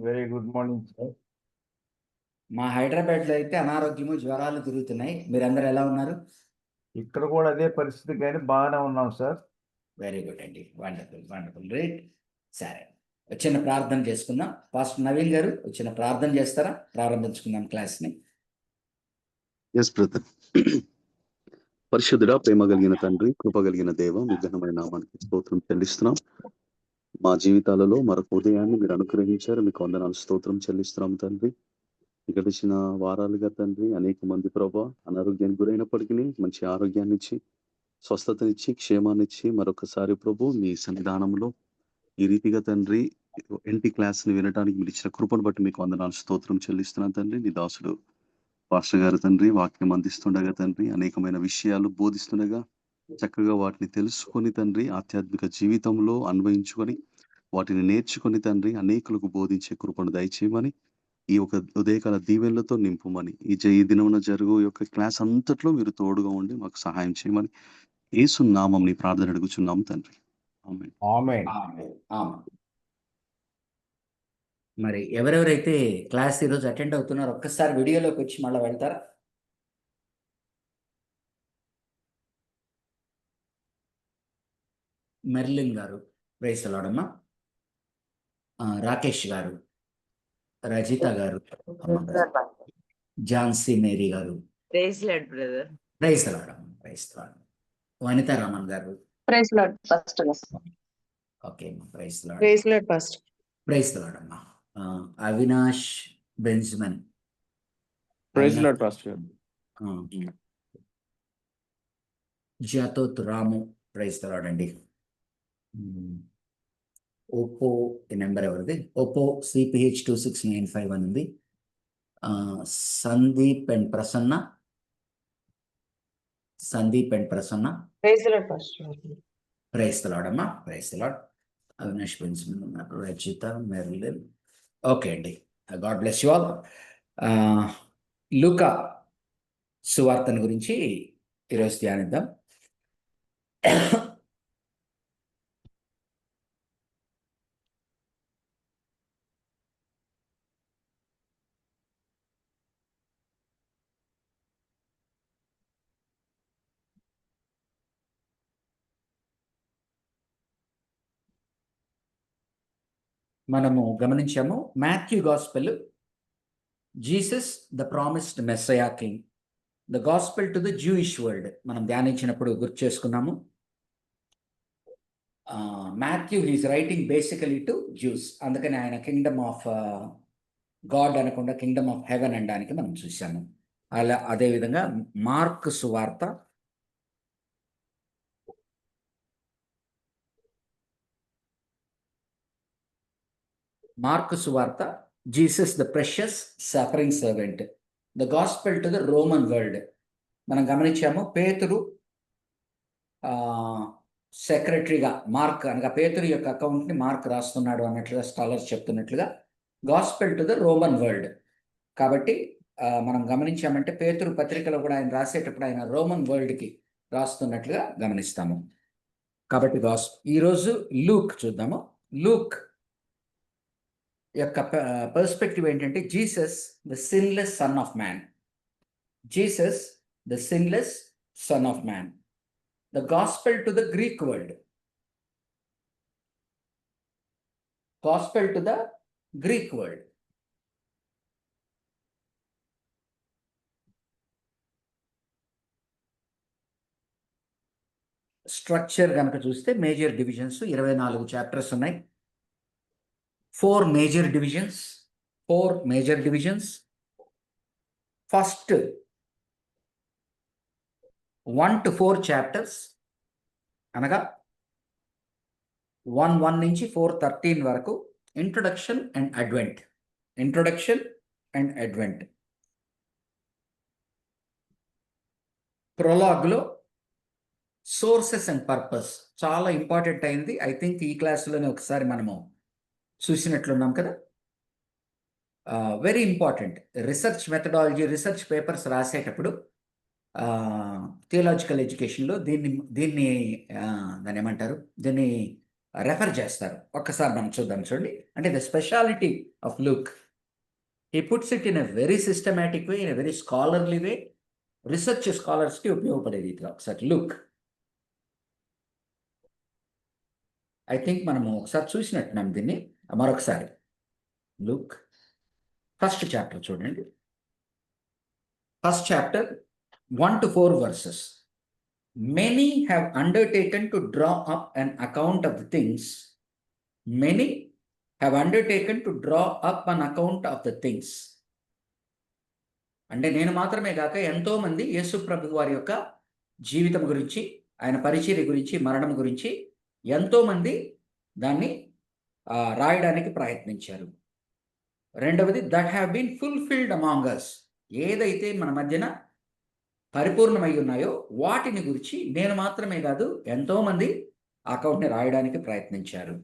Very good morning sir. మా హైదరాబాద్లో అయితే అనారోగ్యము జ్వరాలు తిరుగుతున్నాయి. మీరందరూ ఎలా ఉన్నారు? ఇక్కడ కూడా అదే పరిస్థితి, కానీ బాగానే ఉన్నాం సార్. వెరీ గుడ్ అండి. Wonderful wonderful right. సరే, చిన్న ప్రార్థన చేసుకుందాం. పాస్టర్ నవీన్ గారు చిన్న ప్రార్థన చేస్తారా? ప్రారంభించుకుందాం క్లాస్ని. Yes brother. పరిశుద్ధుడా, ప్రేమ కలిగిన తండ్రి, కృప కలిగిన దేవ, మీ ఘనమైన నామానికి స్తోత్రం చెల్లిస్తున్నాం. మా జీవితాలలో మరొక ఉదయాన్ని మీరు అనుగ్రహించారు, మీకు వందనాలు స్తోత్రం చెల్లిస్తున్నాం తండ్రి. గడిచిన వారాలుగా తండ్రి అనేక మంది ప్రభా అనారోగ్యానికి గురైనప్పటికీ మంచి ఆరోగ్యాన్ని ఇచ్చి, స్వస్థతనిచ్చి, క్షేమాన్నిచ్చి మరొకసారి ప్రభు మీ సన్నిధానంలో ఈ రీతిగా తండ్రి ఎన్టీ క్లాస్ ని వినడానికి మీరు ఇచ్చిన కృపను బట్టి మీకు వందనాలు స్తోత్రం చెల్లిస్తున్నాను తండ్రి. నీ దాసుడు పాస్టర్ గారు తండ్రి వాక్యం అందిస్తుండగా తండ్రి అనేకమైన విషయాలు బోధిస్తుండగా చక్కగా వాటిని తెలుసుకొని తండ్రి ఆధ్యాత్మిక జీవితంలో అన్వయించుకొని వాటిని నేర్చుకొని తండ్రి అనేకులకు బోధించే కృపను దయచేయమని, ఈ యొక్క ఉదయకాల దీవెనలతో నింపుమని, ఈ దినమున జరుగు యొక్క క్లాస్ అంతట్లో మీరు తోడుగా ఉండి మాకు సహాయం చేయమని యేసు నామమున ప్రార్థన అడుగుచున్నాము తండ్రి. ఆమేన్. ఆమేన్. మరి ఎవరెవరైతే క్లాస్ ఈరోజు అటెండ్ అవుతున్నారో ఒక్కసారి వీడియోలోకి వచ్చి మళ్ళీ వెళ్తారా? మెర్లిన్ గారు ప్రైజ్ లాడమ్మా, రాకేష్ గారు, రజిత గారు, ఝాన్సీ మేరీ గారు ప్రైజ్ లార్డ్ బ్రదర్. ప్రైజ్ లాడమ్మా, ప్రైజ్ లాడ్. వనితా రామన్ గారు ప్రైజ్ లార్డ్ పాస్టర్. ఓకే అమ్మా, praise Lord. Praise Lord pastor. Praise లాడమ్మా. Avinash Benjamin praise Lord pastor. Jatoth Ramu praise లాడండి. ఓపో నెంబర్ ఎవరిది? ఓపో సిపిహెచ్ 2695 అని ఉంది. Sandeep and Prasanna, Sandeep and Prasanna praise Lord pastor. Praise లాడమ్మా, praise Lord. Avinash Benjamin ఉన్నారు, రజిత, మెర్లిన్. ఓకే అండి, గాడ్ బ్లెస్ యు ఆల్. లూకా సువార్తను గురించి ఈరోజు ధ్యానిద్దాం. మనము గమనించాము Matthew gospel, Jesus the promised Messiah king, the gospel to the Jewish world మనం ధ్యానించినప్పుడు గుర్తు చేసుకున్నాము. Matthew is writing basically to juice, అందుకని ఆయన కింగ్డమ్ ఆఫ్ గాడ్ అనకుండా కింగ్డమ్ ఆఫ్ హెవెన్ అనడానికి మనం చూసాము. అదేవిధంగా మార్క్ సువార్త, Jesus the precious suffering servant, the gospel to the Roman world. మనం గమనించాము పేతురు సెక్రటరీగా మార్క్ అనగా పేతురు యొక్క అకౌంట్ని మార్క్ రాస్తున్నాడు అన్నట్లుగా స్కాలర్స్ చెప్తున్నట్లుగా gospel to the Roman world. కాబట్టి మనం గమనించామంటే పేతురు పత్రికలో కూడా ఆయన రాసేటప్పుడు ఆయన రోమన్ వరల్డ్కి రాస్తున్నట్లుగా గమనిస్తాము. కాబట్టి ఈరోజు లూక్ చూద్దాము. లూక్ యొక్క పర్స్పెక్టివ్ ఏంటంటే Jesus the sinless son of man, Jesus the sinless son of man, the gospel to the Greek world, gospel to the Greek world. Structure కనుక చూస్తే మేజర్ డివిజన్స్ 24 చాప్టర్స్ ఉన్నాయి. 4 major divisions. First 1 to 4 chapters అనగా 1:1 నుంచి 4:13 వరకు introduction and advent. ప్రొలాగ్లో sources and purpose చాలా important అయింది. I think ఈ క్లాసులోనే ఒకసారి మనము చూసినట్లున్నాం కదా. Very important. Research methodology, research papers రాసేటప్పుడు థియలాజికల్ ఎడ్యుకేషన్లో దీన్ని దాన్ని ఏమంటారు, దీన్ని రెఫర్ చేస్తారు. ఒక్కసారి మనం చూద్దాం, చూడండి. అంటే the speciality of Luke, he puts it in a very systematic way, in a very scholarly way, research స్కాలర్స్కి ఉపయోగపడే రీతిగా. ఒకసారి లుక్, ఐ థింక్ మనము ఒకసారి చూసినట్టున్నాం దీన్ని. మరొకసారి లుక్ ఫస్ట్ చాప్టర్ చూడండి. First chapter 1 to 4 verses. Many have undertaken to draw up an account of the things. Many have undertaken to draw up an account of the things. అంటే నేను మాత్రమే కాక ఎంతో మంది యేసు ప్రభు వారి యొక్క జీవితం గురించి, ఆయన పరిచర్య గురించి, మరణం గురించి ఎంతో మంది దాన్ని రాయడానికి ప్రయత్నించారు. రెండవది, that have been fulfilled among us. ఏదైతే మన మధ్యన పరిపూర్ణమై ఉన్నాయో వాటిని గురించి నేను మాత్రమే కాదు ఎంతో మంది అకౌంట్ని రాయడానికి ప్రయత్నించారు.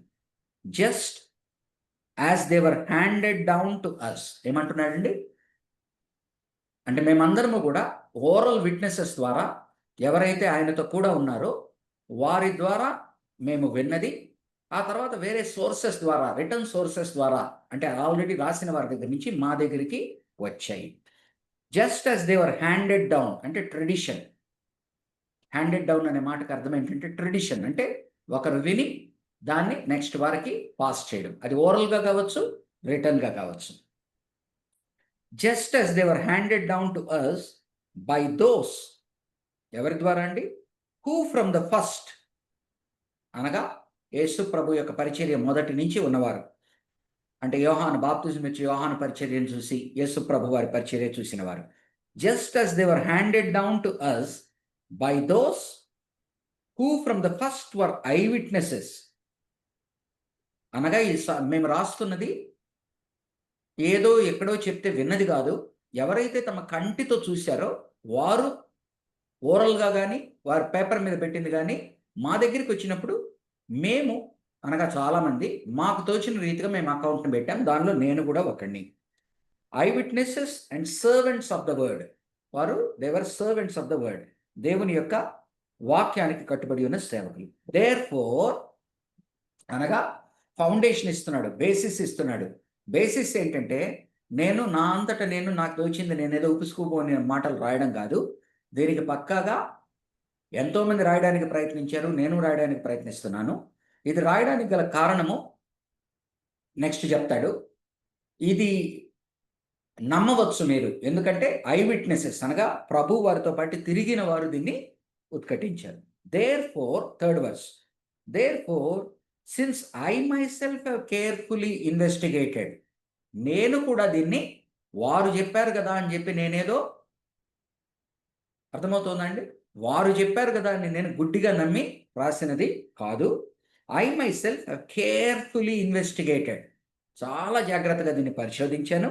Just as they were handed down to us. ఏమంటున్నాడండి? అంటే మేమందరము కూడా ఓరల్ విట్నెసెస్ ద్వారా, ఎవరైతే ఆయనతో కూడా ఉన్నారో వారి ద్వారా మేము విన్నది, ఆ తర్వాత వేరే సోర్సెస్ ద్వారా, రిటర్న్ సోర్సెస్ ద్వారా, అంటే ఆల్రెడీ రాసిన వారి దగ్గర నుంచి మా దగ్గరికి వచ్చాయి. Just as they were handed down అంటే ట్రెడిషన్. హ్యాండెడ్ డౌన్ అనే మాటకు అర్థం ఏంటంటే ట్రెడిషన్, అంటే ఒకరు విని దాన్ని నెక్స్ట్ వారికి పాస్ చేయడం. అది ఓరల్గా కావచ్చు, రిటర్న్గా కావచ్చు. Just as they were handed down to us by those, ఎవరి ద్వారా అండి? హూ ఫ్రమ్ ద ఫస్ట్, అనగా యేసు ప్రభు యొక్క పరిచర్య మొదటి నుంచి ఉన్నవారు. అంటే యోహాను బాప్తిజం ఇచ్చి యోహాను పరిచర్యను చూసి యేసు ప్రభు వారి పరిచర్య చూసిన వారు. Just as they were handed down to us by those who from the first were eyewitnesses. అనగా మేము రాస్తున్నది ఏదో ఎక్కడో చెప్తే విన్నది కాదు. ఎవరైతే తమ కంటితో చూశారో వారు ఓరల్గా కానీ వారి పేపర్ మీద పెట్టింది కానీ మా దగ్గరికి వచ్చినప్పుడు మేము, అనగా చాలామంది, మాకు తోచిన రీతిగా మేము అకౌంట్ని పెట్టాం. దానిలో నేను కూడా ఒకడిని. I witnesses and servants of the word. వారు దేవర్ సర్వెంట్స్ ఆఫ్ ద వర్డ్, దేవుని యొక్క వాక్యానికి కట్టుబడి ఉన్న సేవకులు. దేర్ ఫోర్, అనగా ఫౌండేషన్ ఇస్తున్నాడు, బేసిస్ ఇస్తున్నాడు. బేసిస్ ఏంటంటే నేను నా అంతటా నేను, నాకు తోచింది నేనేదో ఉపుసుకోబోని మాటలు రాయడం కాదు. దీనికి పక్కాగా ఎంతోమంది రాయడానికి ప్రయత్నించారు, నేను రాయడానికి ప్రయత్నిస్తున్నాను. ఇది రాయడానికి గల కారణము నెక్స్ట్ చెప్తాడు. ఇది నమ్మవచ్చు మీరు, ఎందుకంటే ఐ విట్నెసెస్ అనగా ప్రభు వారితో పాటు తిరిగిన వారు దీన్ని ఉద్ఘటించారు. Therefore, third verse, therefore since I myself have carefully investigated. నేను కూడా దీన్ని వారు చెప్పారు కదా అని చెప్పి నేనేదో, అర్థమవుతుందండి? వారు చెప్పారు కదా అని నేను గుడ్డిగా నమ్మి రాసినది కాదు. I myself have carefully investigated. చాలా జాగ్రత్తగా దీన్ని పరిశోధించాను.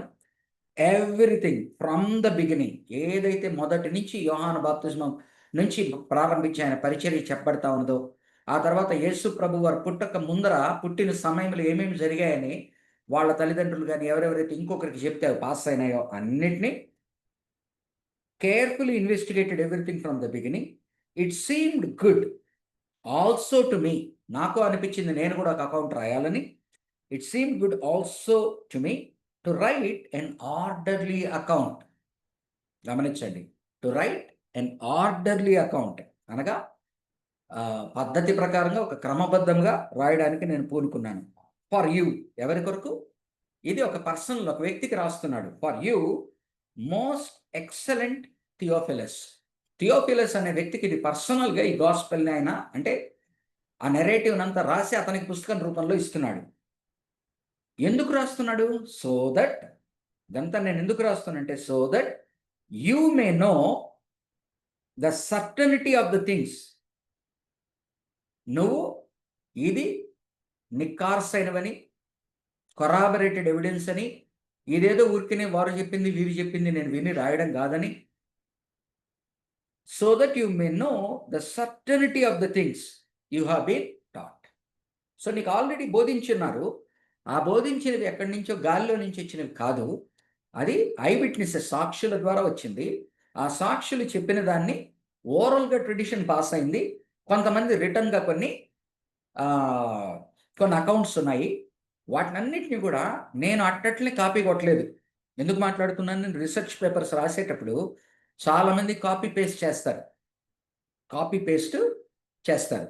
ఎవ్రీథింగ్ ఫ్రమ్ ద బిగినింగ్, ఏదైతే మొదటి నుంచి యోహాను బాప్తిస్మం నుంచి ప్రారంభించి ఆయన పరిచర్య చెప్పబడతా ఉన్నదో, ఆ తర్వాత యేసు ప్రభు వారు పుట్టక ముందర, పుట్టిన సమయంలో ఏమేమి జరిగాయని వాళ్ళ తల్లిదండ్రులు కానీ ఎవరెవరైతే ఇంకొకరికి చెప్తే పాస్ అయినాయో అన్నిటినీ carefully investigated everything from the beginning. It seemed good also to me. నాకు అనిపించింది నేను కూడా ఒక అకౌంట్ రాయాలని. It seemed good also to me to write an orderly account. గమనించండి, to write an orderly account అనగా పద్ధతి ప్రకారంగా ఒక క్రమబద్ధంగా రాయడానికి నేను పూనుకున్నాను. ఫర్ యూ, ఎవరి కొరకు? ఇది ఒక పర్సనల్, ఒక వ్యక్తికి రాస్తున్నాడు. For you most excellent Theophilus. Theophilus అనే వ్యక్తికి ఇది పర్సనల్గా ఈ గాస్పెల్ని ఆయన, అంటే ఆ నెరేటివ్ని అంతా రాసి అతనికి పుస్తకం రూపంలో ఇస్తున్నాడు. ఎందుకు రాస్తున్నాడు? సో దట్, ఇదంతా నేను ఎందుకు రాస్తున్నానంటే so that you may know the certainty of the things. నువ్వు ఇది నిక్కార్స్ అయినవని, కొరాబరేటెడ్ ఎవిడెన్స్ అని, ఇదేదో ఊరికనే వారు చెప్పింది వీరు చెప్పింది నేను విని రాయడం కాదని. So that you may know the certainty of the things you have been taught. So నీకు ఆల్రెడీ బోధించున్నారు. ఆ బోధించినవి ఎక్కడి నుంచో గాలిలో నుంచి వచ్చినవి కాదు. అది ఐ విట్నెసెస్, సాక్షుల ద్వారా వచ్చింది. ఆ సాక్షులు చెప్పిన దాన్ని ఓరల్గా ట్రెడిషన్ పాస్ అయింది. కొంతమంది రిటర్న్గా కొన్ని కొన్ని అకౌంట్స్ ఉన్నాయి. వాటినన్నిటిని కూడా నేను అట్టట్లే కాపీ కొట్టలేదు. ఎందుకు మాట్లాడుతున్నాను? నేను రీసెర్చ్ పేపర్స్ రాసేటప్పుడు చాలామంది కాపీ పేస్ట్ చేస్తారు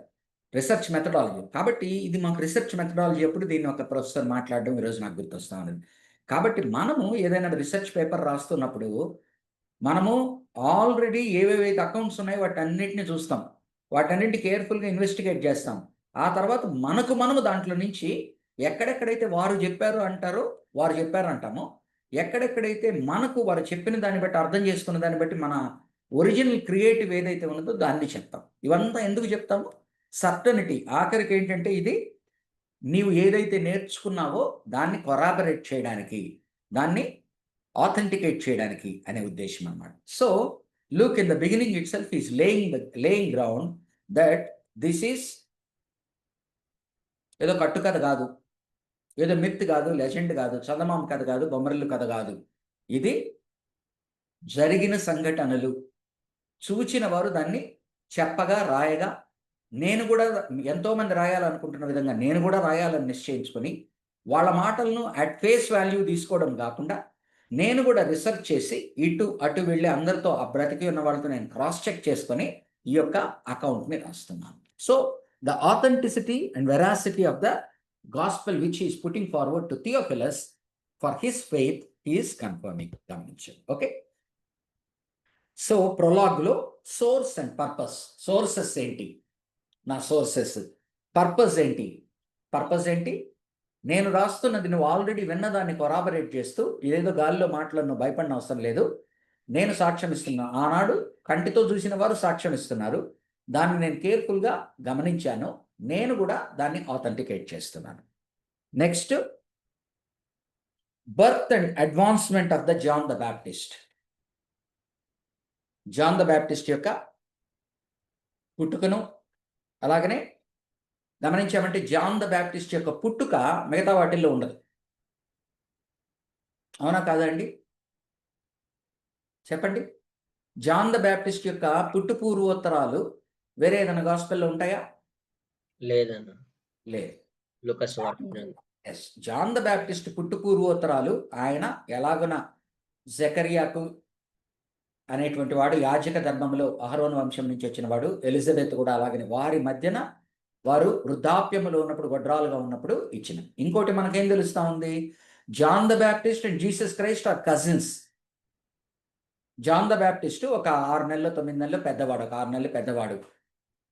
రీసెర్చ్ మెథడాలజీ. కాబట్టి ఇది మాకు రీసెర్చ్ మెథడాలజీ ఎప్పుడు దీన్ని ఒక ప్రొఫెసర్ మాట్లాడడం ఈరోజు నాకు గుర్తొస్తా ఉన్నది. కాబట్టి మనము ఏదైనా రీసెర్చ్ పేపర్ రాస్తున్నప్పుడు మనము ఆల్రెడీ ఏవేవైతే అకౌంట్స్ ఉన్నాయో వాటన్నిటిని చూస్తాం, వాటన్నిటిని కేర్ఫుల్గా ఇన్వెస్టిగేట్ చేస్తాం. ఆ తర్వాత మనము దాంట్లో నుంచి ఎక్కడెక్కడైతే వారు చెప్పారు అంటామో, ఎక్కడెక్కడైతే మనకు వారు చెప్పిన దాన్ని బట్టి అర్థం చేసుకున్న దాన్ని బట్టి మన ఒరిజినల్ క్రియేటివ్ ఏదైతే ఉన్నదో దాన్ని చెప్తాం. ఇవంతా ఎందుకు చెప్తాము? సర్టనిటీ. ఆఖరికి ఏంటంటే ఇది నీవు ఏదైతే నేర్చుకున్నావో దాన్ని కొరాబరేట్ చేయడానికి, దాన్ని ఆథెంటికేట్ చేయడానికి అనే ఉద్దేశం అన్నమాట. So look, in the beginning it self is laying ground that this is ఏదో కట్టుకథ కాదు, ఏదో మిత్ కాదు, లెజెండ్ కాదు, చందమామ కథ కాదు, బొమ్మరిల్లు కథ కాదు. ఇది జరిగిన సంఘటనలు. చూచిన వారు దాన్ని చెప్పగా రాయగా, నేను కూడా ఎంతోమంది రాయాలనుకుంటున్న విధంగా నేను కూడా రాయాలని నిశ్చయించుకొని వాళ్ళ మాటలను అట్ ఫేస్ వాల్యూ తీసుకోవడం కాకుండా నేను కూడా రీసెర్చ్ చేసి ఇటు అటు వెళ్ళి అందరితో ఆ బ్రతికి ఉన్న వాళ్ళతో నేను క్రాస్ చెక్ చేసుకొని ఈ యొక్క అకౌంట్ని రాస్తున్నాను. So the authenticity and veracity of the gospel which is putting forward to Theophilus for his faith is confirming. గమనించండి. ఓకే, సో ప్రొలాగ్లో సోర్స్ అండ్ పర్పస్. సోర్సెస్ ఏంటి? నా సోర్సెస్. పర్పస్ ఏంటి? నేను రాస్తున్నది నువ్వు ఆల్రెడీ విన్నదాన్ని కొరాబరేట్ చేస్తూ ఏదో గాలిలో మాటలను భయపడిన అవసరం లేదు. నేను సాక్ష్యం ఇస్తున్నా. ఆనాడు కంటితో చూసిన వారు సాక్ష్యం ఇస్తున్నారు. దాన్ని నేను కేర్ఫుల్గా గమనించాను. నేను కూడా దాన్ని ఆథెంటికేట్ చేస్తున్నాను. Next, birth and advancement of the John the Baptist. John the Baptist యొక్క పుట్టుకను అలాగనే గమనించామంటే జాన్ ద బ్యాప్టిస్ట్ యొక్క పుట్టుక మిగతా వాటిల్లో ఉండదు. అవునా కాదండి? చెప్పండి. జాన్ ద బ్యాప్టిస్ట్ యొక్క పుట్టు పూర్వోత్తరాలు వేరే ఏదైనా గాస్పెల్లో ఉంటాయా? లేదన్న. లేదు. లూకాసు వార్త. ఎస్, జాన్ ద బ్యాప్టిస్ట్ పుట్టు పూర్వోత్తరాలు ఆయన ఎలాగున జకరియాకు అనేటువంటి వాడు యాజక ధర్మంలో అహరోను వంశం నుంచి వచ్చిన వాడు, ఎలిజబెత్ కూడా అలాగనే వారి మధ్యన వారు వృద్ధాప్యములో ఉన్నప్పుడు, గొడ్రాలుగా ఉన్నప్పుడు ఇచ్చిన. ఇంకోటి మనకేం తెలుస్తా ఉంది? John the Baptist and Jesus Christ are cousins. John the Baptist ఒక 6 నెలలు 9 నెలలు పెద్దవాడు, ఒక 6 నెలలు పెద్దవాడు.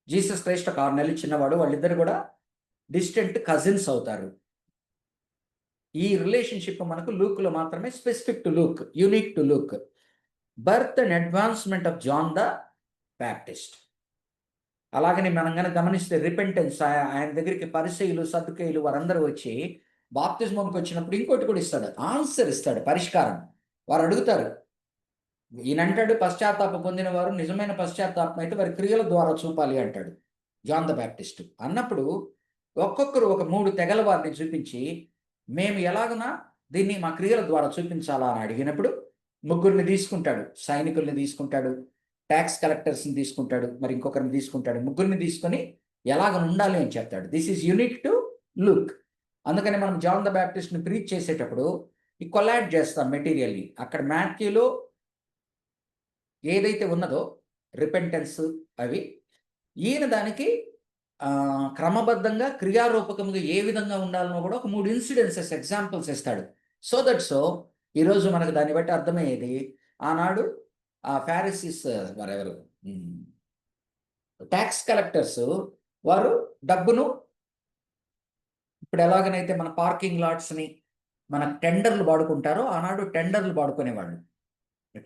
జీసస్ క్రైస్ట్ ఒక 6 నెలలు చిన్నవాడు. వాళ్ళిద్దరు కూడా డిస్టెంట్ కజిన్స్ అవుతారు. ఈ రిలేషన్షిప్ మనకు లూక్లో మాత్రమే specific to Luke, unique to Luke. Birth and advancement of John the Baptist. అలాగని మనం కనుక గమనిస్తే రిపెంటెన్స్, ఆయన దగ్గరికి పరిసయ్యులు, సద్దుకేయులు వారందరూ వచ్చి బాప్తిస్మంకి వచ్చినప్పుడు ఇంకోటి కూడా ఇస్తాడు, ఆన్సర్ ఇస్తాడు, పరిష్కారం. వారు అడుగుతారు, ఈయనంటాడు పశ్చాత్తాప పొందిన వారు నిజమైన పశ్చాత్తాపం అయితే వారి క్రియల ద్వారా చూపాలి అంటాడు జాన్ ద బ్యాప్టిస్ట్. అన్నప్పుడు ఒక్కొక్కరు ఒక 3 తెగల వారిని చూపించి మేము ఎలాగునా దీన్ని మా క్రియల ద్వారా చూపించాలా అని అడిగినప్పుడు 3 తీసుకుంటాడు. సైనికుల్ని తీసుకుంటాడు, ట్యాక్స్ కలెక్టర్స్ని తీసుకుంటాడు, మరి ఇంకొకరిని తీసుకుంటాడు. 3 తీసుకొని ఎలాగ ఉండాలి అని చెప్తాడు. This is unique to look. అందుకని మనం జాన్ ద బ్యాప్టిస్ట్ని ప్రీచ్ చేసేటప్పుడు ఈ కొలాడ్ చేస్తాం మెటీరియల్ని. అక్కడ మాథ్యూలో ఏదైతే ఉన్నదో రిపెంటెన్స్ అవి, ఈయన దానికి క్రమబద్ధంగా క్రియారూపకంగా ఏ విధంగా ఉండాలనో కూడా ఒక 3 ఇన్సిడెన్సెస్, ఎగ్జాంపుల్స్ ఇస్తాడు. సో ఈరోజు మనకు దాన్ని బట్టి అర్థమయ్యేది, ఆనాడు ఆ ఫారిసీస్ వారెవరు, ట్యాక్స్ కలెక్టర్స్, వారు డబ్బును ఇప్పుడు ఎలాగనైతే మన పార్కింగ్ లాట్స్ని మన టెండర్లు వాడుకుంటారో ఆనాడు టెండర్లు వాడుకునేవాళ్ళు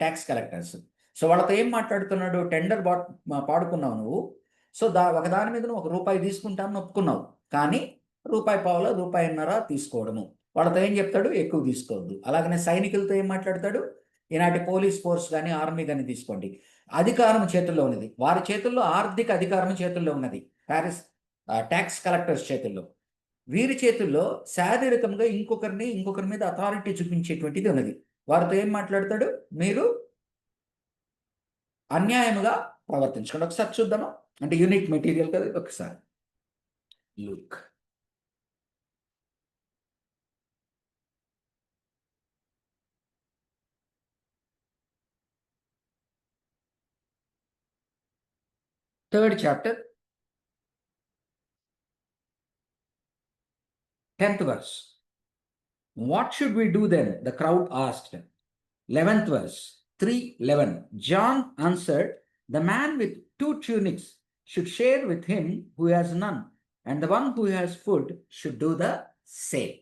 ట్యాక్స్ కలెక్టర్స్. సో వాళ్ళతో ఏం మాట్లాడుతున్నాడు? టెండర్ పాడుకున్నావు నువ్వు, సో ఒకదాని మీద నువ్వు ₹1 తీసుకుంటాను ఒప్పుకున్నావు, కానీ ₹1.25 ₹1.50 తీసుకోవడము. వాళ్ళతో ఏం చెప్తాడు? ఎక్కువ తీసుకోవద్దు. అలాగనే సైనికులతో ఏం మాట్లాడతాడు? ఈనాటి పోలీస్ ఫోర్స్ కానీ ఆర్మీ కానీ తీసుకోండి, అధికారం చేతుల్లో ఉన్నది, వారి చేతుల్లో ఆర్థిక అధికారం చేతుల్లో ఉన్నది, ట్యాక్స్ కలెక్టర్స్ చేతుల్లో. వీరి చేతుల్లో శారీరకంగా ఇంకొకరి మీద అథారిటీ చూపించేటువంటిది ఉన్నది. వారితో ఏం మాట్లాడతాడు? మీరు అన్యాయముగా ప్రవర్తించకుండా. ఒకసారి చూద్దామా? అంటే యూనిక్ మెటీరియల్ కదా ఒకసారి. Look, 3rd chapter, 10th verse. What should we do then? The crowd asked. 11th verse, 3:11. John answered, the man with 2 tunics should share with him who has none, and the one who has food should do the same.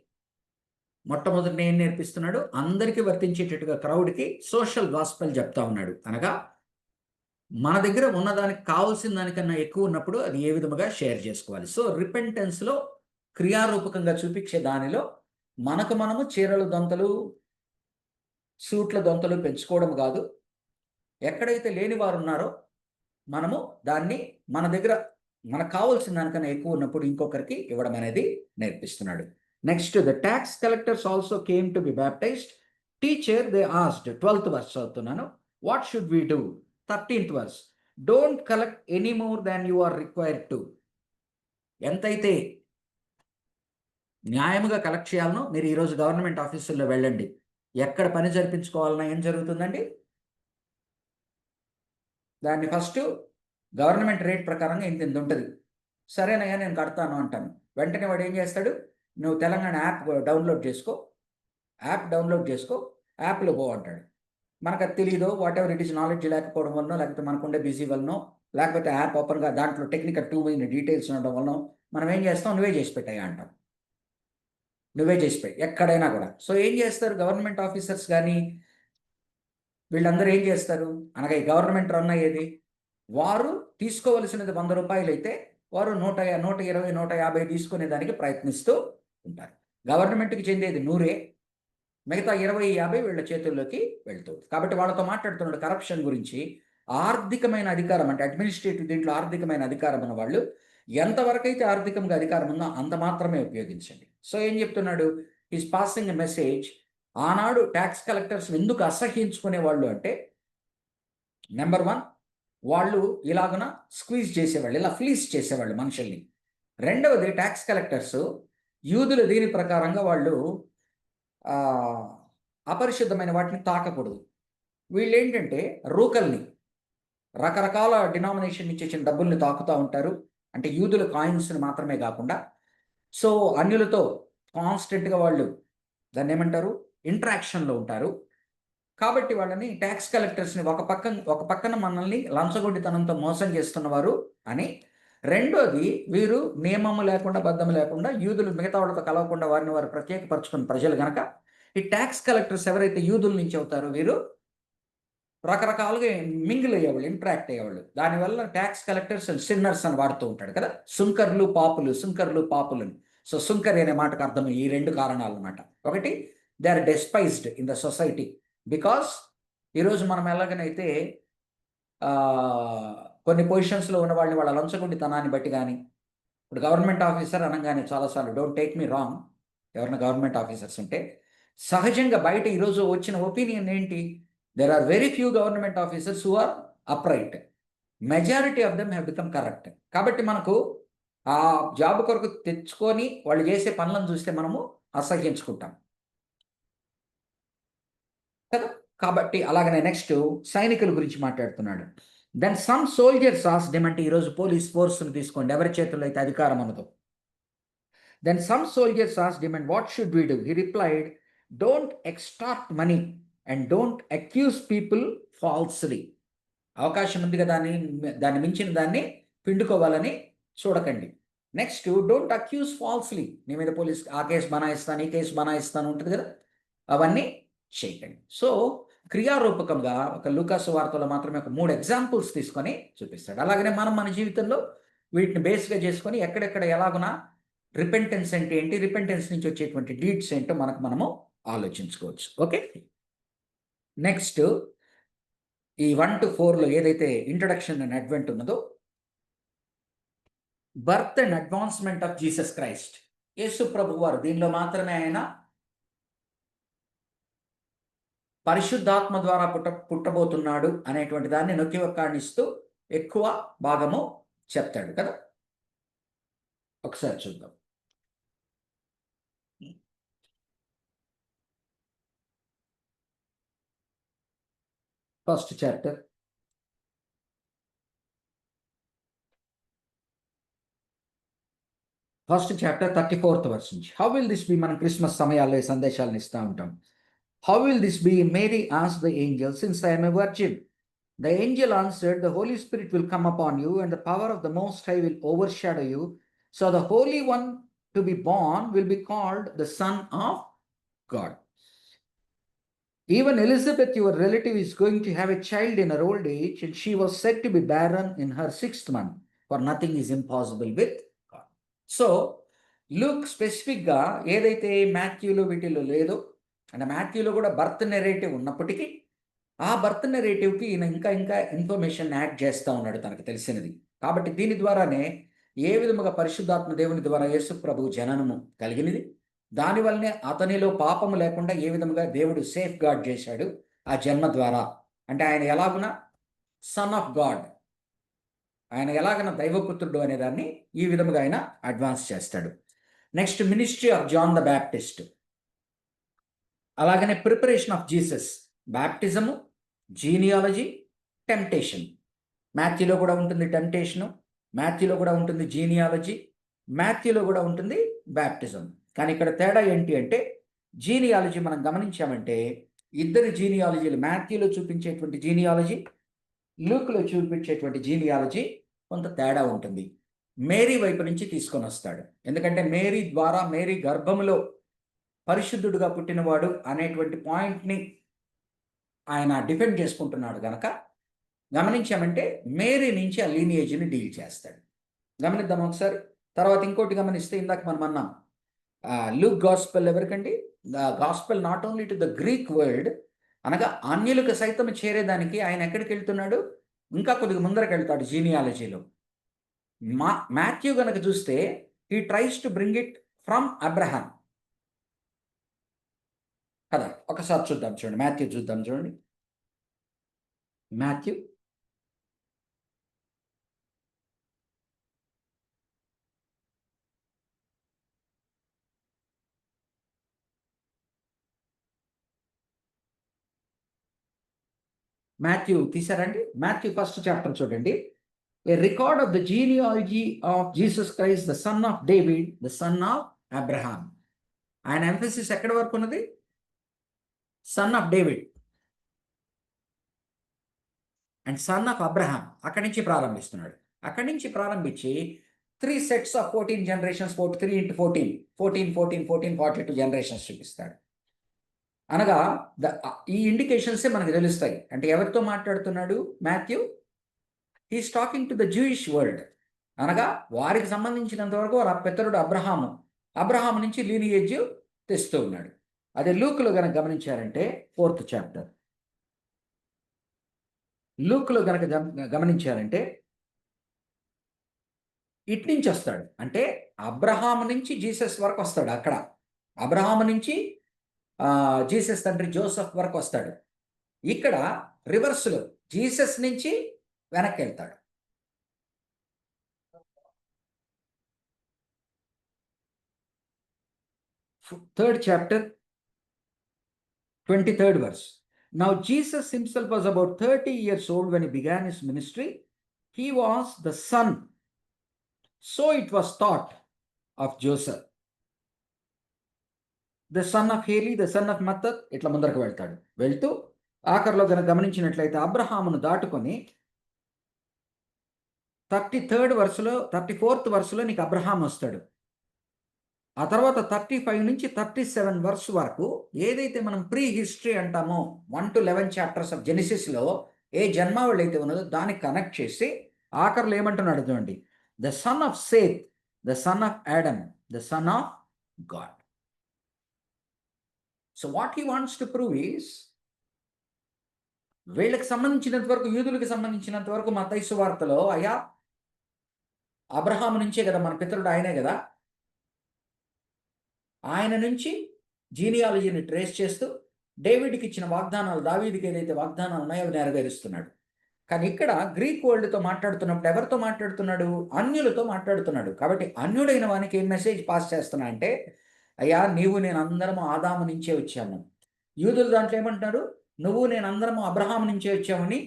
మొట్టమొదటి ఏం నేర్పిస్తున్నాడు? అందరికీ వర్తించేటట్టుగా క్రౌడ్కి social gospel చెప్తా ఉన్నాడు. అనగా మన దగ్గర ఉన్నదానికి కావాల్సిన దానికన్నా ఎక్కువ ఉన్నప్పుడు అది ఏ విధముగా షేర్ చేసుకోవాలి. సో రిపెంటెన్స్లో క్రియారూపకంగా చూపించే దానిలో మనకు మనము చీరలు దొంతలు సూట్ల దొంతలు పెంచుకోవడం కాదు, ఎక్కడైతే లేని వారు ఉన్నారో మనము దాన్ని మన దగ్గర మనకు కావాల్సిన దానికన్నా ఎక్కువ ఉన్నప్పుడు ఇంకొకరికి ఇవ్వడం అనేది నేర్పిస్తున్నాడు. Next, the tax collectors also came to be baptized. Teacher they asked, 12th verse చదువుతున్నాను. What should we do? 13th verse, don't collect any more than you are required to. ఎంతైతే న్యాయముగా కలెక్ట్ చేయాలనో మీరు ఈరోజు గవర్నమెంట్ ఆఫీసుల్లో వెళ్ళండి. ఎక్కడ పని జరిపించుకోవాలన్నా ఏం జరుగుతుందండి? దాన్ని ఫస్ట్ గవర్నమెంట్ రేట్ ప్రకారంగా ఇంత ఉంటుంది. సరేనయ్యా నేను కడతాను అంటాను. వెంటనే వాడు ఏం చేస్తాడు? నువ్వు తెలంగాణ యాప్ డౌన్లోడ్ చేసుకో, యాప్లో పో అంటాడు. మనకు అది తెలియదు, what ever it is, knowledge లేకపోవడం వలన, లేకపోతే మనకుండే బిజీ వలన, లేకపోతే యాప్ ఓపెన్గా దాంట్లో టెక్నికల్ డీటెయిల్స్ ఉండడం వలన మనం ఏం చేస్తాం? నువ్వే చేసి పెట్టాయా అంటాం. నువ్వే చేసి పెట్టి ఎక్కడైనా కూడా. సో ఏం చేస్తారు గవర్నమెంట్ ఆఫీసర్స్ కానీ వీళ్ళందరూ ఏం చేస్తారు? అనగా ఈ గవర్నమెంట్ రన్ అయ్యేది, వారు తీసుకోవలసినది 100 రూపాయలు అయితే వారు 120, 150 తీసుకునే దానికి ప్రయత్నిస్తూ ఉంటారు. గవర్నమెంట్కి చెందేది 100, మిగతా 20, 50 వీళ్ళ చేతుల్లోకి వెళ్తుంది. కాబట్టి వాళ్ళతో మాట్లాడుతున్నాడు కరప్షన్ గురించి. ఆర్థికమైన అధికారం అంటే అడ్మినిస్ట్రేటివ్ దీంట్లో ఆర్థికమైన అధికారం ఉన్న వాళ్ళు ఎంతవరకు అయితే ఆర్థికంగా అధికారం ఉందో అంత మాత్రమే ఉపయోగించండి. సో ఏం చెప్తున్నాడు? Is passing a message. ఆనాడు ట్యాక్స్ కలెక్టర్స్ ఎందుకు అసహ్యించుకునే వాళ్ళు అంటే, నెంబర్ 1, వాళ్ళు ఇలాగున స్క్వీజ్ చేసేవాళ్ళు, ఇలా ఫ్లీజ్ చేసేవాళ్ళు మనుషుల్ని. రెండవది, ట్యాక్స్ కలెక్టర్స్ యూదుల దీని ప్రకారంగా వాళ్ళు అపరిశుద్ధమైన వాటిని తాకకూడదు. వీళ్ళు ఏంటంటే రూకల్ని, రకరకాల డినామినేషన్ నుంచి వచ్చిన డబ్బుల్ని తాకుతూ ఉంటారు. అంటే యూదుల కాయిన్స్ని మాత్రమే కాకుండా సో అన్యులతో కాన్స్టెంట్గా వాళ్ళు దాన్ని ఏమంటారు, ఇంటరాక్షన్లో ఉంటారు. కాబట్టి వాళ్ళని ట్యాక్స్ కలెక్టర్స్ని ఒక పక్కన మనల్ని లంచగొండితనంతో మోసం చేస్తున్నవారు అని, రెండోది వీరు నియమము లేకుండా బద్ధము లేకుండా యూదులు మిగతా వాళ్ళతో కలవకుండా వారిని వారు ప్రత్యేకపరచుకున్న ప్రజలు కనుక ఈ ట్యాక్స్ కలెక్టర్స్ ఎవరైతే యూదుల నుంచి అవుతారో వీరు రకరకాలుగా మింగిల్ అయ్యేవాళ్ళు, ఇంటరాక్ట్ అయ్యేవాళ్ళు. దానివల్ల ట్యాక్స్ కలెక్టర్స్ సిన్నర్స్ అని వాడుతూ ఉంటాడు కదా, సుంకర్లు పాపులు. సో సుంకర్ అనే మాటకు అర్థం ఈ 2 కారణాలు అన్నమాట. ఒకటి, they are despised in the society because ఈరోజు మనం ఎలాగనైతే కొన్ని పొజిషన్స్లో ఉన్న వాళ్ళని వాళ్ళ లంచగొండితనాన్ని బట్టి కానీ, ఇప్పుడు గవర్నమెంట్ ఆఫీసర్ అనగానే చాలాసార్లు, డోంట్ టేక్ మీ రాంగ్, ఎవరైనా గవర్నమెంట్ ఆఫీసర్స్ ఉంటే సహజంగా బయట ఈరోజు వచ్చిన ఒపీనియన్ ఏంటి? There are very few government officers who are upright, majority of them have become corrupt. కాబట్టి మనకు ఆ జాబ్ కొరకు తెచ్చుకొని వాళ్ళు చేసే పనులను చూస్తే మనము అసహ్యించుకుంటాం కదా. కాబట్టి అలాగనే నెక్స్ట్ సైనికుల గురించి మాట్లాడుతున్నాడు. Then some soldiers asked him, అంటే ఈరోజు పోలీస్ ఫోర్స్ని తీసుకోండి, ఎవరి చేతుల్లో అయితే అధికారం ఉన్నదో. Then some soldiers asked him, and what should we do? He replied, don't extort money and don't accuse people falsely. అవకాశం ఉంది కదా, దాన్ని మించిన దాన్ని పిండుకోవాలని చూడకండి. Next, don't accuse falsely. నీ మీద పోలీస్ ఆ కేసు బనాయిస్తాను, ఈ కేసు బనాయిస్తాను ఉంటుంది కదా, అవన్నీ చేయకండి. సో క్రియారూపకంగా ఒక లూకాసు వార్తలో మాత్రమే ఒక 3 ఎగ్జాంపుల్స్ తీసుకొని చూపిస్తాడు. అలాగనే మనం మన జీవితంలో వీటిని బేస్గా చేసుకొని ఎక్కడెక్కడ ఎలాగునా రిపెంటెన్స్ అంటే ఏంటి, రిపెంటెన్స్ నుంచి వచ్చేటువంటి డీడ్స్ ఏంటో మనము ఆలోచించుకోవచ్చు. ఓకే, నెక్స్ట్ ఈ 1 to 4లో ఏదైతే ఇంట్రడక్షన్ అండ్ అడ్వెంట్ ఉన్నదో, birth and advancement of Jesus Christ, Yesu ప్రభు వారు, దీనిలో మాత్రమే ఆయన పరిశుద్ధాత్మ ద్వారా పుట్టబోతున్నాడు అనేటువంటి దాన్ని నొక్కి ఒక్కాడిస్తూ ఎక్కువ భాగము చెప్తాడు కదా. ఒకసారి చూద్దాం. First chapter first chapter 34th verse నుంచి. How will this be? మనం క్రిస్మస్ సమయాల్లో ఈ సందేశాలను ఇస్తూ ఉంటాం. How will this be? Mary asked the angel, since I am a virgin. The angel answered, the Holy Spirit will come upon you, and the power of the Most High will overshadow you. So the Holy One to be born will be called the Son of God. Even Elizabeth, your relative, is going to have a child in her old age, and she was said to be barren in her 6th month, for nothing is impossible with God. So, Luke స్పెసిఫిక్గా ఏదైతే మాథ్యూలో వీటిలో లేదో, అంటే మాథ్యూలో కూడా birth narrative ఉన్నప్పటికీ ఆ birth నెరేటివ్కి ఈయన ఇంకా ఇన్ఫర్మేషన్ యాడ్ చేస్తూ ఉన్నాడు తనకు తెలిసినది. కాబట్టి దీని ద్వారానే ఏ విధముగా పరిశుద్ధాత్మ దేవుని ద్వారా యేసు ప్రభు జననము కలిగినది, దానివల్లనే అతనిలో పాపము లేకుండా ఏ విధముగా దేవుడు సేఫ్ గార్డ్ చేశాడు ఆ జన్మ ద్వారా. అంటే ఆయన ఎలాగున సన్ ఆఫ్ గాడ్, ఆయన ఎలాగన దైవపుత్రుడు అనేదాన్ని ఈ విధముగా ఆయన అడ్వాన్స్ చేస్తాడు. Next ministry of John the Baptist, అలాగనే ప్రిపరేషన్ ఆఫ్ జీసస్, బ్యాప్టిజము, జీనియాలజీ, టెంప్టేషన్. మాథ్యూలో కూడా ఉంటుంది టెంప్టేషను, మాథ్యూలో కూడా ఉంటుంది జీనియాలజీ, మాథ్యూలో కూడా ఉంటుంది బ్యాప్టిజం. కానీ ఇక్కడ తేడా ఏంటి అంటే, జీనియాలజీ మనం గమనించామంటే ఇద్దరు జీనియాలజీలు, మాథ్యూలో చూపించేటువంటి జీనియాలజీ, లూక్లో చూపించేటువంటి జీనియాలజీ కొంత తేడా ఉంటుంది. మేరీ వైపు నుంచి తీసుకొని వస్తాడు. ఎందుకంటే మేరీ ద్వారా, మేరీ గర్భములో పరిశుద్ధుడుగా పుట్టినవాడు అనేటువంటి పాయింట్ని ఆయన డిఫెండ్ చేసుకుంటున్నాడు కనుక గమనించామంటే మేరీ నుంచి ఆ లీనియేజ్ని డీల్ చేస్తాడు. గమనిద్దాం ఒకసారి. తర్వాత ఇంకోటి గమనిస్తే, ఇందాక మనం అన్నాం లూక్ గాస్పెల్ ఎవరికండి? The gospel not only to the Greek world, అనగా అన్యులకు సైతం చేరేదానికి ఆయన ఎక్కడికి వెళ్తున్నాడు? ఇంకా కొద్దిగా ముందరకు వెళ్తాడు జీనియాలజీలో. మాథ్యూ కనుక చూస్తే he tries to bring it from Abraham కదా. ఒకసారి చూద్దాం చూడండి, మాథ్యూ చూద్దాం చూడండి. మాథ్యూ తీసారండి. మాథ్యూ ఫస్ట్ చాప్టర్ చూడండి. A record of the genealogy of Jesus Christ, the son of David, the son of Abraham. ఆయన ఎంఫసిస్ ఎక్కడి వరకు ఉన్నది? Son of David and son of Abraham. అక్కడి నుంచి ప్రారంభిస్తున్నాడు. అక్కడి నుంచి ప్రారంభించి 3 sets of 14 generations, 3 into 14, 14, 14, 14, 42 generations చూపిస్తాడు. అనగా ఈ ఇండికేషన్సే మనకు తెలుస్తాయి. అంటే ఎవరితో మాట్లాడుతున్నాడు Matthew? He's talking to the Jewish world, అనగా వారికి సంబంధించినంత వరకు వారి పితరుడు అబ్రహాము నుంచి లీనియేజ్ తెస్తూ ఉన్నాడు. అదే లూక్లో కనుక గమనించారంటే 4th chapter, లూక్లో కనుక గమనించారంటే ఇటు నుంచి వస్తాడు. అంటే అబ్రహాము నుంచి జీసస్ వరకు వస్తాడు. అక్కడ అబ్రహాము నుంచి జీసస్ తండ్రి జోసెఫ్ వరకు వస్తాడు. ఇక్కడ రివర్స్లో జీసస్ నుంచి వెనక్కి వెళ్తాడు. 3rd chapter, 23rd verse. Now Jesus himself was about 30 years old when he began his ministry. He was the son, so it was thought, of Joseph, the son of Heli, the son of Mattat. ఇట్లా ముందరకు వెళ్తాడు. వెళ్తూ ఆఖరిలో కనుక గమనించినట్లయితే అబ్రహామును దాటుకొని 33rd verseలో 34th verseలో నీకు అబ్రహాం వస్తాడు. ఆ తర్వాత 35 నుంచి 37 verse వరకు ఏదైతే మనం ప్రీ హిస్టరీ అంటామో 1 to 11 chapters ఆఫ్ జెనిసిస్లో ఏ జన్మావళి అయితే ఉన్నదో దాన్ని కనెక్ట్ చేసి ఆఖరిలో ఏమంటున్నాడు చూడండి, the son of Seth, the son of Adam, the son of God. So what he wants to prove is, వీళ్ళకి సంబంధించినంత వరకు, యూదులకు సంబంధించినంత వరకు మత్తయి సువార్తలో అయ్యా అబ్రహాము నుంచే కదా మన పితరుడు, ఆయనే కదా, ఆయన నుంచి జీనియాలజీని ట్రేస్ చేస్తూ డేవిడ్కి ఇచ్చిన వాగ్దానాలు, దావీదుకి ఏదైతే వాగ్దానాలు ఉన్నాయో అవి నెరవేరుస్తున్నాడు. కానీ ఇక్కడ గ్రీక్ వరల్డ్తో మాట్లాడుతున్నప్పుడు ఎవరితో మాట్లాడుతున్నాడు? అన్యులతో మాట్లాడుతున్నాడు. కాబట్టి అన్యుడైన వానికి ఏం మెసేజ్ పాస్ చేస్తున్నా అంటే, అయ్యా నీవు నేను అందరము ఆదాము నుంచే వచ్చాము. యూదులు దాంట్లో ఏమంటున్నారు? నువ్వు నేను అందరము అబ్రహాము నుంచే వచ్చామని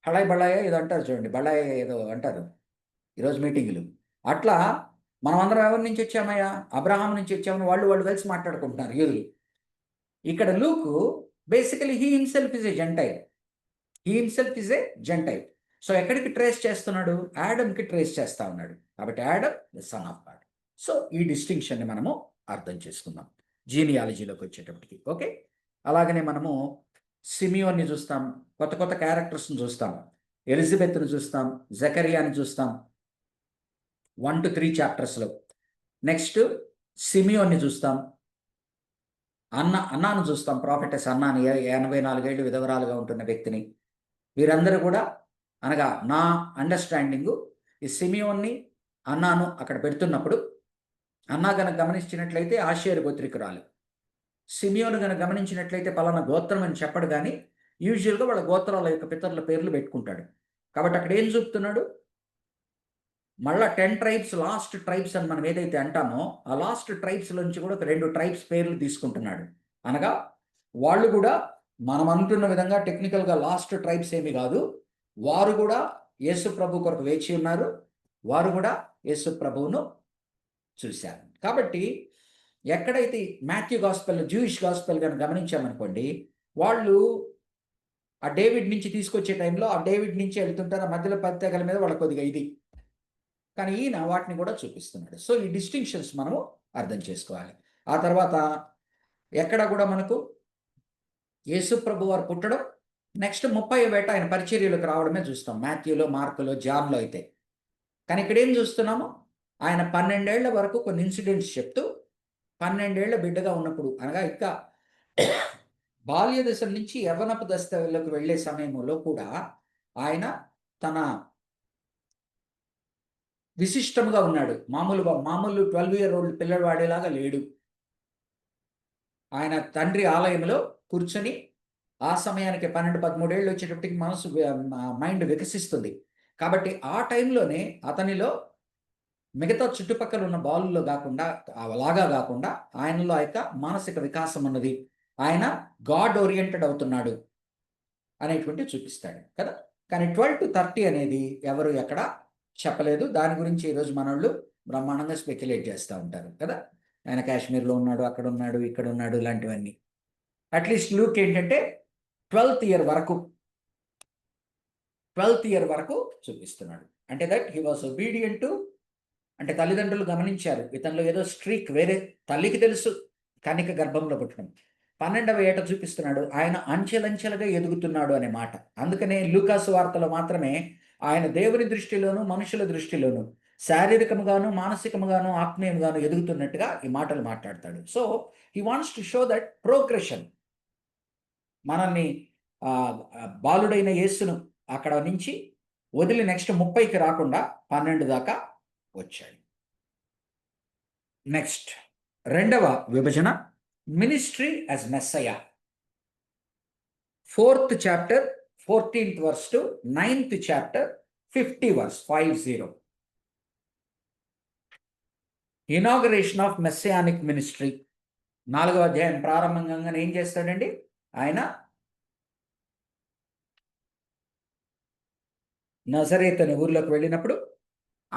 హళాయ్ బళాయ ఏదో అంటారు చూడండి, బళాయ ఏదో అంటారు ఈరోజు మీటింగులు. అట్లా మనం అందరం ఎవరి నుంచి వచ్చామయ్యా? అబ్రహాం నుంచి వచ్చామని వాళ్ళు కలిసి మాట్లాడుకుంటున్నారు యూదులు. ఇక్కడ Luke basically he himself is a gentile. So ఎక్కడికి ట్రేస్ చేస్తున్నాడు? యాడమ్కి ట్రేస్ చేస్తా ఉన్నాడు. కాబట్టి Adam the son of God. So ఈ డిస్టింక్షన్ని మనము అర్థం చేసుకుందాం జీనియాలజీలోకి వచ్చేటప్పటికి. ఓకే, అలాగనే మనము సిమియోన్ని చూస్తాం, కొత్త క్యారెక్టర్స్ని చూస్తాం, ఎలిజబెత్ని చూస్తాం, జకరియాని చూస్తాం 1 to 3 చాప్టర్స్లో. నెక్స్ట్ సిమియోన్ని చూస్తాం, అన్నాను చూస్తాం, ప్రాఫెటెస్ అన్నాని, 84 ఏళ్ళు విధవరాలుగా ఉంటున్న వ్యక్తిని. వీరందరూ కూడా అనగా నా అండర్స్టాండింగు ఈ సిమియోన్ని అన్నాను అక్కడ పెడుతున్నప్పుడు, అన్నా గనక గమనించినట్లయితే ఆషేరు గోత్రికురాలు, సిమియోను గనక గమనించినట్లయితే పలానా గోత్రం అని చెప్పడు, కానీ యూజువల్గా వాళ్ళ గోత్రాల యొక్క పితరుల పేర్లు పెట్టుకుంటాడు. కాబట్టి అక్కడ ఏం చూపుతున్నాడు? మళ్ళా 10 ట్రైబ్స్ లాస్ట్ ట్రైబ్స్ అని మనం ఏదైతే అంటామో ఆ లాస్ట్ ట్రైబ్స్ నుంచి కూడా ఒక 2 ట్రైబ్స్ పేర్లు తీసుకుంటున్నాడు. అనగా వాళ్ళు కూడా మనం అంటున్న విధంగా టెక్నికల్గా లాస్ట్ ట్రైబ్స్ ఏమి కాదు, వారు కూడా యేసు ప్రభు కొరకు వేచి ఉన్నారు, వారు కూడా యేసు ప్రభువును చూశారు. కాబట్టి ఎక్కడైతే మాథ్యూ గాస్పెల్, జూయిష్ గాస్పెల్ కనుక గమనించామనుకోండి, వాళ్ళు ఆ డేవిడ్ నుంచి తీసుకొచ్చే టైంలో ఆ డేవిడ్ నుంచి వెళ్తుంటారు, ఆ మధ్యలో ప్రత్యేకల మీద వాళ్ళ కొద్దిగా ఇది, కానీ ఈయన వాటిని కూడా చూపిస్తున్నాడు. సో ఈ డిస్టింక్షన్స్ మనము అర్థం చేసుకోవాలి. ఆ తర్వాత ఎక్కడ కూడా మనకు యేసు ప్రభు వారు పుట్టడం, నెక్స్ట్ 30వ ఏట ఆయన పరిచర్యలోకి రావడమే చూస్తాం మాథ్యూలో, మార్కులో, జాన్లో అయితే. కానీ ఇక్కడ ఏం చూస్తున్నాము? ఆయన 12 ఏళ్ల వరకు కొన్ని ఇన్సిడెంట్స్ చెప్తూ 12 ఏళ్ల బిడ్డగా ఉన్నప్పుడు, అనగా ఇంకా బాల్య దశ నుంచి యవ్వనపు దశలోకి వెళ్ళే సమయంలో కూడా ఆయన తన విశిష్టంగా ఉన్నాడు. మామూలు 12 year old పిల్లవాడేలాగా లేడు. ఆయన తండ్రి ఆలయంలో కూర్చొని ఆ సమయానికి 12-13 ఏళ్ళు వచ్చేటప్పటికి మైండ్ వికసిస్తుంది. కాబట్టి ఆ టైంలోనే అతనిలో మిగతా చుట్టుపక్కల ఉన్న బాలుల్లో కాకుండా ఆయనలో ఆ యొక్క మానసిక వికాసం అన్నది, ఆయన గాడ్ ఓరియంటెడ్ అవుతున్నాడు అనేటువంటి చూపిస్తాడు కదా. కానీ 12 to 30 అనేది ఎవరు ఎక్కడ చెప్పలేదు. దాని గురించి ఈరోజు మనోళ్ళు బ్రహ్మాండంగా స్పెక్యులేట్ చేస్తూ ఉంటారు కదా. ఆయన కాశ్మీర్లో ఉన్నాడు, అక్కడ ఉన్నాడు, ఇక్కడ ఉన్నాడు, ఇలాంటివన్నీ. అట్లీస్ట్ లూక్ ఏంటంటే 12th year వరకు చూపిస్తున్నాడు. అంటే that he was obedient to, అంటే తల్లిదండ్రులు గమనించారు ఇతనిలో ఏదో స్ట్రీక్, వేరే తల్లికి తెలుసు కనిక గర్భంలో పుట్టడం. 12వ ఏట చూపిస్తున్నాడు ఆయన అంచెలంచెలుగా ఎదుగుతున్నాడు అనే మాట. అందుకనే లూకాసు వార్తలో మాత్రమే ఆయన దేవుని దృష్టిలోను మనుషుల దృష్టిలోను శారీరకముగాను మానసికముగాను ఆత్మీయముగాను ఎదుగుతున్నట్టుగా ఈ మాటలు మాట్లాడతాడు. So he wants to show that progression. మనల్ని బాలుడైన యేసును అక్కడ నుంచి వదిలి నెక్స్ట్ 30కి రాకుండా 12 దాకా వచ్చాడు. నెక్స్ట్ రెండవ విభజన ministry as Messiah. 4th chapter 14th verse to 9th chapter 50 verse 50. Inauguration of messianic ministry. 4వ అధ్యాయం ప్రారంభంగానే ఏం చేస్తాడండి? ఆయన నజరేతు అనే ఊర్లోకి వెళ్ళినప్పుడు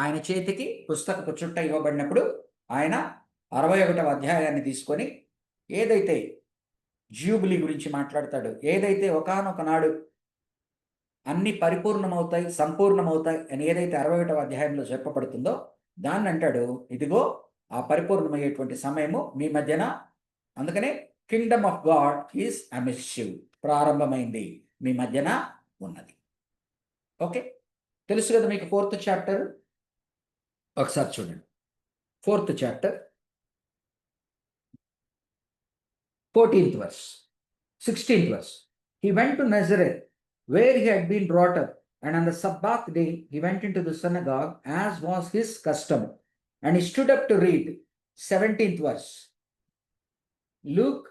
ఆయన చేతికి పుస్తకపు చుట్ట ఇవ్వబడినప్పుడు ఆయన 61వ అధ్యాయాన్ని తీసుకొని ఏదైతే జూబిలీ గురించి మాట్లాడతాడు, ఏదైతే ఒకానొక నాడు అన్ని పరిపూర్ణమవుతాయి, సంపూర్ణమవుతాయి అని ఏదైతే 61వ అధ్యాయంలో చెప్పబడుతుందో దాన్ని అంటాడు, ఇదిగో ఆ పరిపూర్ణమయ్యేటువంటి సమయము మీ మధ్యన, అందుకనే Kingdom of God is amidst you, ప్రారంభమైంది, మీ మధ్యన ఉన్నది. ఓకే, తెలుసు కదా మీకు 4th chapter. ఒకసారి చూడండి 4th chapter 14th verse, 16th verse. He went to Nazareth where he had been brought up, and on the Sabbath day he went into the synagogue as was his custom, and he stood up to read. 17th verse, Luke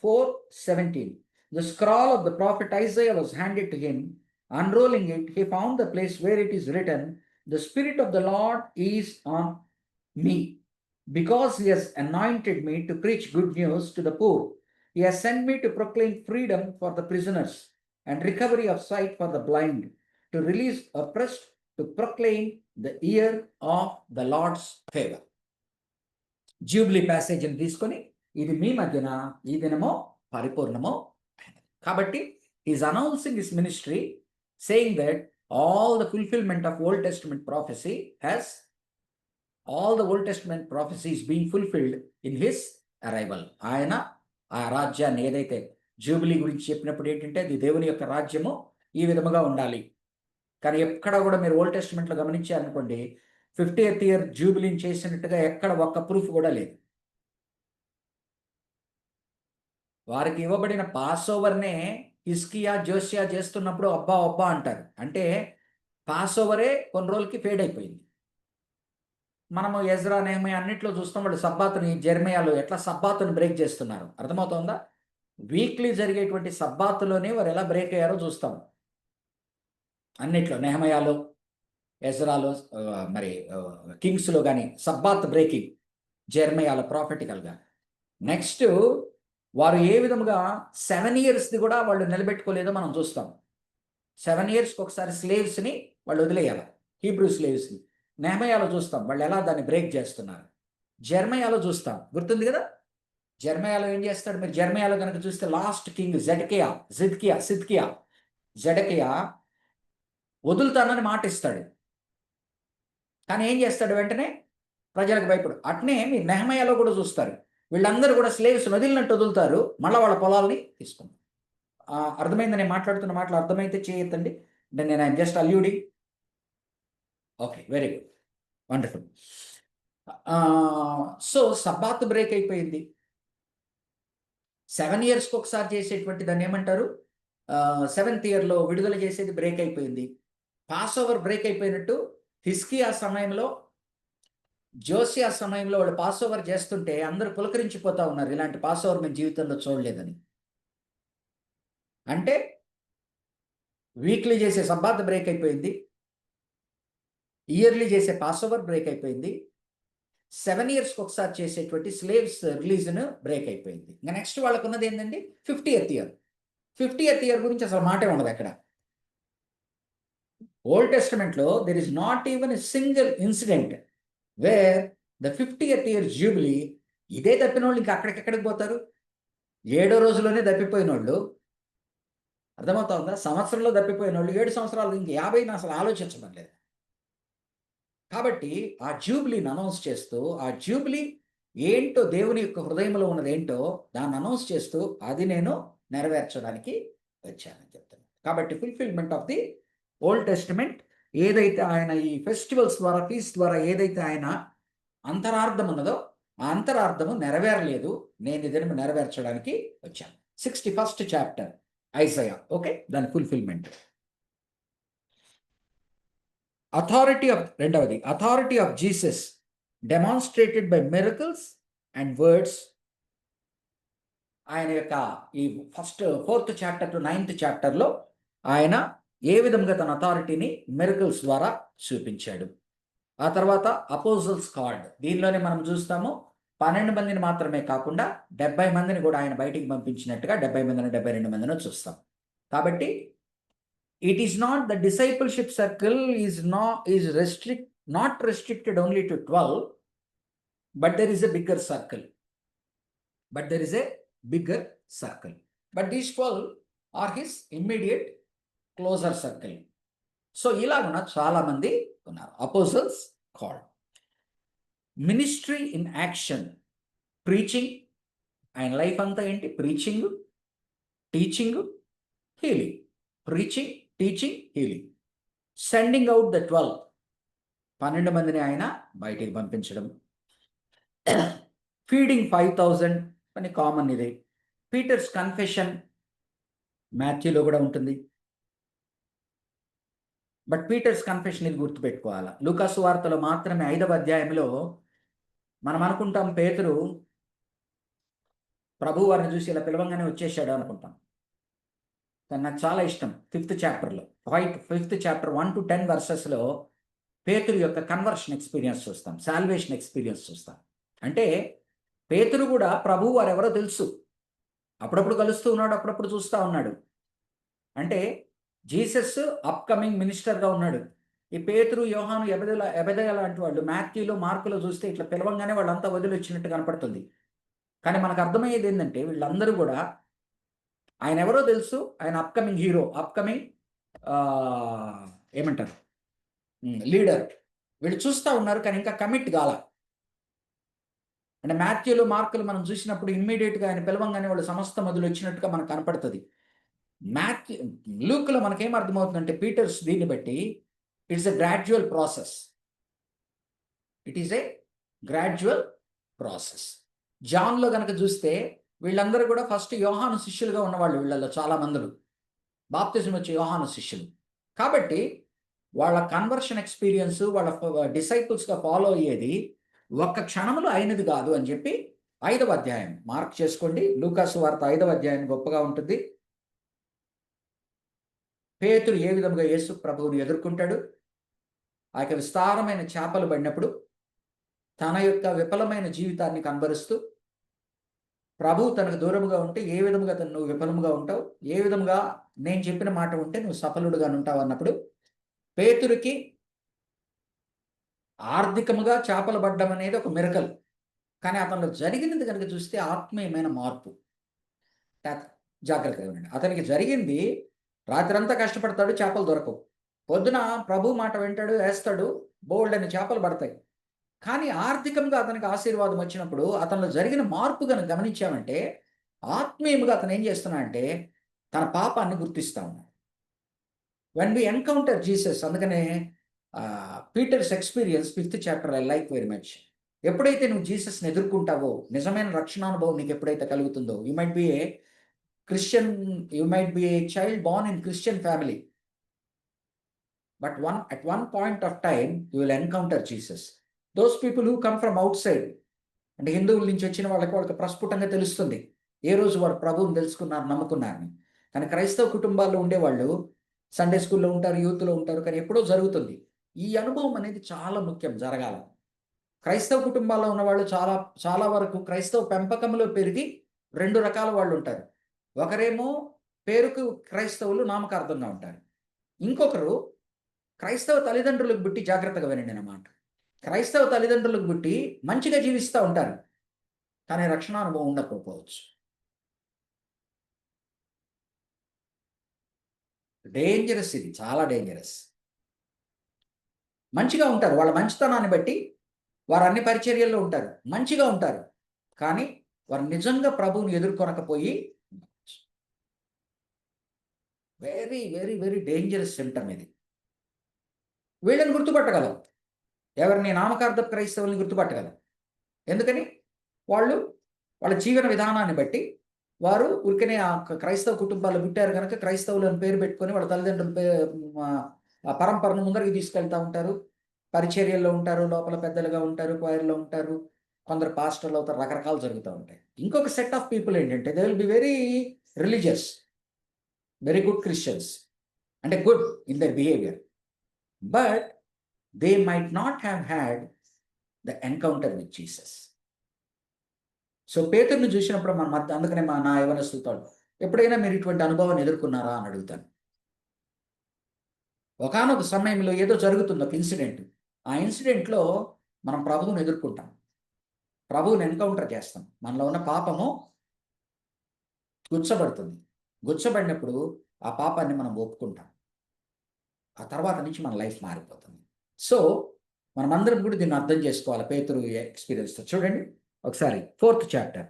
4:17. The scroll of the prophet Isaiah was handed to him. Unrolling it, he found the place where it is written, "The Spirit of the Lord is on me, because he has anointed me to preach good news to the poor. He has sent me to proclaim freedom for the prisoners and recovery of sight for the blind, to release oppressed, to proclaim the year of the Lord's favor." Jubilee ప్యాసేజ్ని తీసుకొని ఇది మీ మధ్యన ఈ దినము పరిపూర్ణము కాబట్టి is announcing his ministry saying that all the fulfilment of Old Testament prophecy has all the Old Testament prophecy is being fulfilled in his arrival. ఆయన ఆ రాజ్యాన్ని ఏదైతే జూబిలీ గురించి చెప్పినప్పుడు ఏంటంటే అది దేవుని యొక్క రాజ్యము ఈ విధముగా ఉండాలి. కానీ ఎక్కడ కూడా మీరు ఓల్డ్ టెస్టమెంట్లో గమనించారనుకోండి 50th ఇయర్ జూబిలీని చేసినట్టుగా ఎక్కడ ఒక్క ప్రూఫ్ కూడా లేదు. వారికి ఇవ్వబడిన పాస్ ఓవర్నే హిస్కియా జోసియా చేస్తున్నప్పుడు అబ్బా అబ్బా అంటారు. అంటే పాస్ ఓవరే కొన్ని రోజులకి ఫేడ్ అయిపోయింది. మనము ఎజ్రా నెహెమయా అన్నిట్లో చూస్తాం వాళ్ళు సబ్బాతుని జెర్మయాలో ఎట్లా సబ్బాతుని బ్రేక్ చేస్తున్నారు. అర్థమవుతుందా? వీక్లీ జరిగేటువంటి సబ్బాతులోనే వారు ఎలా బ్రేక్ అయ్యారో చూస్తాం. అన్నిట్లో నెహెమయాలో ఎజ్రాలో మరి కింగ్స్లో కానీ సబ్బాత్ బ్రేకింగ్ జెర్మయాలో ప్రాఫిటికల్గా. నెక్స్ట్ వారు ఏ విధముగా 7 yearsది కూడా వాళ్ళు నిలబెట్టుకోలేదో మనం చూస్తాం. 7 yearsకి ఒకసారి స్లేవ్స్ని వాళ్ళు వదిలేయాలి, హీబ్రూ స్లేవ్స్ని. నెహెమయాలో చూస్తాం వాళ్ళు ఎలా దాన్ని బ్రేక్ చేస్తున్నారు. జెర్మయాలో చూస్తాం, గుర్తుంది కదా. జెర్మయాలో ఏం చేస్తాడు మీరు జెర్మయాలో కనుక చూస్తే లాస్ట్ కింగ్ జెడకియా వదులుతానని మాట ఇస్తాడు. కానీ ఏం చేస్తాడు వెంటనే ప్రజలకు భయపడు. అట్నే మీరు నెహెమయాలో కూడా చూస్తారు వీళ్ళందరూ కూడా స్లేవ్స్ వదిలినట్టు వదులుతారు, మళ్ళీ వాళ్ళ పొలాల్ని తీసుకుంటారు. అర్థమైంది నేను మాట్లాడుతున్న మాటలు అర్థమైతే చేయొద్దండి. నేను I'm just alluding. Okay, very good, wonderful. So sabbath break అయిపోయింది. 7 yearsకి ఒకసారి చేసేటువంటి దాన్ని ఏమంటారు 7th ఇయర్లో విడుదల చేసేది బ్రేక్ అయిపోయింది. పాస్ ఓవర్ బ్రేక్ అయిపోయినట్టు హిస్కియా సమయంలో జోసియా సమయంలో వాళ్ళు పాస్ ఓవర్ చేస్తుంటే అందరూ పులకరించిపోతా ఉన్నారు, ఇలాంటి పాస్ ఓవర్ మేము జీవితంలో చూడలేదని. అంటే వీక్లీ చేసే సబ్బాత్ బ్రేక్ అయిపోయింది, ఇయర్లీ చేసే పాస్ ఓవర్ బ్రేక్ అయిపోయింది, 7 yearsకి ఒకసారి చేసేటువంటి స్లేవ్స్ రిలీజ్ను బ్రేక్ అయిపోయింది. ఇంకా నెక్స్ట్ వాళ్ళకు ఉన్నది ఏంటండి 50th ఇయర్. 50th ఇయర్ గురించి అసలు మాటే ఉండదు అక్కడ. ఓల్డ్ టెస్టమెంట్లో there is not even a single incident where the 50th year jubilee ఇదే తప్పిన వాళ్ళు ఇంకా అక్కడికెక్కడికి పోతారు. 7వ రోజులోనే తప్పిపోయిన వాళ్ళు, అర్థమవుతా ఉందా, సంవత్సరంలో తప్పిపోయిన వాళ్ళు 7 సంవత్సరాలు ఇంక 50ని అసలు ఆలోచించడం లేదు. కాబట్టి ఆ జూబిలీని అనౌన్స్ చేస్తూ ఆ జూబిలీ ఏంటో దేవుని యొక్క హృదయంలో ఉన్నది ఏంటో దాన్ని అనౌన్స్ చేస్తూ అది నేను నెరవేర్చడానికి వచ్చానని చెప్తాను. కాబట్టి fulfilment of the old testament ఏదైతే ఆయన ఈ ఫెస్టివల్స్ ద్వారా ఫీస్ట్ ద్వారా ఏదైతే ఆయన అంతరార్థం ఉన్నదో ఆ అంతరార్థము నెరవేరలేదు, నేను ఇదని నెరవేర్చడానికి వచ్చాను. 61st chapter Isaiah. ఓకే, దాని ఫుల్ఫిల్మెంట్. రెండవది authority of Jesus demonstrated by miracles and words. ఆయన యొక్క ఈ 4th chapter to 9th chapterలో ఆయన ఏ విధంగా తన అథారిటీని మిరకల్స్ ద్వారా చూపించాడు. ఆ తర్వాత అపోజల్స్ కార్డ్, దీనిలోనే మనం చూస్తాము 12 మందిని మాత్రమే కాకుండా 70 మందిని కూడా ఆయన బయటికి పంపించినట్టుగా 70 మందిని 72 మందిని చూస్తాం. కాబట్టి it is not the discipleship circle is not restricted only to 12, but there is a bigger circle. But these 12 are his immediate closer circle. So ఇలాగున్న చాలా మంది ఉన్నారు. Apostles called. Ministry in action, preaching. ఆయన life అంతా ఏంటి? Preaching, teaching, healing. Preaching, teaching, healing. Sending out the 12 మందిని ఆయన బయటికి పంపించడం. ఫీడింగ్ 5000 అని కామన్ ఇది. పీటర్స్ కన్ఫెషన్ మాథ్యూలో కూడా ఉంటుంది. బట్ పీటర్స్ కన్ఫెషన్ ఇది గుర్తుపెట్టుకోవాలి. లూకా సువార్తలో మాత్రమే 5వ అధ్యాయంలో మనం అనుకుంటాం పేతురు ప్రభు వారిని చూసి ఇలా పిలవంగానే వచ్చేసాడు అనుకుంటాం. కానీ నాకు చాలా ఇష్టం 5th chapterలో 5th chapter 1 to 10 verses పేతురు యొక్క కన్వర్షన్ ఎక్స్పీరియన్స్ చూస్తాం, సాల్వేషన్ ఎక్స్పీరియన్స్ చూస్తాం. అంటే పేతురు కూడా ప్రభు వారు ఎవరో తెలుసు, అప్పుడప్పుడు కలుస్తూ ఉన్నాడు, అప్పుడప్పుడు చూస్తూ ఉన్నాడు. అంటే జీసస్ అప్కమింగ్ మినిస్టర్గా ఉన్నాడు. ఈ పేతురు, యోహాను, ఎబెదయ లాంటి వాళ్ళు మాథ్యూలో, మార్కులో చూస్తే ఇట్లా పిలవంగానే వాళ్ళంతా వదిలి వచ్చినట్టు కనపడుతుంది. కానీ మనకు అర్థమయ్యేది ఏంటంటే వీళ్ళందరూ కూడా ఆయన ఎవరో తెలుసు, ఆయన అప్కమింగ్ హీరో, అప్కమింగ్ ఏమంటారు లీడర్. వీళ్ళు చూస్తూ ఉన్నారు కానీ ఇంకా కమిట్ కాల. అంటే మాథ్యూలు, మార్కులు మనం చూసినప్పుడు ఇమ్మీడియట్గా ఆయన పిలవంగానే వాళ్ళు సమస్త మొదలు వచ్చినట్టుగా మనకు కనపడుతుంది. లూక్లో మనకేం అర్థమవుతుందంటే పీటర్స్ దీన్ని బట్టి it's a gradual process. It is a gradual process. జాన్లో కనుక చూస్తే వీళ్ళందరూ కూడా ఫస్ట్ యోహాను శిష్యులుగా ఉన్నవాళ్ళు, వీళ్ళల్లో చాలా మందులు బాప్తిజం వచ్చే యోహాను శిష్యులు. కాబట్టి వాళ్ళ కన్వర్షన్ ఎక్స్పీరియన్స్, వాళ్ళ డిసైపుల్స్గా ఫాలో అయ్యేది ఒక్క క్షణంలో అయినది కాదు అని చెప్పి 5వ అధ్యాయం మార్క్ చేసుకోండి. లూకాసు వార్త 5వ అధ్యాయం గొప్పగా ఉంటుంది. పేతురు ఏ విధంగా యేసు ప్రభువుని ఎదుర్కొంటాడు. ఆ యొక్క విస్తారమైన చేపలు పడినప్పుడు తన యొక్క విఫలమైన జీవితాన్ని కనబరుస్తూ, ప్రభువు తనకు దూరముగా ఉంటే ఏ విధముగా నువ్వు విఫలముగా ఉంటావు, ఏ విధంగా నేను చెప్పిన మాట ఉంటే నువ్వు సఫలుడుగా ఉంటావు అన్నప్పుడు పేతురుకి ఆర్థికముగా చేపలు పడ్డం అనేది ఒక మిరకల్. కానీ అతనిలో జరిగినది కనుక చూస్తే ఆత్మీయమైన మార్పు. జాగ్రత్తగా ఉండండి. అతనికి జరిగింది రాత్రంతా కష్టపడతాడు, చేపలు దొరకవు. పొద్దున ప్రభు మాట వింటాడు, వేస్తాడు, బోల్డ్ అని చేపలు పడతాయి. కానీ ఆర్థికంగా అతనికి ఆశీర్వాదం వచ్చినప్పుడు అతనిలో జరిగిన మార్పు కనుక గమనించామంటే ఆత్మీయంగా అతను ఏం చేస్తున్నాడంటే తన పాపాన్ని గుర్తిస్తా ఉన్నాడు. వెన్ వి ఎన్కౌంటర్ జీసస్, అందుకనే Peter's experience 5th chapter I like very much. ఎప్పుడైతే నువ్వు జీసస్ని ఎదుర్కొంటావో, నిజమైన రక్షణానుభవం నీకు ఎప్పుడైతే కలుగుతుందో, you might be a Christian, you might be a child born in Christian family, but at one point of time you will encounter Jesus. Those people who come from outside, అంటే హిందువుల నుంచి వచ్చిన వాళ్ళకి ప్రస్ఫుటంగా తెలుస్తుంది ఏ రోజు వారు ప్రభువుని తెలుసుకున్నారు, నమ్ముకున్నారని. కానీ క్రైస్తవ కుటుంబాల్లో ఉండేవాళ్ళు సండే స్కూల్లో ఉంటారు, యూత్లో ఉంటారు, కానీ ఎప్పుడో జరుగుతుంది. ఈ అనుభవం అనేది చాలా ముఖ్యం, జరగాల. క్రైస్తవ కుటుంబాల్లో ఉన్నవాళ్ళు చాలా వరకు క్రైస్తవ పెంపకంలో పెరిగి 2 రకాల వాళ్ళు ఉంటారు. ఒకరేమో పేరుకు క్రైస్తవులు, నామకార్థంగా ఉంటారు. ఇంకొకరు క్రైస్తవ తల్లిదండ్రులకు బుట్టి, జాగ్రత్తగా వినండి అన్నమాట, క్రైస్తవ తల్లిదండ్రులకు బుట్టి మంచిగా జీవిస్తూ ఉంటారు కానీ రక్షణానుభవం ఉండకపోవచ్చు. డేంజరస్, ఇది చాలా డేంజరస్. మంచిగా ఉంటారు, వాళ్ళ మంచితనాన్ని బట్టి వారు అన్ని పరిచర్యల్లో ఉంటారు, మంచిగా ఉంటారు, కానీ వారు నిజంగా ప్రభువుని ఎదుర్కొనకపోయి very very very dangerous symptom ఇది. వీళ్ళని గుర్తుపట్టగలం, ఎవరిని నామకార్థ క్రైస్తవుల్ని గుర్తుపట్టగలం. ఎందుకని వాళ్ళ జీవన విధానాన్ని బట్టి వారు ఊరికనే ఆ క్రైస్తవ కుటుంబాలు పుట్టారు కనుక క్రైస్తవులు అని పేరు పెట్టుకొని వాళ్ళ తల్లిదండ్రుల పరంపరను ముందరికి తీసుకెళ్తూ ఉంటారు. పరిచర్యల్లో ఉంటారు, లోపల పెద్దలుగా ఉంటారు, క్వైర్లో ఉంటారు, కొందరు పాస్టర్లు అవుతారు, రకరకాలు జరుగుతూ ఉంటాయి. ఇంకొక సెట్ ఆఫ్ పీపుల్ ఏంటంటే they will be very religious, very good Christians, అంటే good in their behaviour, but they might not have had the encounter with Jesus. So పేతురుని చూసినప్పుడు అందుకనే నా యవనస్తులతో ఎప్పుడైనా మీరు ఇటువంటి అనుభవాన్ని ఎదుర్కొన్నారా అని అడుగుతాను. ఒకానొక సమయంలో ఏదో జరుగుతుంది, ఒక ఇన్సిడెంట్. ఆ ఇన్సిడెంట్లో మనం ప్రభువుని ఎదుర్కొంటాం, ప్రభువుని ఎన్కౌంటర్ చేస్తాం. మనలో ఉన్న పాపము గుచ్చబడుతుంది. గుచ్చబడినప్పుడు ఆ పాపాన్ని మనం ఒప్పుకుంటాం. ఆ తర్వాత నుంచి మన లైఫ్ మారిపోతుంది. సో మనమందరం కూడా దీన్ని అర్థం చేసుకోవాలి పేతురు ఎక్స్పీరియన్స్తో. చూడండి ఒకసారి 4th chapter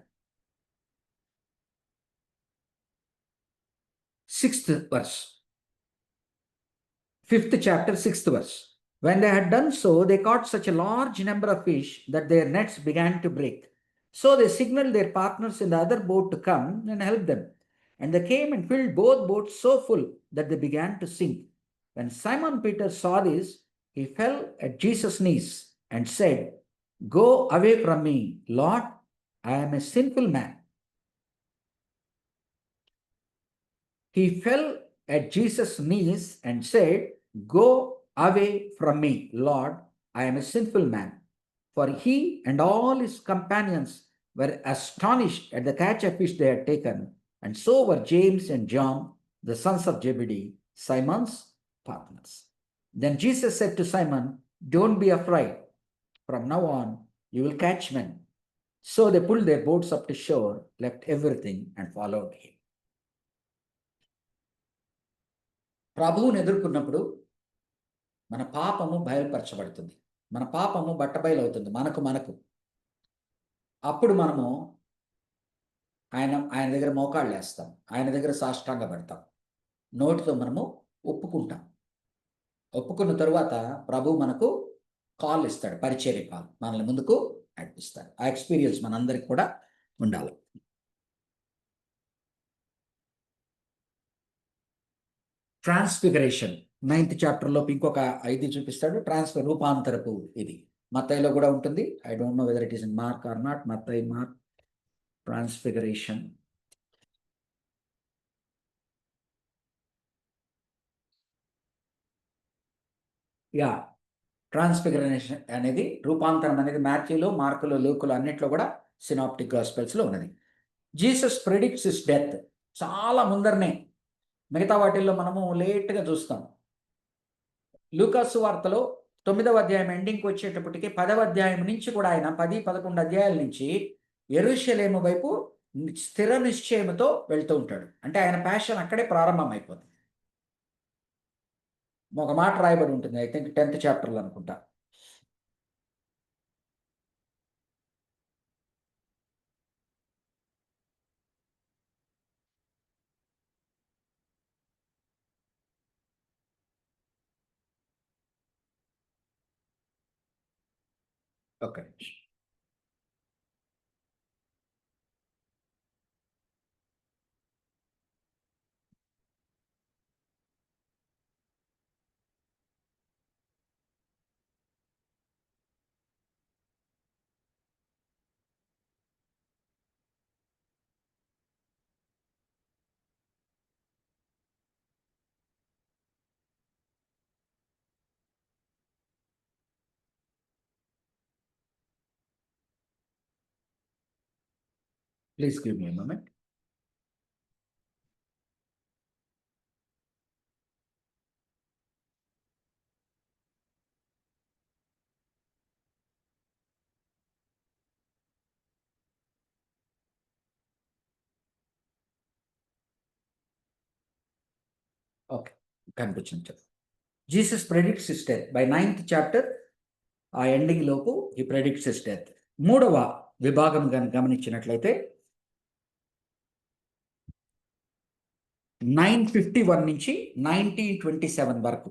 6th verse. 5th chapter 6th verse. When they had done so, they caught such a large number of fish that their nets began to break. So they signaled their partners in the other boat to come and help them. And they came and filled both boats so full that they began to sink. When Simon Peter saw this, he fell at Jesus' knees and said, "Go away from me, Lord, I am a sinful man." He fell at Jesus' knees and said, "Go away from me, Lord, I am a sinful man." For he and all his companions were astonished at the catch of fish they had taken, and so were James and John, the sons of Zebedee, Simon's partners. Then Jesus said to Simon, "Don't be afraid. From now on, you will catch men." So they pulled their boats up to shore, left everything, and followed him. ప్రభువుని ఎదుర్కొన్నప్పుడు మన పాపము బయలుపరచబడుతుంది. మన పాపము బట్టబయలవుతుంది మనకు. అప్పుడు మనము ఆయన దగ్గర మోకాళ్ళు వేస్తాం, ఆయన దగ్గర సాష్టాంగ పడతాం, నోటితో మనము ఒప్పుకుంటాం. ఒప్పుకున్న తరువాత ప్రభు మనకు కాల్ ఇస్తాడు, పరిచర్య కాల్, మనల్ని ముందుకు నడిపిస్తాడు. ఆ ఎక్స్పీరియన్స్ మనందరికి కూడా ఉండాలి. ట్రాన్స్ఫిగరేషన్ 9th చాప్టర్లోకి ఇంకొక 5 చూపిస్తాడు. రూపాంతరపు ఇది మత్తయిలో కూడా ఉంటుంది. I don't know whether it is in mark or not. Mattayi, mark, transfiguration. Transfiguration అనేది, రూపాంతరం అనేది మాథ్యూలో, మార్కులో, లూకులో అన్నిట్లో కూడా సినాప్టిక్ గాస్పెల్స్లో ఉన్నది. Jesus predicts his death. చాలా ముందరనే, మిగతా వాటిల్లో మనము లేట్గా చూస్తాం. లూకాసు వార్తలో 9వ అధ్యాయం ఎండింగ్కి వచ్చేటప్పటికి 10వ అధ్యాయం నుంచి కూడా ఆయన 10-11 అధ్యాయాల నుంచి యెరూషలేము వైపు స్థిర నిశ్చయముతో వెళ్తూ ఉంటాడు. అంటే ఆయన ప్యాషన్ అక్కడే ప్రారంభం అయిపోతుంది. ఒక మాట రాయబడి ఉంటుంది, ఐ థింక్ 10th చాప్టర్లో అనుకుంటా. Okay, please give me a moment. Okay, కనిపించింది. Jesus predicts his death by 9th chapter. ఆ ఎండింగ్ లోపు ఈ ప్రెడిక్ట్స్ హిస్ డెత్. 3వ విభాగం గమనించినట్లయితే 951 నుంచి 1927 వరకు.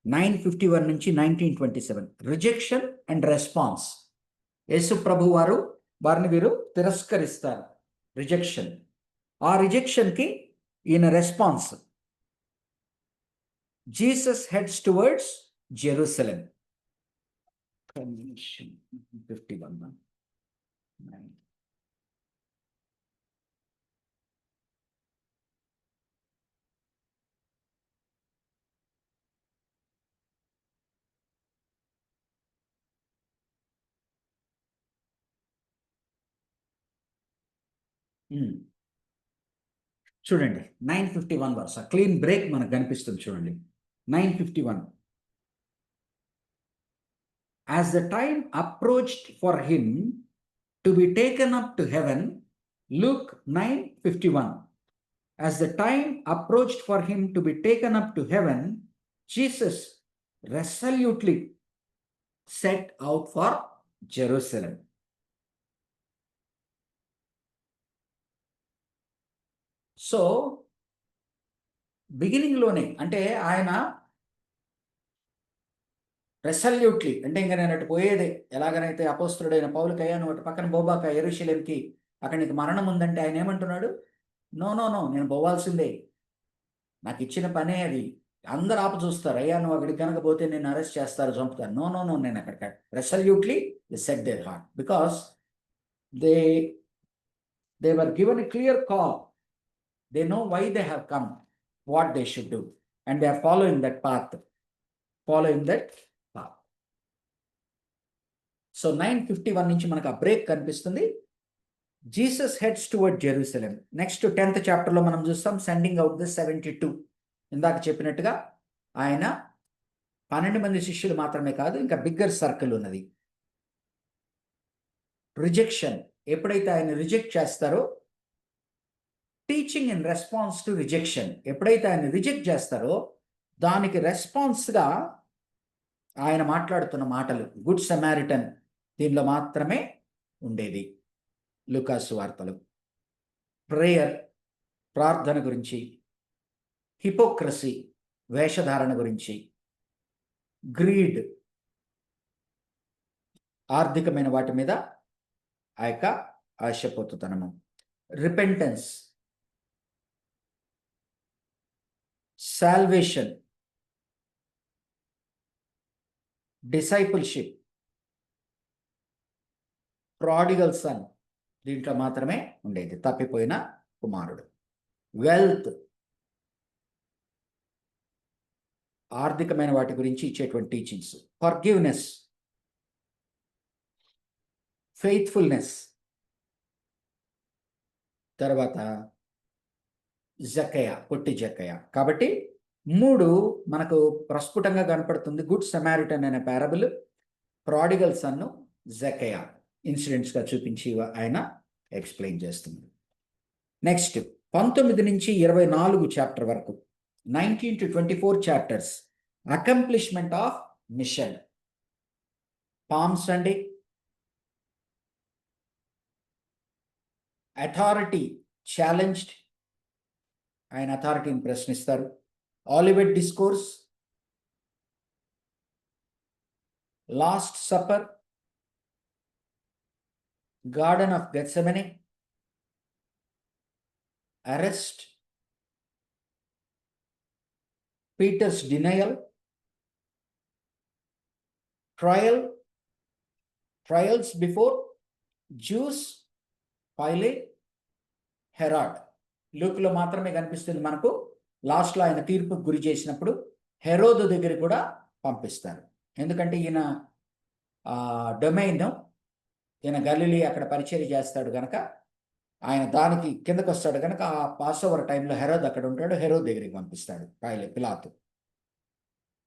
951 నుంచి 1927 రిజెక్షన్ అండ్ రెస్పాన్స్. యేసు ప్రభు వారిని వీరు తిరస్కరిస్తారు, రిజెక్షన్. ఆ రిజెక్షన్కి ఈయన response. Jesus heads towards Jerusalem. 51. చూడండి 951 వర్స్, క్లీన్ బ్రేక్ మనకు కనిపిస్తుంది. చూడండి 951. As the time approached for him to be taken up to heaven, Luke 9:51. As the time approached for him to be taken up to heaven, Jesus resolutely set out for Jerusalem. So బిగినింగ్లోనే, అంటే ఆయన రెసల్యూట్లీ, అంటే ఇంకా నేను అటు పోయేదే, ఎలాగనైతే అపోస్తుడైన పౌలుకయ్యా నువ్వు అటు పక్కన బోబాక యెరూషలేంకి, అక్కడ నీకు మరణం ఉందంటే ఆయన ఏమంటున్నాడు? నో, నేను పోవాల్సిందే, నాకు ఇచ్చిన పనే అది. అందరు ఆపు చూస్తారు, అయ్యా నువ్వు అక్కడికి కనుక పోతే నేను అరెస్ట్ చేస్తారు, చంపుతారు. నో, నేను అక్కడికి. Resolutely they set their heart because they were given a clear call. They know why they have come, what they should do, and they are following that path. So 951 నుంచి మనకు ఆ break కనిపిస్తుంది. Jesus heads towards Jerusalem. Next 10th చాప్టర్లో మనం చూస్తాం sending out the 72. ఇందాక చెప్పినట్టుగా ఆయన 12 మంది శిష్యులు మాత్రమే కాదు, ఇంకా బిగ్గర్ సర్కిల్ ఉన్నది. రిజెక్షన్, ఎప్పుడైతే ఆయన రిజెక్ట్ చేస్తారో, teaching in response to rejection, ఎప్పుడైతే ఆయన రిజెక్ట్ చేస్తారో దానికి రెస్పాన్స్గా ఆయన మాట్లాడుతున్న మాటలు గుడ్ సమారిటన్ దీనిలో మాత్రమే ఉండేది లూకాసు వార్తలు. ప్రేయర్, ప్రార్థన గురించి, హిపోక్రసీ, వేషధారణ గురించి, గ్రీడ్, ఆర్థికమైన వాటి మీద ఆ యొక్క ఆశపోతుతనము, repentance, salvation, discipleship, prodigal son దీంట్లో మాత్రమే ఉండేది, తప్పిపోయిన కుమారుడు. వెల్త్, ఆర్థికమైన వాటి గురించి ఇచ్చేటువంటి టీచింగ్స్. ఫర్గివ్నెస్, ఫెయిత్ఫుల్నెస్, తర్వాత జక్కయ, పొట్టి జక్కయ. కాబట్టి 3 మనకు ప్రస్ఫుటంగా కనపడుతుంది. గుడ్ సమారిటన్ అనే పారబుల్, ప్రాడిగల్ సన్ను, జక్కయ ఇన్సిడెంట్స్గా చూపించి ఆయన ఎక్స్ప్లెయిన్ చేస్తుంది. నెక్స్ట్ 19 నుంచి 24 చాప్టర్ వరకు, 19 to 24 chapters, accomplishment of mission. Palm Sunday, authority challenged, ఆయన అథారిటీని ప్రశ్నిస్తారు. Olivet discourse, Last Supper, garden of Gethsemane, arrest, Peter's denial, trials before Jews, Pilate, Herod. లూక్లో మాత్రమే కనిపిస్తుంది మనకు. లాస్ట్లో ఆయన తీర్పుకు గురి చేసినప్పుడు హెరోదు దగ్గర కూడా పంపిస్తారు. ఎందుకంటే ఈయన డొమైన్, ఈయన గలిలీ అక్కడ పరిచర్య చేస్తాడు కనుక ఆయన దానికి కిందకు వస్తాడు కనుక ఆ పాస్ ఓవర్ టైంలో హెరోద్ అక్కడ ఉంటాడు, హెరోద్ దగ్గరికి పంపిస్తాడు పిలాతు.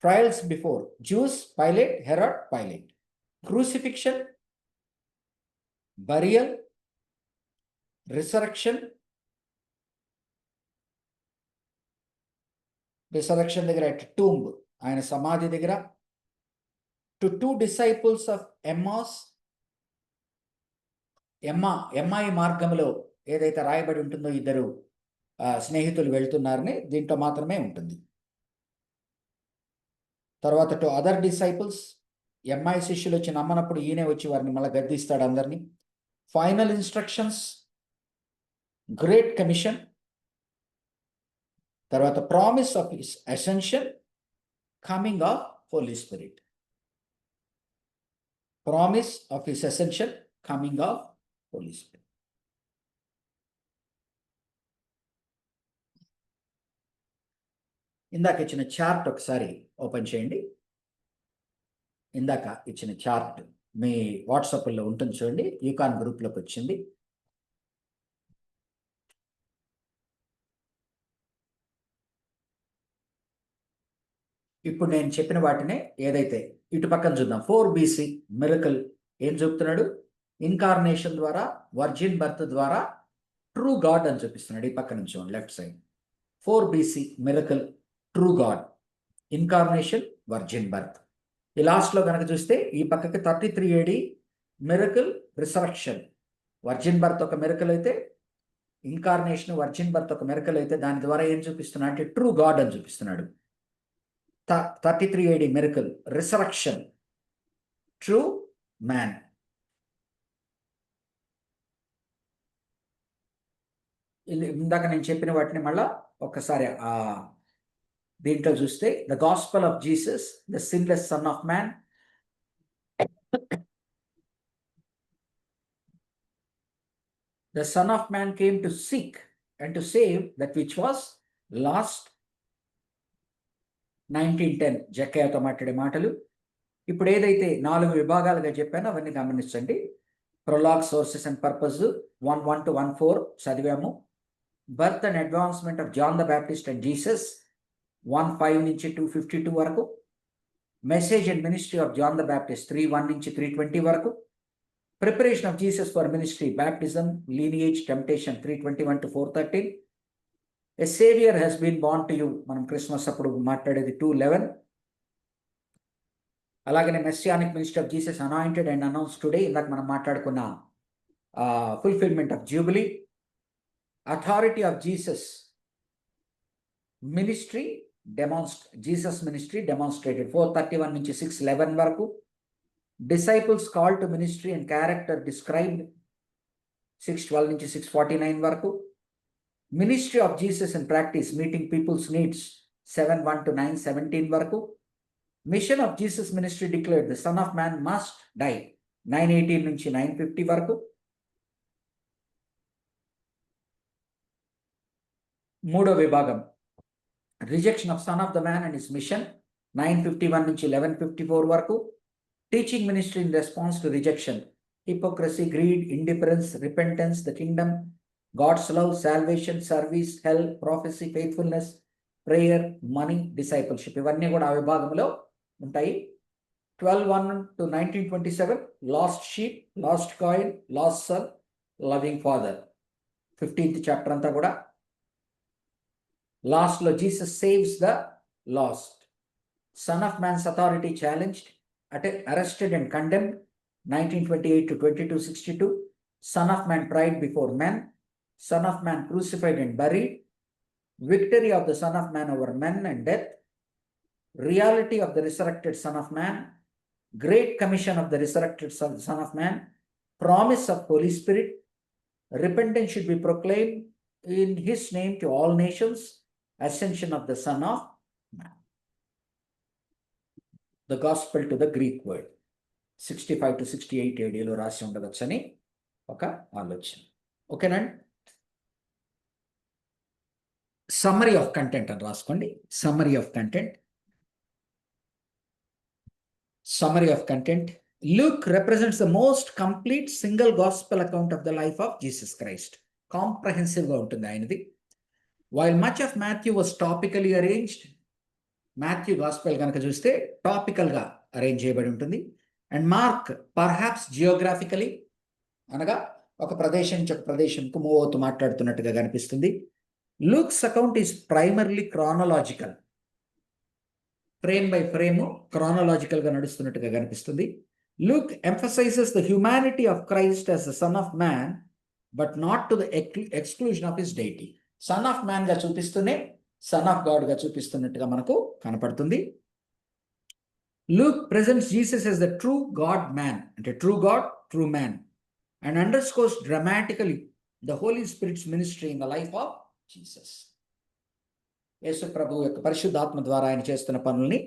Trials before Jews, Pilate, Herod, Pilate. Crucifixion, burial, resurrection దగ్గర అట్ టూంబ్, ఆయన సమాధి దగ్గర. టు 2 డిసైపుల్స్ ఆఫ్ ఎమ్మాస్, ఎమ్మాయి మార్గంలో ఏదైతే రాయబడి ఉంటుందో 2 స్నేహితులు వెళ్తున్నారని దీంట్లో మాత్రమే ఉంటుంది. తర్వాత టు అదర్ డిసైపుల్స్, ఎమ్మాయి శిష్యులు వచ్చి నమ్మనప్పుడు ఈయనే వచ్చి వారిని మళ్ళీ గద్దిస్తాడు అందరినీ. ఫైనల్ ఇన్స్ట్రక్షన్స్, గ్రేట్ కమిషన్, తర్వాత promise of his ascension, coming of Holy Spirit. Promise of his ascension, coming of Holy Spirit. ఇందాక ఇచ్చిన చార్ట్ ఒకసారి ఓపెన్ చేయండి. ఇందాక ఇచ్చిన చార్ట్ మీ వాట్సాప్లో ఉంటుంది చూడండి, యూకాన్ గ్రూప్లోకి వచ్చింది. ఇప్పుడు నేను చెప్పిన వాటినే ఏదైతే ఇటు పక్కన చూద్దాం. 4 BC మిరకల్ ఏం చెప్తున్నాడు? ఇన్కార్నేషన్ ద్వారా, వర్జిన్ బర్త్ ద్వారా ట్రూ గాడ్ అని చూపిస్తున్నాడు. ఈ పక్క నుంచి left side 4 BC miracle, true God, incarnation, virgin birth. ఈ లాస్ట్లో కనుక చూస్తే ఈ పక్కకి 33 AD miracle, resurrection. Virgin birth ఒక మిరకల్ అయితే, ఇన్కార్నేషన్, వర్జిన్ బర్త్ ఒక మిరకల్ అయితే, దాని ద్వారా ఏం చూపిస్తున్నాడు అంటే ట్రూ గాడ్ అని చూపిస్తున్నాడు. 33 AD miracle, resurrection, true man. ఇందాక నేను చెప్పిన వాటిని మళ్ళా ఒక్కసారి దీంట్లో చూస్తే, the gospel of Jesus, the sinless son of man, the son of man came to seek and to save that which was lost. 1910 జక్కయ్యతో మాట్లాడే మాటలు. ఇప్పుడు ఏదైతే 4 విభాగాలుగా చెప్పానో అవన్నీ గమనించండి. Prologue, sources and purpose 1:1 to 1:4 చదివాము. Birth and advancement of John the Baptist and Jesus 1:5 నుంచి 2:52 వరకు. Message and ministry of John the Baptist 3:1 నుంచి 3:20 వరకు. Preparation of Jesus for ministry, baptism, lineage, temptation 3:21 to 4:13. A saviour has been born to you, మనం Christmas అప్పుడు మాట్లాడేది 2:11. అలాగనే messianic ministry of Jesus anointed and announce today, ఇందాక మనం మాట్లాడుకున్న fulfilment of jubilee. Authority of Jesus ministry Jesus ministry demonstrated 4:31 నుంచి 6:11 వరకు. Disciples call to ministry and character described 6:12 నుంచి 6:49 వరకు. Ministry of Jesus in practice, meeting people's needs 7:1 to 9:17 వరకు. Mission of Jesus ministry declared, the son of man must die 9:18 నుంచి 9:50 వరకు. మూడో విభాగం rejection of son of the man and his mission 9:51 నుంచి 11:54 వరకు. Teaching ministry in response to rejection, hypocrisy, greed, indifference, repentance, the kingdom, God's love, salvation, service, hell, prophecy, faithfulness, prayer, money, discipleship, ఇవన్నీ కూడా ఆ విభాగంలో ఉంటాయి. 12:1 to 19:27 lost sheep, lost coin, lost son, loving father 15th chapter అంతా కూడా. Last లో Jesus saves the lost. Son of man's authority challenged, arrested and condemned 19:28 to 22:62. Son of man tried before men, Son of man crucified and buried, victory of the Son of man over men and death, reality of the resurrected Son of man, great commission of the resurrected Son of man, promise of Holy Spirit, repentance should be proclaimed in his name to all nations, ascension of the Son of man. The gospel to the Greek word 65 to 68 AD లో రాసి ఉండవచ్చని ఒక ఆలోచన. ఓకేనండి. Summary of content అని రాసుకోండి. Summary of content. Summary of content. Luke represents the most complete single gospel account of the life of Jesus Christ. Comprehensive గా ఉంటుంది ఆయనది. While much of Matthew was topically arranged, Matthew gospel కనుక చూస్తే topical గా arrange చేయబడి ఉంటుంది. And mark perhaps జియోగ్రాఫికలీ, అనగా ఒక ప్రదేశం నుంచి ఒక ప్రదేశంకు మూవ్ అవుతూ మాట్లాడుతున్నట్టుగా కనిపిస్తుంది. Luke's account is primarily chronological, frame by frame chronological గా నడుస్తున్నట్టుగా కనిపిస్తుంది. Luke emphasises the humanity of Christ as the son of man, but not to the exclusion of his deity. Son of man గా చూపిస్తూనే son of God గా చూపిస్తున్నట్టుగా మనకు కనపడుతుంది. Luke presents Jesus as the true God man, అంటే true God, true man, and underscores dramatically the Holy Spirit's ministry in the life of Jesus. Yesu ప్రభు యొక్క పరిశుద్ధాత్మ ద్వారా ఆయన చేస్తున్న పనుల్ని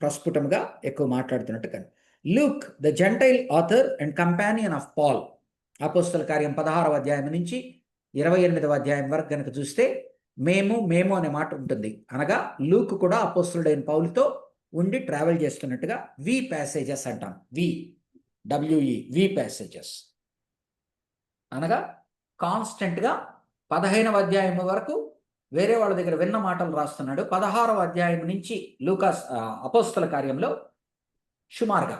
ప్రస్ఫుటంగా ఎక్కువ మాట్లాడుతున్నట్టు కానీ. Luke the gentile author and companion of Paul, అపోస్తల కార్యం 16వ అధ్యాయం నుంచి 28వ అధ్యాయం వరకు కనుక చూస్తే మేము అనే మాట ఉంటుంది. అనగా లూక్ కూడా అపోస్తలుడైన పౌలుతో ఉండి ట్రావెల్ చేస్తున్నట్టుగా వి ప్యాసేజెస్ అంటాం. వి ప్యాసేజెస్ అనగా కాన్స్టెంట్ గా 15వ అధ్యాయం వరకు వేరే వాళ్ళ దగ్గర విన్న మాటలు రాస్తున్నాడు. 16వ అధ్యాయం నుంచి లూకాస్ అపోస్తల కార్యంలో సుమారుగా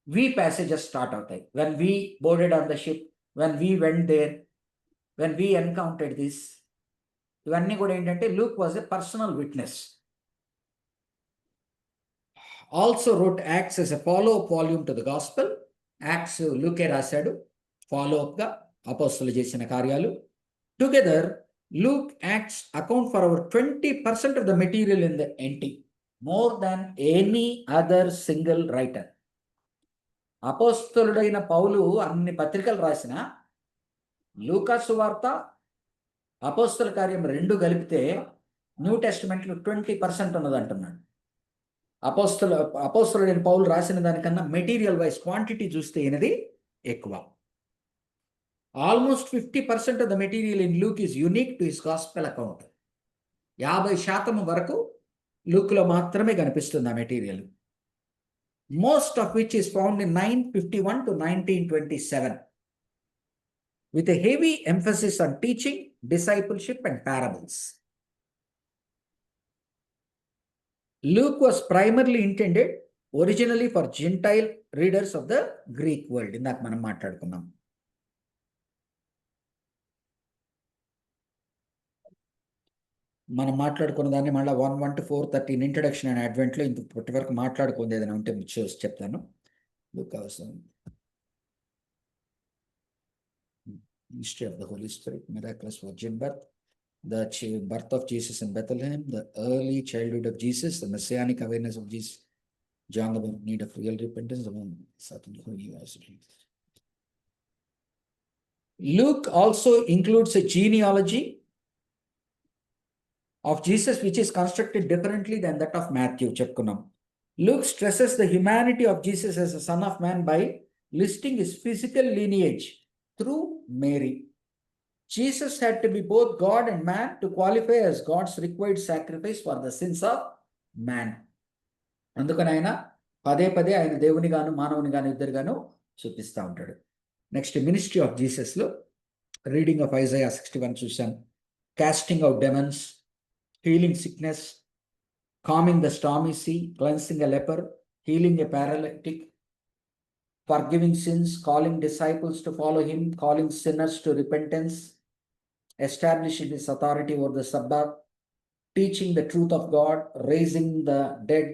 వి ప్యాసేజెస్ స్టార్ట్ అవుతాయి. When we boarded on the ship, when we went there, when we encountered this, ఇవన్నీ కూడా ఏంటంటే Luke was a personal witness. Also wrote Acts as a follow up volume to the gospel. Acts లూకే రాశాడు, follow up గా అపోస్తలు చేసిన కార్యాలు. Together Luke acts account for over 20% of the material in the NT, more than any other single writer. అపోస్తలుడైన పౌలు అన్ని పత్రికలు రాసిన లూకా సువార్త, అపోస్తల కార్యం 2 కలిపితే న్యూ టెస్టిమెంట్లో 20% ఉన్నది అంటున్నాడు. అపోస్తలుడైన పౌలు రాసిన దానికన్నా మెటీరియల్ వైజ్ క్వాంటిటీ చూస్తే అనేది ఎక్కువ. Almost 50% of the material in Luke is unique to his gospel account. 50% వరకు లూక్లో మాత్రమే కనిపిస్తుంది ఆ material. Most of which is found in 951 to 1927 with a heavy emphasis on teaching, discipleship and parables. Luke was primarily intended originally for Gentile readers of the Greek world. ఇందాక మనం మాట్లాడుకున్నాం. మనం మాట్లాడుకున్న దాన్ని మళ్ళీ 1:1 to 4:13 ఇంట్రడక్షన్ అండ్ అడ్వెంట్లో ఇప్పటి వరకు మాట్లాడుకుంది ఏదైనా ఉంటే చూసి చెప్తాను. Luke అవసరం. History of the Holy Spirit, miraculous virgin birth, the birth of Jesus in Bethlehem, the early childhood of Jesus, the messianic awareness of Jesus, John the need of real repentance among certain who he was. Luke also includes a genealogy of Jesus which is constructed differently than that of Matthew. చెప్పుకున్నాం. Luke stresses the humanity of Jesus as a son of man by listing his physical lineage through Mary. Jesus had to be both God and man to qualify as God's required sacrifice for the sins of man. అందుకని ఆయన పదే పదే ఆయన దేవుని గాను మానవుని గాను ఇద్దరుగాను చూపిస్తూ ఉంటాడు. నెక్స్ట్ మినిస్ట్రీ ఆఫ్ జీసస్లో రీడింగ్ ఆఫ్ ఐజయా 61 చూసాం. Casting out demons, healing sickness, calming the stormy sea, cleansing a leper, healing a paralytic, forgiving sins, calling disciples to follow him, calling sinners to repentance, establishing his authority over the Sabbath, teaching the truth of God, raising the dead,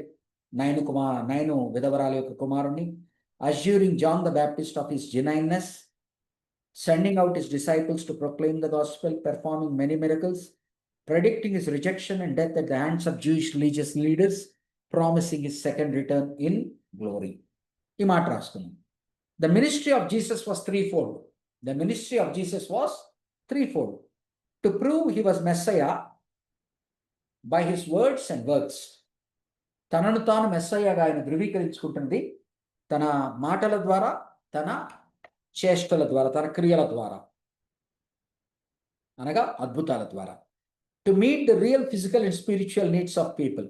Nain విధవరాల యొక్క కుమారుని, assuring John the Baptist of his genuineness, sending out his disciples to proclaim the gospel, performing many miracles, predicting his rejection and death at the hands of Jewish religious leaders, promising his second return in glory. ఈ మాట రాసుకున్నాం. The ministry of Jesus was threefold. The ministry of Jesus was threefold. To prove he was Messiah by his words and works. తనను తాను మెస్సయ్యగా ఆయన ధృవీకరించుకుంటుంది తన మాటల ద్వారా, తన చేష్టల ద్వారా, తన క్రియల ద్వారా, అనగా అద్భుతాల ద్వారా. To meet the real physical and spiritual needs of people.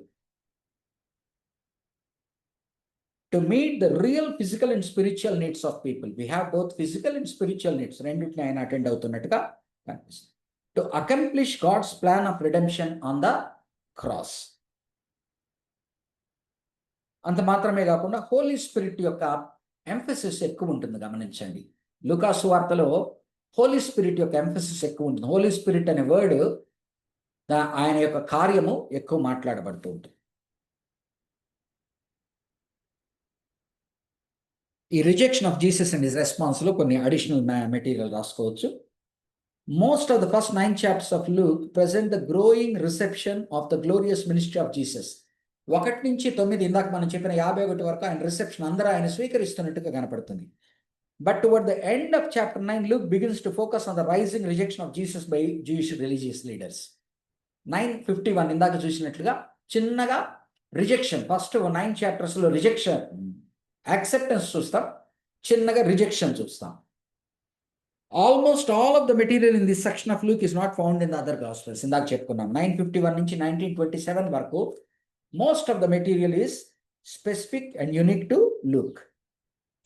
To meet the real physical and spiritual needs of people. We have both physical and spiritual needs. రెండింటిని ఆయన అటెండ్ అవుతున్నట్టుగా కనిపిస్తుంది. To accomplish God's plan of redemption on the cross. అంత మాత్రమే కాకుండా Holi spirit యొక్క emphasis ఎక్కువ ఉంటుంది, గమనించండి. లూకాసు వార్తలో హోలీ స్పిరిట్ యొక్క ఎంఫసిస్ ఎక్కువ ఉంటుంది. హోలీ స్పిరిట్ అనే వర్డ్ ఆయన యొక్క కార్యము ఎక్కువ మాట్లాడబడుతూ ఉంటుంది. ఈ rejection of Jesus and his రెస్పాన్స్లో కొన్ని అడిషనల్ మెటీరియల్ రాసుకోవచ్చు. Most of the first 9 chapters of Luke present the growing reception of the glorious ministry of Jesus. 1 నుంచి 9 ఇందాక మనం చెప్పిన 51 వరకు ఆయన రిసెప్షన్, అందరూ ఆయన స్వీకరిస్తున్నట్టుగా కనపడుతుంది. But toward the end of chapter 9, Luke begins to focus on the rising rejection of Jesus by Jewish religious leaders. 9:51 ఇందాక చూసినట్లుగా చిన్నగా రిజెక్షన్, ఫస్ట్ 9 chaptersలో రిజెక్షన్, యాక్సెప్టెన్స్ చూస్తాం, చిన్నగా రిజెక్షన్ చూస్తాం. Almost all of the material in this section of Luke is not found in the other gospels. ఇందాక చెప్పుకున్నాం 9:51 నుంచి 19:27 వరకు most of the material is specific and unique to Luke.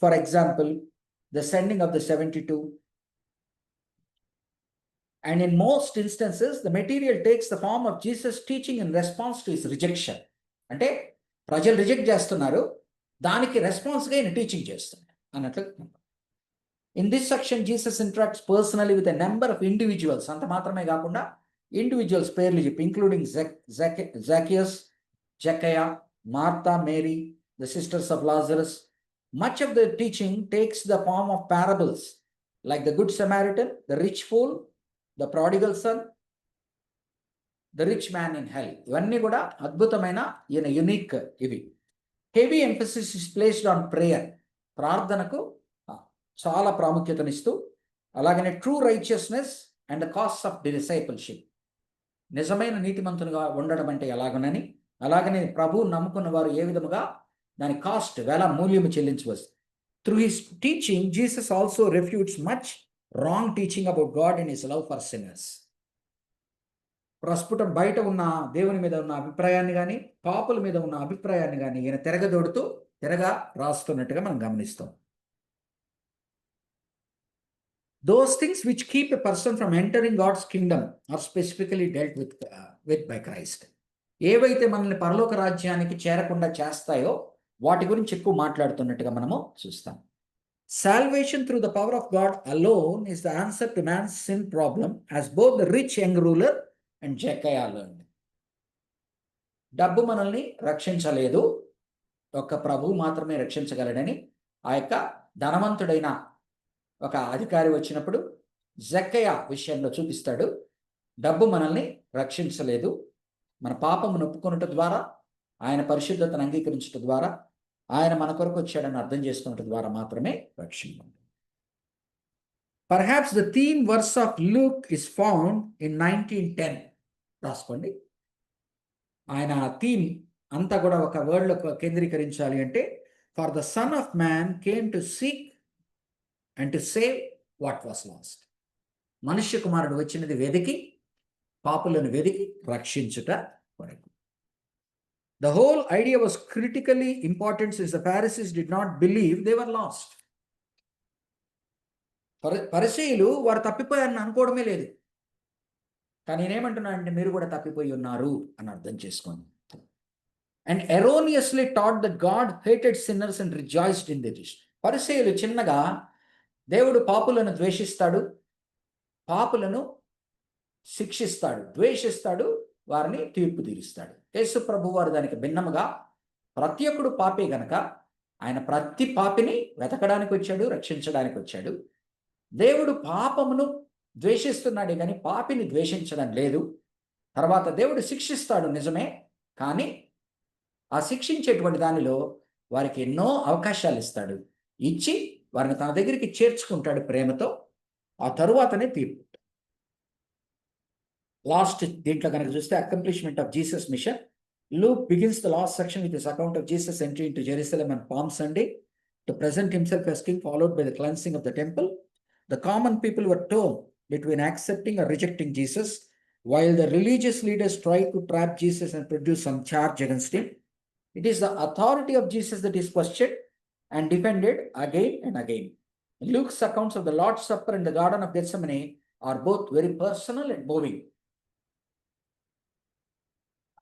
For example, the sending of the 72. And in most instances, the material takes the form of Jesus teaching in response to his rejection. అంటే ప్రజలు reject చేస్తున్నారు, దానికి రెస్పాన్స్గా ఆయన teaching చేస్తున్నారు అన్నట్లు. In this section, Jesus interacts personally with a number of individuals. అంత మాత్రమే కాకుండా ఇండివిజువల్స్ పేర్లు చెప్పి, including Zacchaeus, Jeckiah, Martha, Mary, the sisters of Lazarus. Much of the teaching takes the form of parables, like the Good Samaritan, the rich fool, the prodigal son, the rich man in hell. ఇవన్నీ కూడా అద్భుతమైన unique ఇవి. Heavy emphasis is placed on prayer. ప్రార్థనకు చాలా ప్రాముఖ్యతనిస్తూ, అలాగనే true righteousness and the cost of the discipleship. నిజమైన నీతిమంతునిగా ఉండడం అంటే ఎలాగనని, అలాగనే ప్రభువు నమ్ముకున్న వారు ఏ విధముగా దాని కాస్ట్, వేల మూల్యము చెల్లించవచ్చు. Through his teaching Jesus also refutes much wrong teaching about God and his love for sinners. ప్రస్ఫుటం బయట ఉన్న దేవుని మీద ఉన్న అభిప్రాయాన్ని కానీ, పాపుల మీద ఉన్న అభిప్రాయాన్ని కానీ ఈయన తిరగా రాస్తున్నట్టుగా మనం గమనిస్తాం. Those things which keep a person from entering God's kingdom are specifically dealt with by Christ. ఏవైతే మనల్ని పరలోక రాజ్యానికి చేరకుండా చేస్తాయో వాటి గురించి ఎక్కువ మాట్లాడుతున్నట్టుగా మనము చూస్తాం. Salvation through the power of God alone is the answer to man's sin problem, as both the rich young ruler and Jeckiah learned. డబ్బు మనల్ని రక్షించలేదు, ఒక్క ప్రభువు మాత్రమే రక్షించగలడని ఆ యొక్క ధనవంతుడైన ఒక అధికారి వచ్చినప్పుడు జక్కయ్య విషయంలో చూపిస్తాడు. డబ్బు మనల్ని రక్షించలేదు, మన పాపమును ఒప్పుకొనుట ద్వారా, ఆయన పరిశుద్ధతను అంగీకరించడం ద్వారా, ఆయన మన కొరకు వచ్చాడని అర్థం చేసుకున్నట్టు ద్వారా మాత్రమే రక్షణ. Perhaps the theme verse of Luke is found in 19:10. రాసుకోండి. ఆయన థీమ్ అంతా కూడా ఒక వర్డ్లో కేంద్రీకరించాలి అంటే, for the son of man came to seek and to save what was last. మనుష్య కుమారుడు వచ్చినది వెదికి, పాపులను వెదికి రక్షించుట కొరకు. The whole idea was critically important since the Pharisees did not believe they were lost. పరిసయ్యులు వారు తప్పిపోయారని అనుకోవడమే లేదు. కానీ నేనేమంటున్నా అంటే మీరు కూడా తప్పిపోయి ఉన్నారు అని అర్థం చేసుకోండి. And erroneously taught that God hated sinners and rejoiced in their dish. పరిసయ్యులు చిన్నగా దేవుడు పాపులను ద్వేషిస్తాడు, పాపులను శిక్షిస్తాడు, ద్వేషిస్తాడు, వారిని తీర్పు తీరుస్తాడు. యేసు ప్రభు వారు దానికి భిన్నముగా ప్రతి ఒక్కడు పాపే గనక ఆయన ప్రతి పాపిని వెతకడానికి వచ్చాడు, రక్షించడానికి వచ్చాడు. దేవుడు పాపమును ద్వేషిస్తున్నాడే కానీ పాపిని ద్వేషించడం లేదు. తర్వాత దేవుడు శిక్షిస్తాడు నిజమే, కానీ ఆ శిక్షించేటువంటి దానిలో వారికి ఎన్నో అవకాశాలు ఇస్తాడు, ఇచ్చి వారిని తన దగ్గరికి చేర్చుకుంటాడు ప్రేమతో. ఆ తరువాతనే తీర్పు. లాస్ట్ దీంట్లో కనుక చూస్తే accomplishment of Jesus mission. Luke begins the last section with his account of Jesus entry into Jerusalem on Palm Sunday to present himself as king, followed by the cleansing of the temple. The common people were torn between accepting or rejecting Jesus, while the religious leaders tried to trap Jesus and produce some charge against him. It is the authority of Jesus that is questioned and defended again and again. Luke's accounts of the Lord's Supper and the Garden of Gethsemane are both very personal and moving.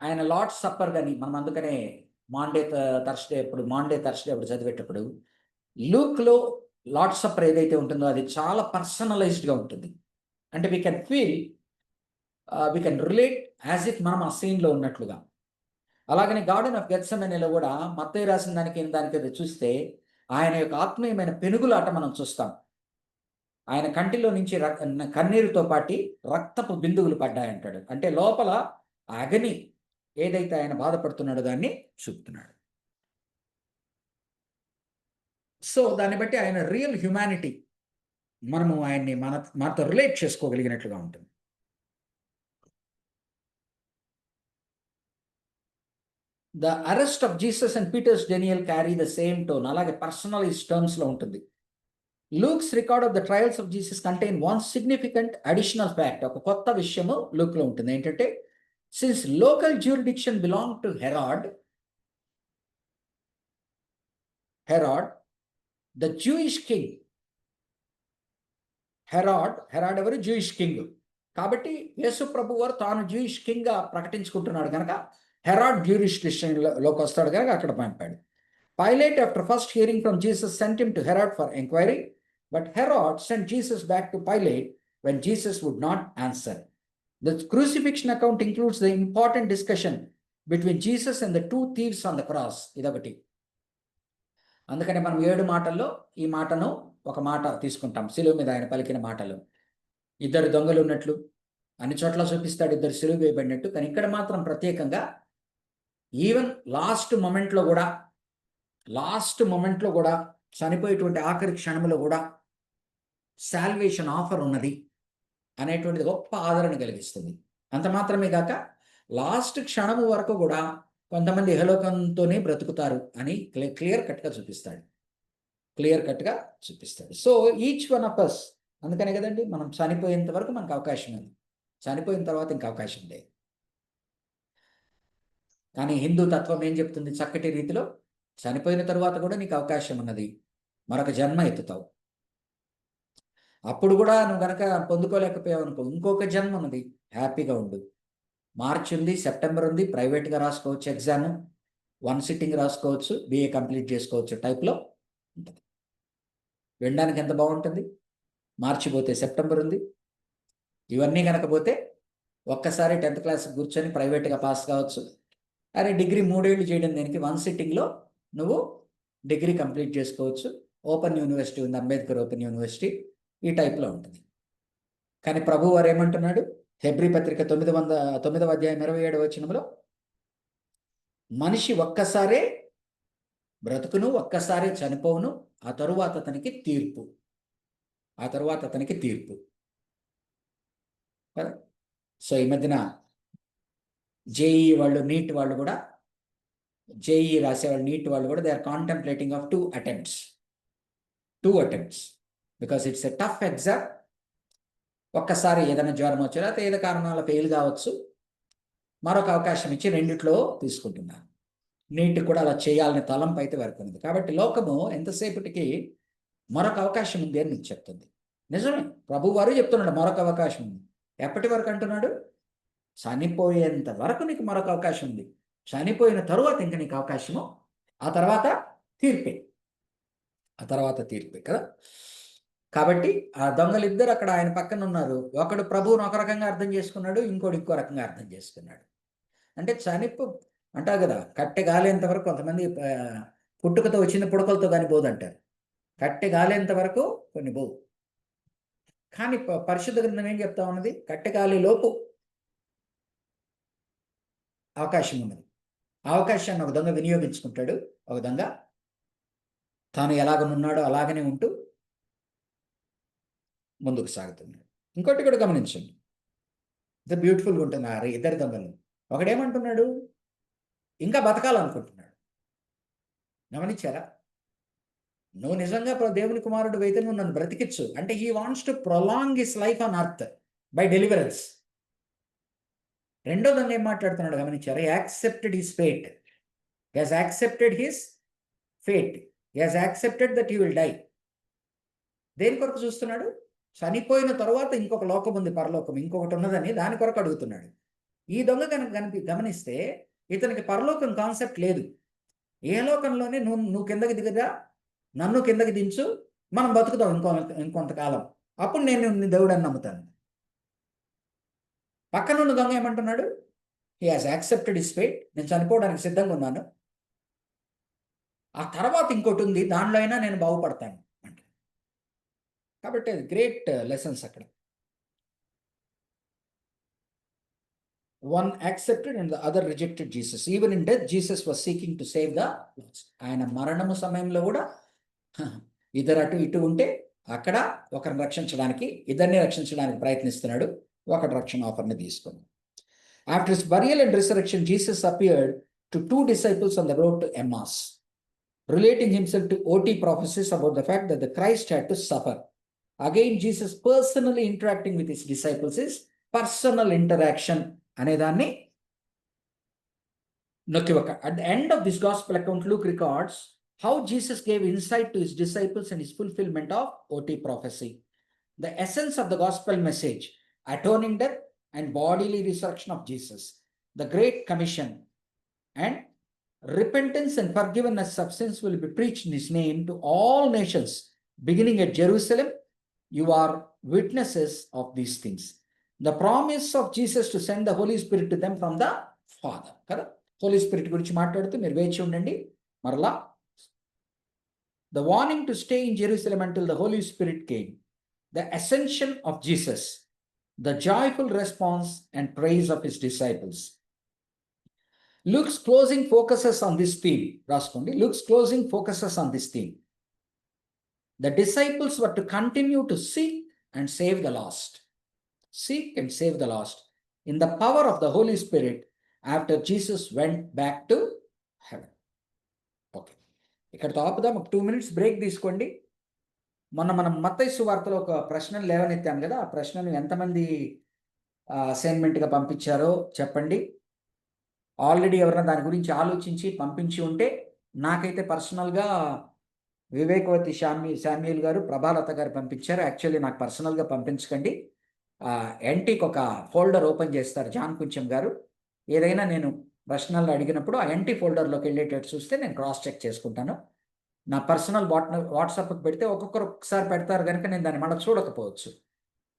ఆయన Lord's supper కానీ మనం అందుకనే Monday Thursday అప్పుడు చదివేటప్పుడు లూక్లో Lord's supper ఏదైతే ఉంటుందో అది చాలా పర్సనలైజ్డ్గా ఉంటుంది. అంటే we can feel, we can relate as if మనం ఆ సీన్లో ఉన్నట్లుగా. అలాగనే గార్డెన్ ఆఫ్ గెత్సెమనీలో కూడా మత్తయి రాసిన దానికి చూస్తే ఆయన యొక్క ఆత్మీయమైన పెనుగులాట మనం చూస్తాం. ఆయన కంటిలో నుంచి కన్నీరుతో పాటి రక్తపు బిందువులు పడ్డాయంటాడు. అంటే లోపల అగ్ని ఏదైతే ఆయన బాధపడుతున్నాడో దాన్ని చూపుతున్నాడు. సో దాన్ని బట్టి ఆయన రియల్ హ్యుమానిటీ మనము ఆయన్ని మనతో రిలేట్ చేసుకోగలిగినట్లుగా ఉంటుంది. The arrest of Jesus and Peter's denial carry the same tone. అలాగే పర్సనలైజ్ టర్మ్స్లో ఉంటుంది. Luke's record of the trials of Jesus contain one significant additional fact. ఒక కొత్త విషయము లూక్లో ఉంటుంది. ఏంటంటే, since local jurisdiction belonged to Herod, the Jewish king, Herod ఎవరు? Jewish king. కాబట్టి యేసు ప్రభు వారు తాను జూయిష్ కింగ్గా ప్రకటించుకుంటున్నాడు కనుక హెరాడ్ జ్యూరిస్డిక్షన్లోకి వస్తాడు కనుక అక్కడ పంపాడు. Pilate, after first hearing from Jesus, sent him to Herod for inquiry, but Herod sent Jesus back to Pilate when Jesus would not answer. The crucifixion account includes the important discussion between Jesus and the two thieves on the cross. ఇదొకటి. అందుకని మనం 7 మాటల్లో ఈ మాటను ఒక మాట తీసుకుంటాం. శిలువ మీద ఆయన పలికిన మాటలు. 2 దొంగలు ఉన్నట్లు అన్ని చోట్ల చూపిస్తాడు, 2 శిలువ వేయబడినట్టు. కానీ ఇక్కడ మాత్రం ప్రత్యేకంగా ఈవెన్ లాస్ట్ మొమెంట్లో కూడా చనిపోయేటువంటి ఆఖరి క్షణంలో కూడా సాల్వేషన్ ఆఫర్ ఉన్నది అనేటువంటిది గొప్ప ఆదరణ కలిగిస్తుంది. అంత మాత్రమే కాక లాస్ట్ క్షణము వరకు కూడా కొంతమంది ఇహలోకంతోనే బ్రతుకుతారు అని క్లియర్ కట్గా చూపిస్తాడు. So each one of us, అందుకనే కదండి మనం చనిపోయేంత వరకు మనకు అవకాశం ఉంది, చనిపోయిన తర్వాత ఇంకా అవకాశం లేదు. కానీ హిందూ తత్వం ఏం చెప్తుంది చక్కటి రీతిలో, చనిపోయిన తర్వాత కూడా నీకు అవకాశం ఉన్నది, మరొక జన్మ ఎత్తుతావు. అప్పుడు కూడా నువ్వు కనుక పొందుకోలేకపోయావు అనుకో, ఇంకొక జన్మ ఉన్నది, హ్యాపీగా ఉండు. మార్చ్ ఉంది, సెప్టెంబర్ ఉంది, ప్రైవేట్గా రాసుకోవచ్చు ఎగ్జామ్, 1 సిట్టింగ్ రాసుకోవచ్చు, BA కంప్లీట్ చేసుకోవచ్చు టైప్లో ఉంటుంది. వినడానికి ఎంత బాగుంటుంది. మార్చి పోతే సెప్టెంబర్ ఉంది. ఇవన్నీ కనుక పోతే ఒక్కసారి 10th క్లాస్ కూర్చొని ప్రైవేట్గా పాస్ కావచ్చు. అరే డిగ్రీ 3 ఏళ్ళు చేయడం దేనికి, 1 సిట్టింగ్లో నువ్వు డిగ్రీ కంప్లీట్ చేసుకోవచ్చు. ఓపెన్ యూనివర్సిటీ ఉంది, అంబేద్కర్ ఓపెన్ యూనివర్సిటీ, ఈ టైప్లో ఉంటుంది. కానీ ప్రభు వారు ఏమంటున్నాడు, హెబ్రీ పత్రిక 9వ అధ్యాయం 27వ వచనంలో, మనిషి ఒక్కసారే బ్రతుకును, ఒక్కసారే చనిపోవును, ఆ తరువాత అతనికి తీర్పు. సో ఈ మధ్యన జేఈ వాళ్ళు, నీట్ వాళ్ళు కూడా, జేఈ రాసేవాళ్ళు, నీట్ వాళ్ళు కూడా, they are contemplating of 2 attempts because it's a tough exam. ఒక్కసారి ఏదైనా జ్వరం వచ్చి లేకపోతే ఏదో కారణాల ఫెయిల్ కావచ్చు, మరొక అవకాశం ఇచ్చి రెండిట్లో తీసుకుంటున్నారు. నీట్ కూడా అలా చేయాలని తలంపు అయితే వరకు ఉంది. కాబట్టి లోకము ఎంతసేపటికి మరొక అవకాశం ఉంది అని నీకు చెప్తుంది. నిజమే, ప్రభు వారు చెప్తున్నాడు మరొక అవకాశం ఉంది. ఎప్పటి వరకు అంటున్నాడు? చనిపోయేంత వరకు నీకు మరొక అవకాశం ఉంది. చనిపోయిన తరువాత ఇంకా నీకు అవకాశము, ఆ తర్వాత తీర్పే కదా. కాబట్టి ఆ దొంగలిద్దరు అక్కడ ఆయన పక్కన ఉన్నారు. ఒకడు ప్రభువును ఒక రకంగా అర్థం చేసుకున్నాడు, ఇంకోటి ఇంకో రకంగా అర్థం చేసుకున్నాడు. అంటే అంటారు కదా, కట్టె గాలేంత వరకు, కొంతమంది పుట్టుకతో వచ్చిన పుడకలతో కానీ బోధంటారు. కట్టె గాలేంత వరకు కొన్ని బోవు. కానీ పరిశుద్ధ గ్రంథం ఏం చెప్తా ఉన్నది, కట్టె గాలి లోపు అవకాశం ఉన్నది. ఆ అవకాశాన్ని ఒక దొంగ వినియోగించుకుంటాడు. ఒక దొంగ తాను ఎలాగనున్నాడో అలాగనే ఉంటూ ముందుకు సాగుతున్నాడు. ఇంకోటి కూడా గమనించండి, ఇంత బ్యూటిఫుల్గా ఉంటుంది ఆ ఇద్దరు దొంగలు. ఒకడేమంటున్నాడు, ఇంకా బతకాలనుకుంటున్నాడు. గమనించారా? నువ్వు నిజంగా దేవుని కుమారుడు అయితే నువ్వు నన్ను బ్రతికించు అంటే, he wants to prolong his life on earth by deliverance. రెండో దొంగ ఏం మాట్లాడుతున్నాడు గమనించారా? Accepted his fate. He has accepted his fate. He has accepted that he will die. దేని కొరకు చూస్తున్నాడు? చనిపోయిన తర్వాత ఇంకొక లోకం ఉంది, పరలోకం ఇంకొకటి ఉన్నదని దాని కొరకు అడుగుతున్నాడు. ఈ దొంగ కనుక గమనిస్తే ఇతనికి పరలోకం కాన్సెప్ట్ లేదు. ఏ లోకంలోనే నువ్వు కిందకి దిగదా, నన్ను కిందకి దించు, మనం బతుకుతాం ఇంకొంతకాలం, అప్పుడు నేను దేవుడు అని నమ్ముతాను. పక్కనున్న దొంగ ఏమంటున్నాడు? He has accepted his fate. నేను చనిపోవడానికి సిద్ధంగా ఉన్నాను, ఆ తర్వాత ఇంకోటి ఉంది, దానిలో అయినా నేను బాగుపడతాను అంటే. కాబట్టి గ్రేట్ లెసన్స్ అక్కడ. One accepted and the other rejected Jesus. Even in death, Jesus was seeking to save the lost. ఆయన మరణము సమయంలో కూడా ఇద్దరు అటు ఇటు ఉంటే అక్కడ ఒకరిని రక్షించడానికి, ఇద్దరిని రక్షించడానికి ప్రయత్నిస్తున్నాడు. ఒకటి రక్షణ ఆఫర్ని తీసుకుని. After his burial and resurrection, Jesus appeared to 2 disciples on the road to Emmaus, relating himself to OT prophecies about the fact that the Christ had to suffer. Again, Jesus personally interacting with his disciples is personal interaction అనేదాన్ని నొక్కి ఒక. At the end of this gospel account, Luke records how Jesus gave insight to his disciples and his fulfillment of OT prophecy. The essence of the gospel message, atoning death and bodily resurrection of Jesus, the Great Commission, and repentance and forgiveness of sins will be preached in his name to all nations, beginning at Jerusalem. You are witnesses of these things. The promise of Jesus to send the Holy Spirit to them from the Father. కదా, Holy Spirit గురించి మాట్లాడుతూ మీరు వేచి ఉండండి. మరలా the warning to stay in Jerusalem until the Holy Spirit came, the ascension of Jesus, the joyful response and praise of his disciples. Luke's closing focuses on this theme. రాసుకోండి, Luke's closing focuses on this theme. The disciples were to continue to seek and save the lost. Seek and save the lost in the power of the Holy Spirit after Jesus went back to heaven. Okay, ఇక్కడతో ఆపుదాం. ఒక 2 minutes break తీసుకోండి. మనం మత్తయి సువార్తలో ఒక ప్రశ్నను లేవనెత్తాను కదా, ఆ ప్రశ్నను ఎంతమంది అసైన్మెంట్గా పంపించారో చెప్పండి. ఆల్రెడీ ఎవరైనా దాని గురించి ఆలోచించి పంపించి ఉంటే, నాకైతే పర్సనల్గా వివేకవతి శామ్యూల్ గారు, ప్రభాలత గారు పంపించారు. యాక్చువల్లీ నాకు పర్సనల్గా పంపించకండి. ఎన్టీకి ఒక ఫోల్డర్ ఓపెన్ చేస్తారు జాన్ కుంచెం గారు, ఏదైనా నేను ప్రశ్నలు అడిగినప్పుడు ఆ ఎంటీ ఫోల్డర్లోకి వెళ్ళేటట్టు చూస్తే నేను క్రాస్ చెక్ చేసుకుంటాను. నా పర్సనల్ వాట్సాప్కి పెడితే ఒక్కొక్కసారి పెడతారు కనుక నేను దాన్ని మళ్ళీ చూడకపోవచ్చు.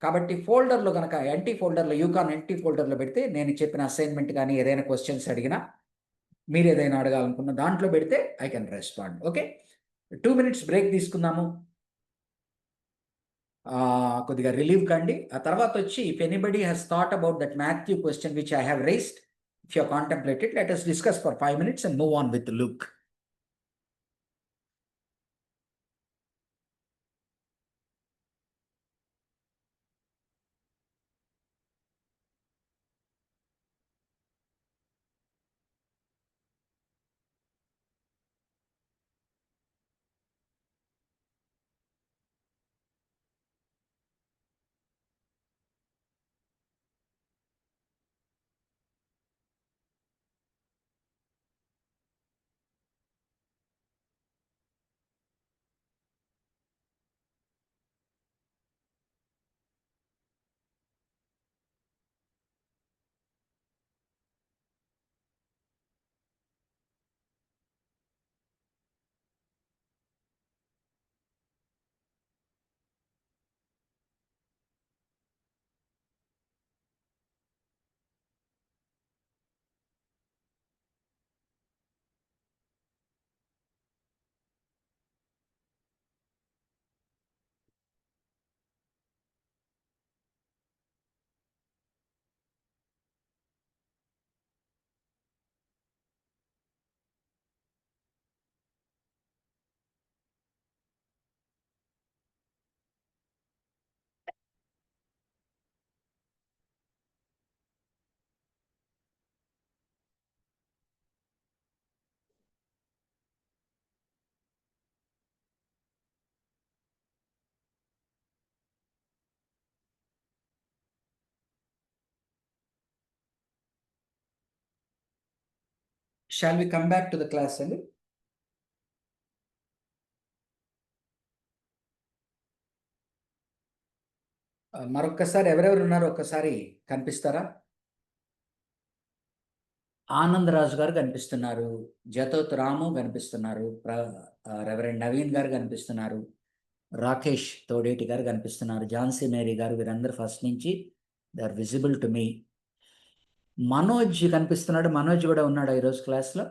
కాబట్టి ఫోల్డర్లో కనుక ఎంటీ ఫోల్డర్లో యూకాన్ ఎంటీ ఫోల్డర్లో పెడితే నేను చెప్పిన అసైన్మెంట్ కానీ ఏదైనా క్వశ్చన్స్ అడిగినా మీరు ఏదైనా అడగాలనుకున్న దాంట్లో పెడితే I can respond. Okay, 2 minutes break తీసుకుందాము. కొద్దిగా రిలీవ్ కండి. ఆ తర్వాత వచ్చి if anybody has thought about that Matthew question which I have raised, if you contemplated, let us discuss for 5 minutes and move on with Luke. Shall we come back to the class అండి? మరొక్కసారి ఎవరెవరు ఉన్నారో ఒక్కసారి కనిపిస్తారా? ఆనందరాజు గారు కనిపిస్తున్నారు, జతోత్ రాము కనిపిస్తున్నారు, reverend Naveen గారు కనిపిస్తున్నారు, రాకేష్ తోడేటి గారు కనిపిస్తున్నారు, ఝాన్సీ మేరీ గారు, వీరందరూ ఫస్ట్ నుంచి they are visible to me. Manoj కనిపిస్తున్నాడు, మనోజ్ కూడా ఉన్నాడు ఈరోజు క్లాస్లో.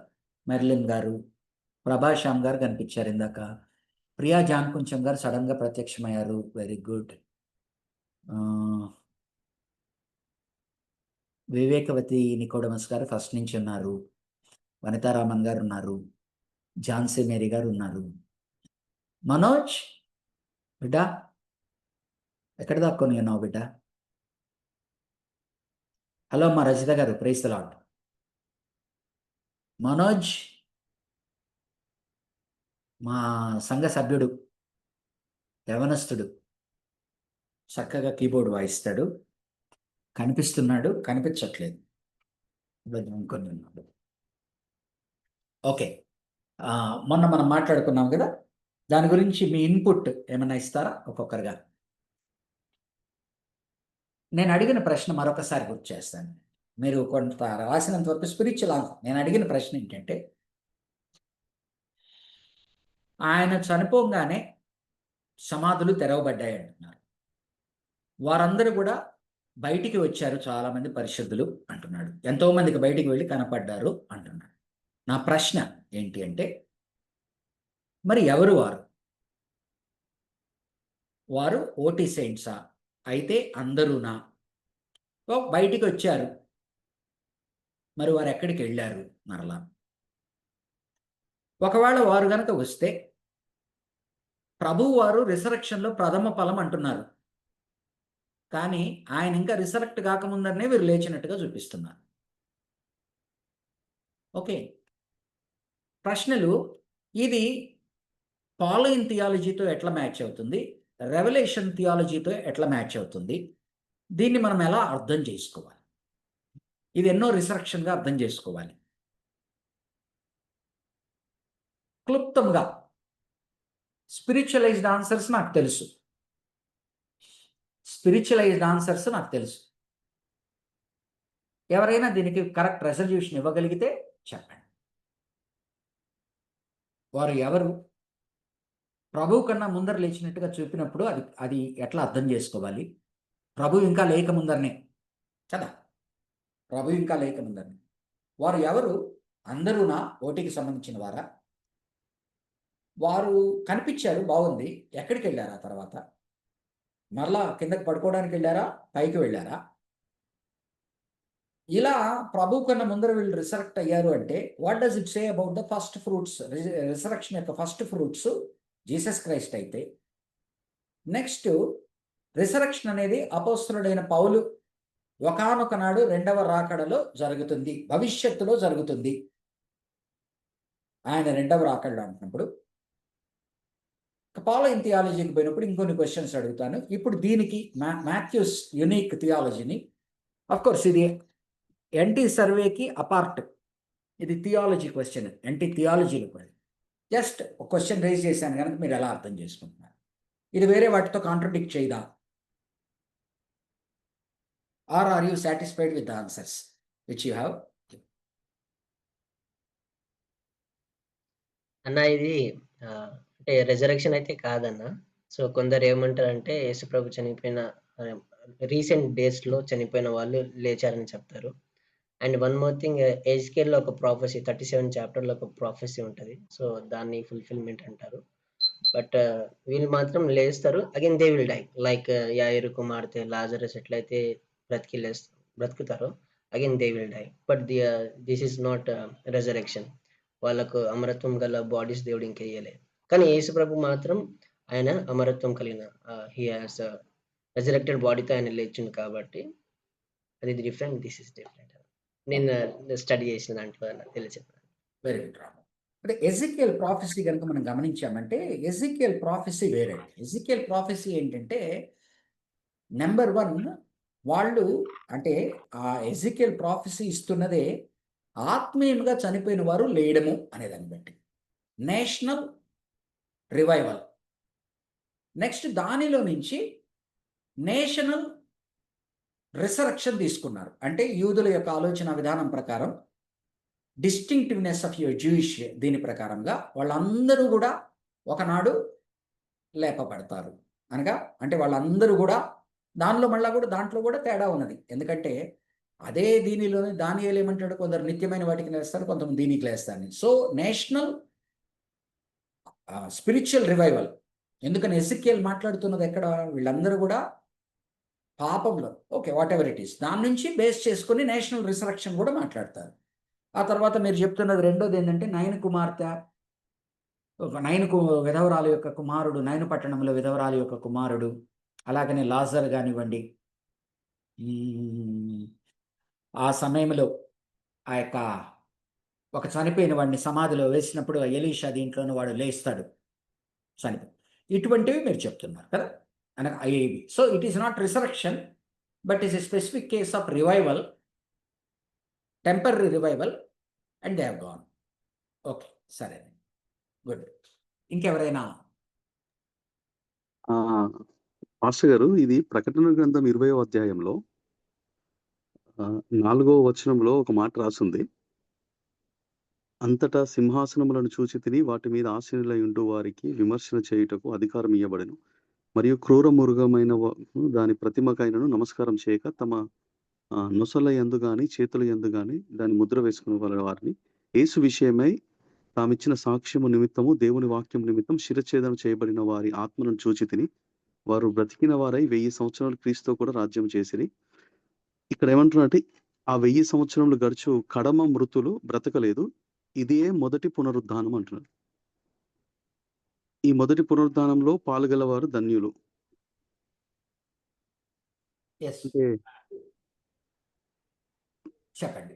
మెర్లిన్ గారు, ప్రభాశ్యామ్ గారు కనిపించారు ఇందాక. ప్రియా జాన్కుంచం గారు సడన్గా ప్రత్యక్షమయ్యారు, వెరీ గుడ్. వివేకవతి నికోడమస్ గారు ఫస్ట్ నుంచి ఉన్నారు, వనితారామన్ గారు ఉన్నారు, ఝాన్సీ మేరీ గారు ఉన్నారు. మనోజ్ బిడ్డ ఎక్కడ దాక్కొని ఉన్నావు బిడ్డ? హలో అమ్మా రజిత గారు, ప్రైజ్ ది లార్డ్. మనోజ్ మా సంఘ సభ్యుడు, యవనస్తుడు, చక్కగా కీబోర్డ్ వాయిస్తాడు, కనిపిస్తున్నాడు, కనిపించట్లేదు. కొన్ని ఉన్నాడు. ఓకే, మొన్న మనం మాట్లాడుకున్నాం కదా, దాని గురించి మీ ఇన్పుట్ ఏమైనా ఇస్తారా ఒక్కొక్కరుగా? నేను అడిగిన ప్రశ్న మరొకసారి గుర్తు చేస్తాను. మీరు కొంత రాసినంత వరకు స్పిరిచువల్ ఆన్సర్. నేను అడిగిన ప్రశ్న ఏంటంటే, ఆయన చనిపోగానే సమాధులు తెరవబడ్డాయి అంటున్నారు. వారందరూ కూడా బయటికి వచ్చారు, చాలామంది పరిశుద్ధులు అంటున్నాడు. ఎంతోమందికి బయటికి వెళ్ళి కనపడ్డారు అంటున్నాడు. నా ప్రశ్న ఏంటి అంటే, మరి ఎవరు వారు? వారు ఓటీ సెయింట్సా? అయితే అందరూనా? బయటికి వచ్చారు, మరి వారు ఎక్కడికి వెళ్ళారు మరలా? ఒకవేళ వారు కనుక వస్తే ప్రభువు వారు రిసరెక్షన్లో ప్రథమ ఫలం అంటున్నారు, కానీ ఆయన ఇంకా రిసరెక్ట్ కాకముందరనే వీరు లేచినట్టుగా చూపిస్తున్నారు. ఓకే, ప్రశ్నలు. ఇది పాలైన్ థియాలజీతో ఎట్లా మ్యాచ్ అవుతుంది? రెవల్యూషన్ థియాలజీతో ఎట్లా మ్యాచ్ అవుతుంది? దీన్ని మనం ఎలా అర్థం చేసుకోవాలి? ఇది ఎన్నో రిసరెక్షన్గా అర్థం చేసుకోవాలి. క్లుప్తంగా స్పిరిచువలైజ్డ్ ఆన్సర్స్ నాకు తెలుసు, ఎవరైనా దీనికి కరెక్ట్ రెజల్యూషన్ ఇవ్వగలిగితే చెప్పండి. వారు ఎవరు? ప్రభు కన్నా ముందర లేచినట్టుగా చూపినప్పుడు అది అది ఎట్లా అర్థం చేసుకోవాలి? ప్రభు ఇంకా లేక ముందరనే కదా, ప్రభు ఇంకా లేక ముందరనే. వారు ఎవరు? అందరూనా ఓటికి సంబంధించిన వారా? వారు కనిపించారు, బాగుంది. ఎక్కడికి వెళ్ళారా తర్వాత? మరలా కిందకి పడుకోవడానికి వెళ్ళారా? పైకి వెళ్ళారా? ఇలా ప్రభు కన్నా ముందర వీళ్ళు రిసరెక్ట్ అయ్యారు అంటే what does it say about the first fruits? Resurrection యొక్క ఫస్ట్ ఫ్రూట్స్ జీసస్ క్రైస్ట్ అయితే, నెక్స్ట్ రిసరెక్షన్ అనేది అపోస్తలుడైన పౌలు ఒకానొక నాడు రెండవ రాకడలో జరుగుతుంది, భవిష్యత్తులో జరుగుతుంది. ఆయన రెండవ రాకడలో అంటున్నప్పుడు పాలైన్ థియాలజీకి పోయినప్పుడు ఇంకొన్ని క్వశ్చన్స్ అడుగుతాను. ఇప్పుడు దీనికి మాథ్యూస్ యునిక్ థియాలజీని, అఫ్ కోర్స్ ఇది ఎన్టీ సర్వేకి అపార్ట్, ఇది థియాలజీ క్వశ్చన్, ఎన్టీ థియాలజీలో కూడా జస్ట్ ఒక క్వశ్చన్ రేజ్ చేశాను కనుక మీరు ఎలా అర్థం చేసుకుంటున్నారు? ఇది వేరే వాటితో కాంట్రడిక్ట్ చేయదా? Are are you satisfied with the answers which you have? అన్న ఇది అంటే రెజరెక్షన్ అయితే కాదన్న. సో కొందరు ఏమంటారంటే యేసుప్రభు చనిపోయిన రీసెంట్ డేస్ లో చనిపోయిన వాళ్ళు లేచారని చెప్తారు. అండ్ వన్ మోర్ థింగ్, ఎజ్కేల్ లో ఒక ప్రాఫెసీ 37 చాప్టర్ లో ఒక ప్రాఫెసీ ఉంటుంది. సో దాన్ని ఫుల్ఫిల్మెంట్ అంటారు. బట్ వీళ్ళు మాత్రం లేస్తారు, again they will die. Like యాయిరు కుమార్తె, లాజరస్ ఎట్లయితే బ్రతుకుతారో again they will die. But this is not resurrection. వాళ్ళకు అమరత్వం గల బాడీస్ దేవుడు ఇంకేయలేదు. కానీ యేసు ప్రభు మాత్రం ఆయన అమరత్వం కలిగిన హీ హాస్ రెజరెక్టెడ్ బాడీతో ఆయన లేచిండు కాబట్టి అది డిఫరెంట్, దిస్ ఇస్ డిఫరెంట్. నేను స్టడీ చేసిన దాంట్లో తెలిసింది. వెరీ గుడ్ రాము. అంటే ఎజికియల్ ప్రాఫెసీ కనుక మనం గమనించామంటే ఎజికియల్ ప్రాఫెసీ వేరే. ఎజికియల్ ప్రాఫెసీ ఏంటంటే నెంబర్ 1, వాళ్ళు అంటే ఆ ఎజికియల్ ప్రాఫెసీ ఇస్తున్నదే ఆత్మీయంగా చనిపోయిన వారు లేయడము అనేదాన్ని బట్టి నేషనల్ రివైవల్. నెక్స్ట్ దానిలో నుంచి నేషనల్ రిసరెక్షన్ తీసుకున్నారు. అంటే యూదుల యొక్క ఆలోచన విధానం ప్రకారం డిస్టింక్టివ్నెస్ ఆఫ్ యువర్ జూయిష్ దీని ప్రకారంగా వాళ్ళందరూ కూడా ఒకనాడు లేపబడతారు అనగా, అంటే వాళ్ళందరూ కూడా దాంట్లో కూడా తేడా ఉన్నది. ఎందుకంటే అదే దీనిలోనే దానియేలు ఏమంటాడు, కొందరు నిత్యమైన వాటికి లేస్తారు, కొంతమంది దీనికి లేస్తారని. So national spiritual revival. ఎందుకని ఎజికియల్ మాట్లాడుతున్నది ఎక్కడ? వీళ్ళందరూ కూడా పాపంలో, okay whatever it is, దాని నుంచి బేస్ చేసుకుని నేషనల్ రిసరెక్షన్ కూడా మాట్లాడతారు. ఆ తర్వాత మీరు చెప్తున్నది రెండోది ఏంటంటే నయన కుమార్తె, విధవరాలు యొక్క కుమారుడు, నయన పట్టణంలో విధవరాలు యొక్క కుమారుడు, అలాగనే లాజర్ కానివ్వండి, ఆ సమయంలో ఆ యొక్క ఒక చనిపోయిన వాడిని సమాధిలో వేసినప్పుడు ఎలీషా దీంట్లోనే వాడు లేస్తాడు చనిపోయి, ఇటువంటివి మీరు చెప్తున్నారు కదా అనగా అయ్యేవి. So it is not resurrection but is a specific case of revival, temporary revival, and they have gone. Okay, సరే, గుడ్. ఇంకెవరైనా? పాస్టర్ గారు, ఇది ప్రకటన గ్రంథం 20వ అధ్యాయంలో 4వ వచనంలో ఒక మాట రాసుంది. అంతటా సింహాసనములను చూచి తిని వాటి మీద ఆసీనులై ఉండు వారికి విమర్శన చేయుటకు అధికారం ఇయ్యబడెను. మరియు క్రూర మృగమైన దాని ప్రతిమకైనను నమస్కారం చేయక తమ నొసల యందు గాని చేతుల యందు గాని దాని ముద్ర వేసుకునే వాళ్ళ వారిని యేసు విషయమై తామిచ్చిన సాక్ష్యము నిమిత్తము దేవుని వాక్యం నిమిత్తం శిరఛేదన చేయబడిన వారి ఆత్మలను చూచి తిని వారు బ్రతికిన వారై 1000 సంవత్సరాలు క్రీస్తుతో కూడా రాజ్యం చేసిరి. ఇక్కడ ఏమంటున్నారంటే ఆ 1000 సంవత్సరములు గడుచు కడమ మృతులు బ్రతకలేదు, ఇదే మొదటి పునరుద్ధానం అంటున్నారు. ఈ మొదటి పునరుద్ధానంలో పాల్గొలవారు ధన్యులు. చెప్పండి.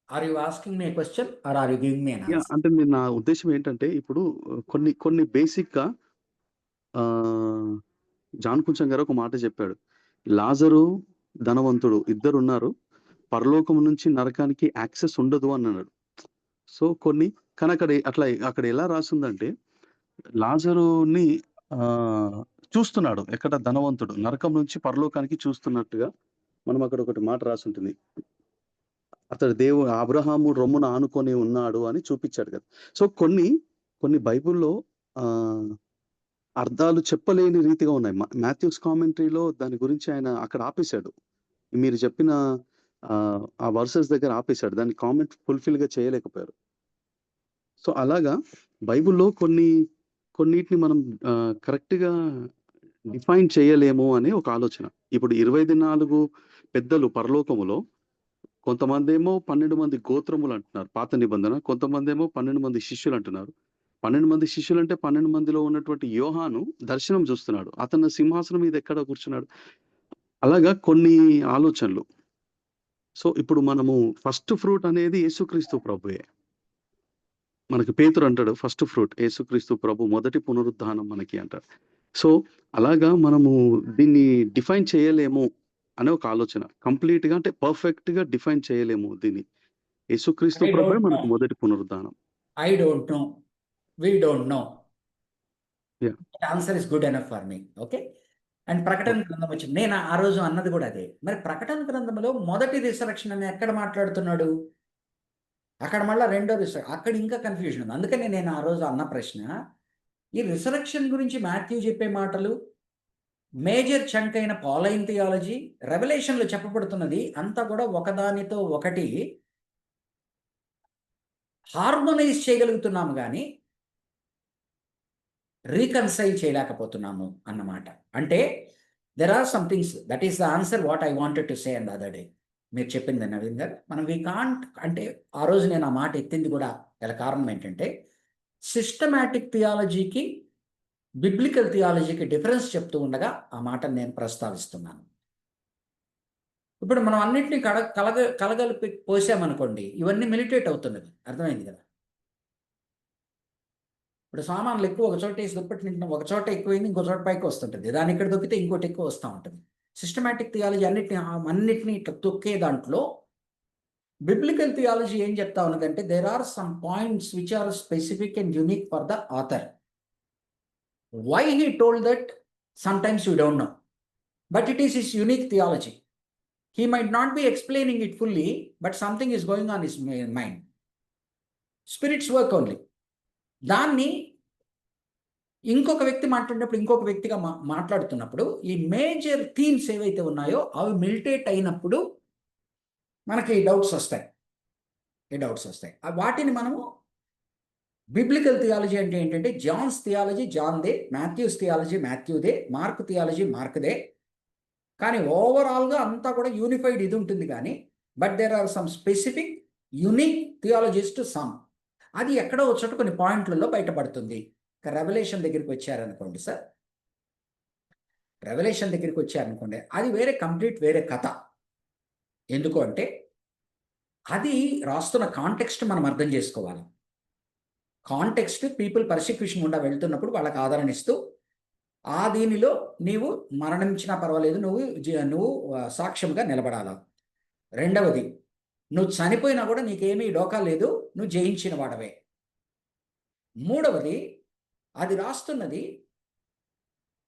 Are you asking me a question or are you giving me an answer? అంటే మీరు, నా ఉద్దేశం ఏంటంటే ఇప్పుడు కొన్ని బేసిక్ గా జాన్ కుంచం గారు ఒక మాట చెప్పాడు, లాజరు ధనవంతుడు ఇద్దరు ఉన్నారు, పరలోకం నుంచి నరకానికి యాక్సెస్ ఉండదు అన్నాడు. సో కానీ అక్కడ ఎలా రాసిందంటే లాజరుని చూస్తున్నాడు, ఎక్కడ ధనవంతుడు నరకం నుంచి పరలోకానికి చూస్తున్నట్టుగా మనం అక్కడ ఒకటి మాట రాసి ఉంటుంది. అతడు అబ్రహాము రొమ్మున ఆనుకొని ఉన్నాడు అని చూపించాడు కదా. సో కొన్ని బైబిల్లో అర్థాలు చెప్పలేని రీతిగా ఉన్నాయి. మాథ్యూస్ కామెంటరీలో దాని గురించి ఆయన అక్కడ ఆపేశాడు. మీరు చెప్పిన ఆ వర్సెస్ దగ్గర ఆపేశాడు. దాన్ని కామెంట్ ఫుల్ఫిల్ గా చేయలేకపోయారు. సో అలాగా బైబిల్లో కొన్నిటిని మనం కరెక్ట్ గా డిఫైన్ చేయలేము అనే ఒక ఆలోచన. ఇప్పుడు 24 పెద్దలు పరలోకములో కొంతమంది ఏమో 12 మంది గోత్రములు అంటున్నారు పాత నిబంధన, కొంతమంది ఏమో 12 మంది శిష్యులు అంటున్నారు. 12 మంది శిష్యులు అంటే 12 మందిలో ఉన్నటువంటి యోహాను దర్శనం చూస్తున్నాడు. అతను సింహాసనం మీద ఎక్కడ కూర్చున్నాడు. అలాగా కొన్ని ఆలోచనలు. సో ఇప్పుడు మనము ఫస్ట్ ఫ్రూట్ అనేది యేసుక్రీస్తు ప్రభుయే. మనకి పేతురు అంటాడు ఫస్ట్ ఫ్రూట్ యేసుక్రీస్తు ప్రభు, మొదటి పునరుద్ధానం మనకి అంటాడు. సో అలాగా మనము దీన్ని డిఫైన్ చేయలేము అనే ఒక ఆలోచన. కంప్లీట్ గా అంటే పర్ఫెక్ట్ గా డిఫైన్ చేయలేము దీన్ని. యేసుక్రీస్తు ప్రభు మనకు మొదటి పునరుద్ధానం. I don't know, we don't know. Yeah. Answer is good enough for me. Okay. And ప్రకటన గ్రంథం వచ్చింది. నేను ఆ రోజు అన్నది కూడా అదే. మరి ప్రకటన గ్రంథంలో మొదటి రిసరెక్షన్ అని ఎక్కడ మాట్లాడుతున్నాడు? అక్కడ మళ్ళీ రెండో రిసరెక్షన్, అక్కడ ఇంకా కన్ఫ్యూజన్ ఉంది. అందుకని నేను ఆ రోజు అన్న ప్రశ్న, ఈ రిసరెక్షన్ గురించి మాథ్యూ చెప్పే మాటలు, మేజర్ చంక్ అయిన పాలైన్ థియాలజీ, రెవల్యూషన్లో చెప్పబడుతున్నది అంతా కూడా ఒకదానితో ఒకటి హార్మోనైజ్ చేయగలుగుతున్నాము కానీ రీకన్సైల్ చేయలేకపోతున్నాము అన్నమాట. అంటే there are some things, that is the answer what I wanted to say and other day. మీరు చెప్పింది నవీన్ గారు, మనం వీ కాంట్, అంటే ఆ రోజు నేను ఆ మాట ఎత్తింది కూడా గల కారణం ఏంటంటే సిస్టమాటిక్ థియాలజీకి బిబ్లికల్ థియాలజీకి డిఫరెన్స్ చెప్తూ ఉండగా ఆ మాటను నేను ప్రస్తావిస్తున్నాను. ఇప్పుడు మనం అన్నింటినీ కలగలిపి పోసామనుకోండి, ఇవన్నీ మిలిటేట్ అవుతున్నది. అర్థమైంది కదా? ఇప్పుడు సామాన్లు ఎక్కువ ఒక చోట వేసి దుప్పటి నింటున్నాం, ఒక చోట ఎక్కువైంది ఇంకో చోట పైకి వస్తుంటుంది, దాని ఇక్కడ దొక్కితే ఇంకోటి ఎక్కువ వస్తూ ఉంటుంది. సిస్టమాటిక్ థియాలజీ అన్నిటినీ ఇట్లా తొక్కే దాంట్లో బిబ్లికల్ థియాలజీ ఏం చెప్తా ఉన్నదంటే there are some points which are specific and unique for the author. Why he told that sometimes we don't know, but it is his unique theology. He might not be explaining it fully, but something is going on his mind. Spirits work only. దాన్ని ఇంకొక వ్యక్తి మాట్లాడినప్పుడు, ఇంకొక వ్యక్తిగా మాట్లాడుతున్నప్పుడు ఈ major themes ఏవైతే ఉన్నాయో అవి మిలిటేట్ అయినప్పుడు మనకి డౌట్స్ వస్తాయి. వాటిని మనము బిబ్లికల్ థియాలజీ అంటే ఏంటంటే జాన్స్ థియాలజీ జాన్దే, మాథ్యూస్ థియాలజీ మాథ్యూదే, మార్క్ థియాలజీ మార్క్దే. కానీ ఓవరాల్గా అంతా కూడా యూనిఫైడ్ ఇది ఉంటుంది కానీ but there are some specific unique theologies to some. అది ఎక్కడో వచ్చేట కొన్ని పాయింట్లలో బయటపడుతుంది. రెవల్యూషన్ దగ్గరికి వచ్చారనుకోండి సార్, రెవల్యూషన్ దగ్గరికి వచ్చారనుకోండి, అది వేరే కంప్లీట్ వేరే కథ. ఎందుకు అంటే అది రాస్తున్న కాంటెక్స్ట్ మనం అర్థం చేసుకోవాలి. కాంటెక్స్ట్ పీపుల్ పర్సిక్యూషన్ గుండా వెళ్తున్నప్పుడు వాళ్ళకి ఆదరణ ఇస్తూ ఆ దీనిలో నీవు మరణించినా పర్వాలేదు, నువ్వు సాక్ష్యంగా నిలబడాలా. రెండవది, నువ్వు చనిపోయినా కూడా నీకేమీ డోకా లేదు, నువ్వు జయించిన వాడవే. మూడవది, అది రాస్తున్నది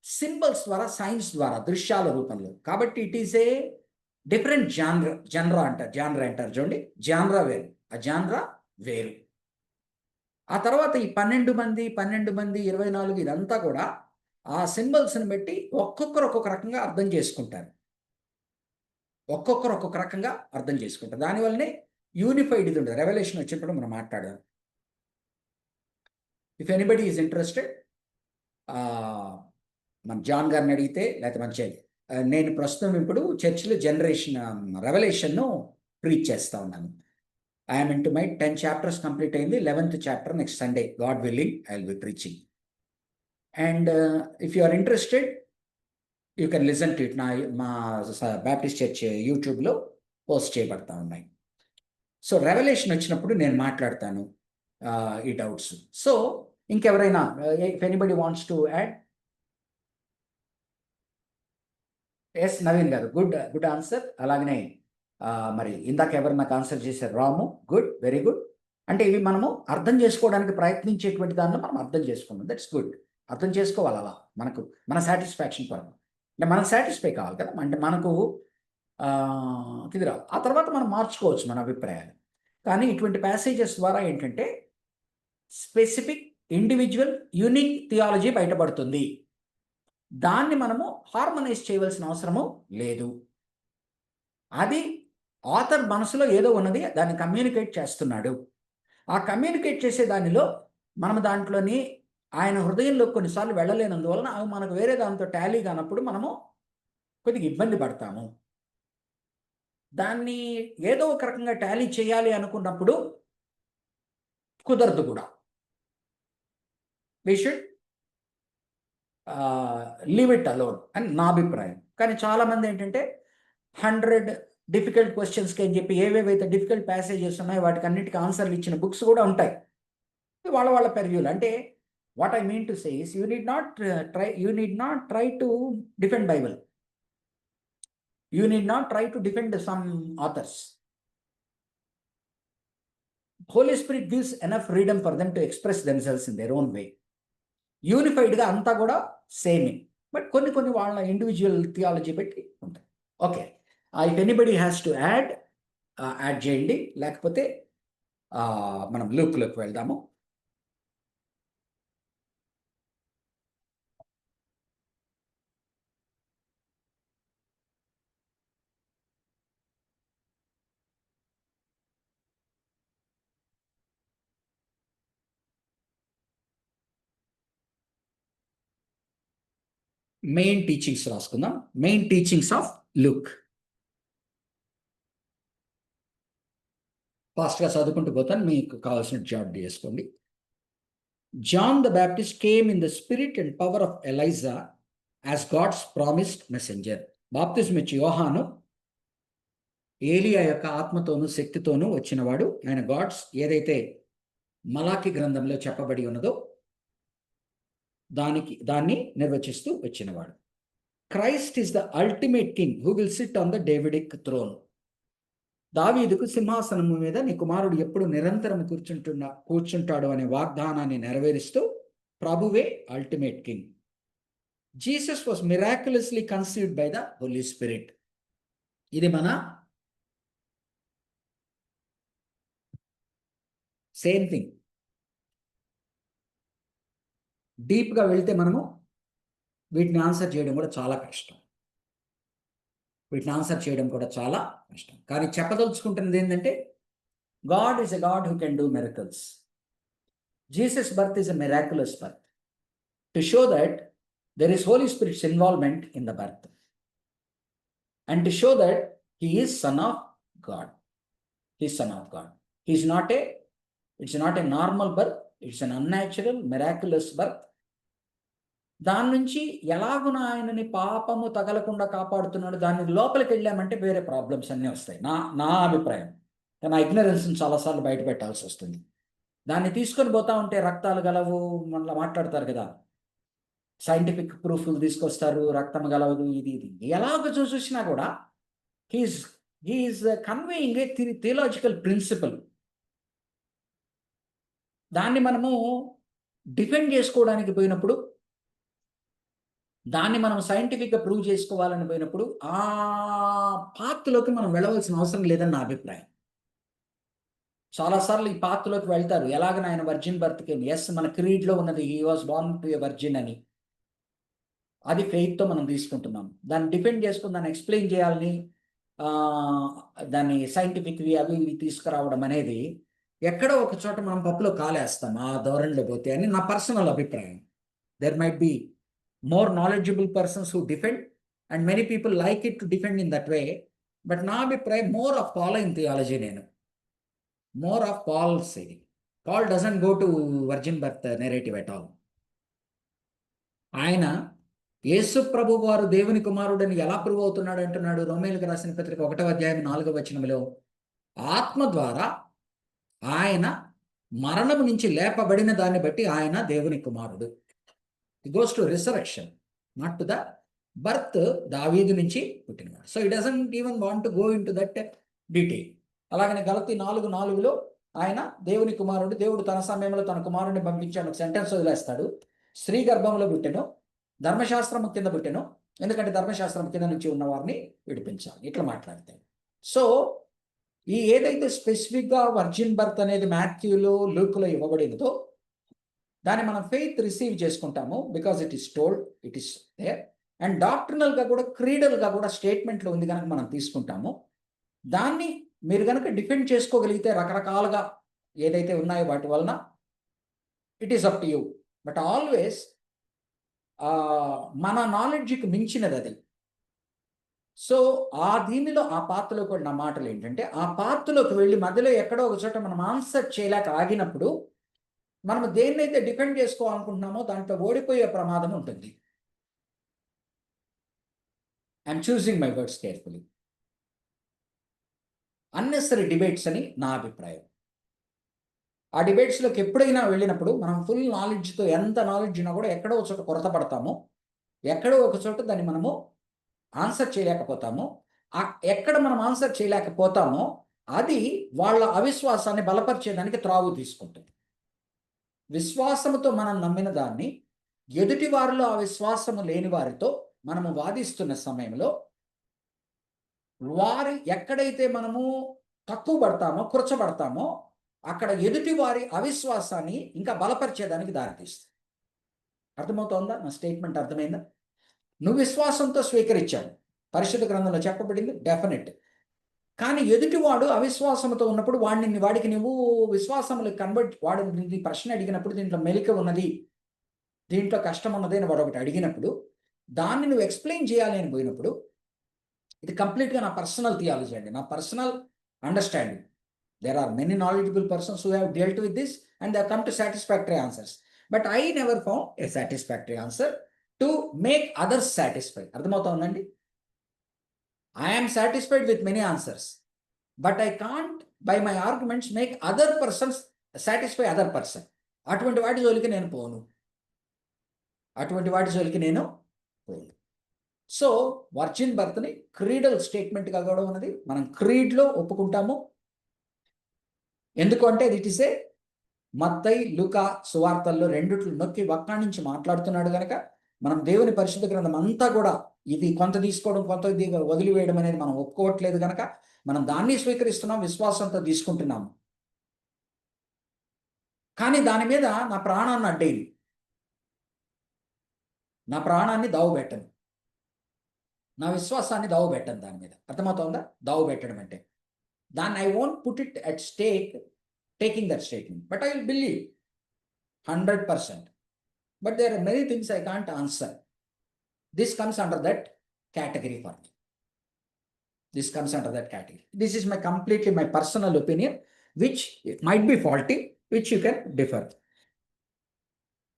సింబల్స్ ద్వారా, సైన్స్ ద్వారా, దృశ్యాల రూపంలో. కాబట్టి it is a different genre అంటారు చూడండి. జాన్రా వేరు, ఆ జాన్రా వేరు. ఆ తర్వాత ఈ 12 మంది 24 ఇదంతా కూడా ఆ సింబల్స్ని బట్టి ఒక్కొక్కరు ఒక్కొక్క రకంగా అర్థం చేసుకుంటారు. దానివల్లనే యూనిఫైడ్ ఇది ఉంటుంది. రెవల్యూషన్ వచ్చినప్పుడు మనం మాట్లాడాం. ఇఫ్ ఎనీబడి ఈజ్ ఇంట్రెస్టెడ్, మన జాన్ గారిని అడిగితే, లేకపోతే మంచిది, నేను ప్రస్తుతం ఇప్పుడు చర్చిలో రెవల్యూషన్ను ప్రీచ్ చేస్తూ ఉన్నాను. I'm in to my 10 chapters complete అయింది. 11th chapter next Sunday, God willing, I will be preaching. And if you are interested you can listen to it. మా బ్యాప్టిస్ట్ చర్చ్ యూట్యూబ్లో పోస్ట్ చేయబడతా ఉన్నాయి. సో రెవల్యూషన్ వచ్చినప్పుడు నేను మాట్లాడతాను ఈ doubts. So ఇంకెవరైనా, if anybody wants to add. Yes Naveen garu, good answer. అలాగనే మరి ఇందాక ఎవరు నాకు ఆన్సర్ చేశారు, రాము, గుడ్, వెరీ గుడ్. అంటే ఇవి మనము అర్థం చేసుకోవడానికి ప్రయత్నించేటువంటి దానిలో మనం అర్థం చేసుకున్నాం. That's good. అర్థం చేసుకోవాలి అలా, మన సాటిస్ఫాక్షన్ కొరకు. అంటే మనకు సాటిస్ఫై కావాలి కదా. అంటే మనకు ఇది రాదు. ఆ తర్వాత మనం మార్చుకోవచ్చు మన అభిప్రాయాలు. కానీ ఇటువంటి ప్యాసేజెస్ ద్వారా ఏంటంటే స్పెసిఫిక్ ఇండివిజువల్ యూనిక్ థియాలజీ బయటపడుతుంది. దాన్ని మనము హార్మనైజ్ చేయవలసిన అవసరము లేదు. అది ఆథర్ మనసులో ఏదో ఉన్నది, దాన్ని కమ్యూనికేట్ చేస్తున్నాడు. ఆ కమ్యూనికేట్ చేసే దానిలో మనం దాంట్లోని ఆయన హృదయంలో కొన్నిసార్లు వెళ్ళలేనందువలన అవి మనకు వేరే దాంతో టాలీ కానప్పుడు మనము కొద్దిగా ఇబ్బంది పడతాము. దాన్ని ఏదో ఒక రకంగా టాలీ చేయాలి అనుకున్నప్పుడు కుదరదు కూడా. We should leave it alone అని నా అభిప్రాయం. కానీ చాలామంది ఏంటంటే 100 డిఫికల్ట్ క్వశ్చన్స్కి అని చెప్పి ఏవేవైతే డిఫికల్ట్ ప్యాసేజెస్ ఉన్నాయో వాటికి అన్నిటికీ ఆన్సర్లు ఇచ్చిన బుక్స్ కూడా ఉంటాయి. వాళ్ళ పెర్వ్యూలు. అంటే what I mean to say is you need not try to defend Bible. You need not try to defend some authors. Holy Spirit gives enough freedom for them to express themselves in their own way. Unified గా అంతా కూడా సేమే, but కొన్ని వాళ్ళ individual theology పెట్టి ఉంటాయి. Okay, if anybody has to add చేయండి, లేకపోతే మనం లూక్లోకి వెళ్దాము. మెయిన్ టీచింగ్స్ రాసుకుందాం. Main teachings of Luke. ఫాస్ట్గా చదువుకుంటూ పోతాను, మీకు కావాల్సిన జాబ్ చేసుకోండి. John the Baptist came in the spirit and power of Elijah as God's promised messenger. బాప్తిజం ఇచ్చి యోహాను ఏలియా యొక్క ఆత్మతోనూ శక్తితోనూ వచ్చినవాడు. ఆయన గాడ్స్ ఏదైతే మలాకి గ్రంథంలో చెప్పబడి ఉన్నదో దాన్ని నిర్వచిస్తూ వచ్చినవాడు. Christ is the ultimate king who will sit on the Davidic throne. దావీదుకు సింహాసనము మీద నీ కుమారుడు ఎప్పుడు నిరంతరం కూర్చుంటాడు అనే వాగ్దానాన్ని నెరవేరుస్తూ ప్రభువే ultimate king. Jesus was miraculously conceived by the Holi spirit. ఇది మన సేమ్ థింగ్. డీప్గా వెళ్తే మనము వీటిని ఆన్సర్ చేయడం కూడా చాలా కష్టం. కానీ చెప్పదలుచుకుంటున్నది ఏంటంటే God is a God who can do miracles. Jesus birth is a miraculous birth to show that there is holy spirit's involvement in the birth and to show that he is son of God. It's not a normal birth, it's an unnatural, miraculous birth. దాని నుంచి ఎలాగున ఆయనని పాపము తగలకుండా కాపాడుతున్నాడు. దాని లోపలికి వెళ్ళామంటే వేరే problems అన్నీ వస్తాయి. నా అభిప్రాయం. నా ఇగ్నరెన్స్ని చాలాసార్లు బయట పెట్టాల్సి వస్తుంది. దాన్ని తీసుకొని పోతా ఉంటే రక్తాలు గలవు మళ్ళీ మాట్లాడతారు కదా, సైంటిఫిక్ ప్రూఫ్లు తీసుకొస్తారు, రక్తం గలవదు, ఇది ఎలాగ చూసినా కూడా హీఈస్ కన్వేయింగ్ ఏ థియలాజికల్ ప్రిన్సిపల్. దాన్ని మనము డిఫెండ్ చేసుకోవడానికి పోయినప్పుడు, దాన్ని మనం సైంటిఫిక్గా ప్రూవ్ చేసుకోవాలని పోయినప్పుడు ఆ పాత్రలోకి మనం వెళ్ళవలసిన అవసరం లేదని నా అభిప్రాయం. చాలాసార్లు ఈ పాత్రలోకి వెళ్తారు. ఎలాగని ఆయన వర్జిన్ బర్త్కి, ఎస్ మన క్రీడ్లో ఉన్నది he was born to a virgin అని, అది ఫెయిత్తో మనం తీసుకుంటున్నాం. దాన్ని డిఫెండ్ చేసుకుని దాన్ని ఎక్స్ప్లెయిన్ చేయాలని దాన్ని సైంటిఫిక్వి అవి ఇవి తీసుకురావడం అనేది ఎక్కడో ఒక చోట మనం పప్పులో కాలేస్తాం ఆ ధోరణిలో పోతే అని నా పర్సనల్ అభిప్రాయం. There might be more knowledgeable persons who defend and many people like it to defend in that way, but na abhiprayam more of Pauline theology nenu, more of Paul's saying. Paul doesn't go to virgin birth narrative at all. ఆయన యేసు ప్రభు వారు దేవుని కుమారుడని ఎలా prove అవుతున్నాడు అంటున్నాడు. రోమేయులకు రాసిన పత్రిక 1వ అధ్యాయం 4వ వచనంలో ఆత్మ ద్వారా ఆయన మరణం నుంచి లేపబడిన దాన్ని బట్టి ఆయన దేవుని కుమారుడు. It goes to resurrection, not to the birth. దావీదు నుంచి పుట్టినవాడు. So he doesn't even want to go into that detail. అలాగనే గలతీ 4:4లో ఆయన దేవుని కుమారుడు, దేవుడు తన సమయంలో తన కుమారుడిని పంపించాడు. ఒక సెంటెన్స్ వదిలేస్తాడు. స్త్రీ గర్భంలో పుట్టెను, ధర్మశాస్త్రము కింద పుట్టెను, ఎందుకంటే ధర్మశాస్త్రం కింద నుంచి ఉన్న వారిని విడిపించాలి. ఇట్లా మాట్లాడతాయి. సో ఈ ఏదైతే స్పెసిఫిక్గా వర్జిన్ బర్త్ అనేది మాథ్యూలో, లూక్లో ఇవ్వబడినదో దాన్ని మనం ఫెయిత్ రిసీవ్ చేసుకుంటాము. Because it is told, it is there. And డాక్ట్రినల్గా కూడా, క్రీడల్గా కూడా స్టేట్మెంట్లో ఉంది కనుక మనం తీసుకుంటాము. దాన్ని మీరు కనుక డిఫెండ్ చేసుకోగలిగితే రకరకాలుగా ఏదైతే ఉన్నాయో వాటి వలన it is up to you. But always మన నాలెడ్జ్కి మించినది అది. సో ఆ దీనిలో, ఆ పాత్రలో కూడా నా మాటలు ఏంటంటే, ఆ పాత్రలోకి వెళ్ళి మధ్యలో ఎక్కడో ఒక చోట మనం ఆన్సర్ చేయలేక ఆగినప్పుడు మనం దేన్నైతే డిఫెండ్ చేసుకోవాలనుకుంటున్నామో దాంట్లో ఓడిపోయే ప్రమాదం ఉంటుంది. I'm choosing my words carefully. Unnecessary debates అని నా అభిప్రాయం. ఆ డిబేట్స్లోకి ఎప్పుడైనా వెళ్ళినప్పుడు మనం ఫుల్ నాలెడ్జ్తో, ఎంత నాలెడ్జ్ ఉన్నా కూడా ఎక్కడో ఒక చోట కొరత పడతాము, ఎక్కడో ఒక చోట దాన్ని మనము ఆన్సర్ చేయలేకపోతాము. ఎక్కడ మనం ఆన్సర్ చేయలేకపోతామో అది వాళ్ళ అవిశ్వాసాన్ని బలపరిచేదానికి త్రావు తీసుకుంటుంది. విశ్వాసముతో మనం నమ్మిన దాన్ని ఎదుటి వారిలో ఆ విశ్వాసము లేని వారితో మనము వాదిస్తున్న సమయంలో వారి ఎక్కడైతే మనము తక్కువ పడతామో, కూర్చబడతామో అక్కడ ఎదుటి వారి అవిశ్వాసాన్ని ఇంకా బలపరిచేదానికి దారితీస్తుంది. అర్థమవుతోందా? నా స్టేట్మెంట్ అర్థమైందా? నువ్వు విశ్వాసంతో స్వీకరించావు, పరిశుద్ధ గ్రంథంలో చెప్పబడింది, డెఫినెట్. కానీ ఎదుటివాడు అవిశ్వాసంతో ఉన్నప్పుడు వాడికి నువ్వు విశ్వాసంలో కన్వర్ట్, వాడు నీ ప్రశ్న అడిగినప్పుడు దీంట్లో మెలిక ఉన్నది, దీంట్లో కష్టం ఉన్నది అని వాడు ఒకటి అడిగినప్పుడు దాన్ని నువ్వు ఎక్స్ప్లెయిన్ చేయాలి అని పోయినప్పుడు, ఇది కంప్లీట్గా నా పర్సనల్ థియాలజీ అండి, నా personal understanding. There are many knowledgeable persons who have dealt with this and they have come to satisfactory answers. But I never found a satisfactory answer to make others satisfied. అర్థమవుతా ఉందండి? I am satisfied with many answers, but I can't by my arguments make other persons satisfy other person. అటువంటి వాటి జోలికి నేను పోను. So virgin బర్త్ని cradle స్టేట్మెంట్గా కూడా ఉన్నది. మనం క్రీడ్లో ఒప్పుకుంటాము. ఎందుకంటే ఇట్ ఈస్ ఏ మత్తయి, లూకా సువార్తల్లో రెండిట్లు నొక్కి ఒక్కడి నుంచి మాట్లాడుతున్నాడు కనుక మనం దేవుని పరిశుద్ధ గ్రంథం అంతా కూడా ఇది కొంత తీసుకోవడం, కొంత వదిలివేయడం అనేది మనం ఒప్పుకోవట్లేదు కనుక మనం దాన్ని స్వీకరిస్తున్నాం, విశ్వాసంతో తీసుకుంటున్నాము. కానీ దాని మీద నా ప్రాణాన్ని అడ్డేది, నా ప్రాణాన్ని దావు పెట్టను, నా విశ్వాసాన్ని దావు పెట్టను. దాని మీద అర్థమవుతుందా? దావు పెట్టడం అంటే దాన్ని I won't put it at stake taking that statement, but I will believe 100%. But there are many things I can't answer. This comes under that category for me. This comes under that category. This is completely my personal opinion, which it might be faulty, which you can differ.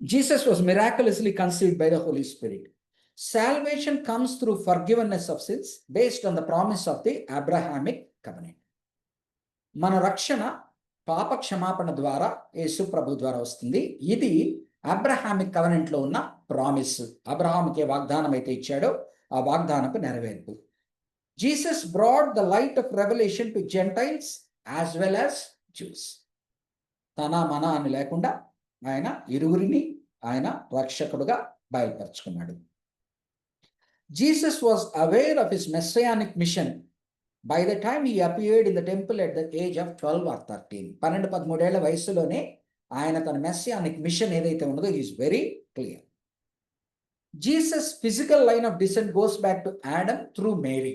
Jesus was miraculously conceived by the Holy Spirit. Salvation comes through forgiveness of sins based on the promise of the Abrahamic covenant. మన రక్షణ పాప క్షమాపణ ద్వారా, యేసు ప్రభు ద్వారా వస్తుంది. ఇది Abrahamic కవెనెంట్లో ఉన్న promise. అబ్రహాముకి వాగ్దానం అయితే ఇచ్చాడో ఆ వాగ్దానపు నెరవేర్పు. Jesus brought the light of revelation to gentiles as well as Jews. తన మన అని లేకుండా ఆయన ఇరువురిని ఆయన రక్షకుడుగా బయలుపరుచుకున్నాడు. Jesus was aware of his messianic mission by the time he appeared in the temple at the age of 12 or 13. 12-13 ఏళ్ల వయసులోనే ఆయన తన మెస్సియానిక్ మిషన్ ఏదైతే ఉన్నదో is very clear. Jesus physical line of descent goes back to Adam through Mary.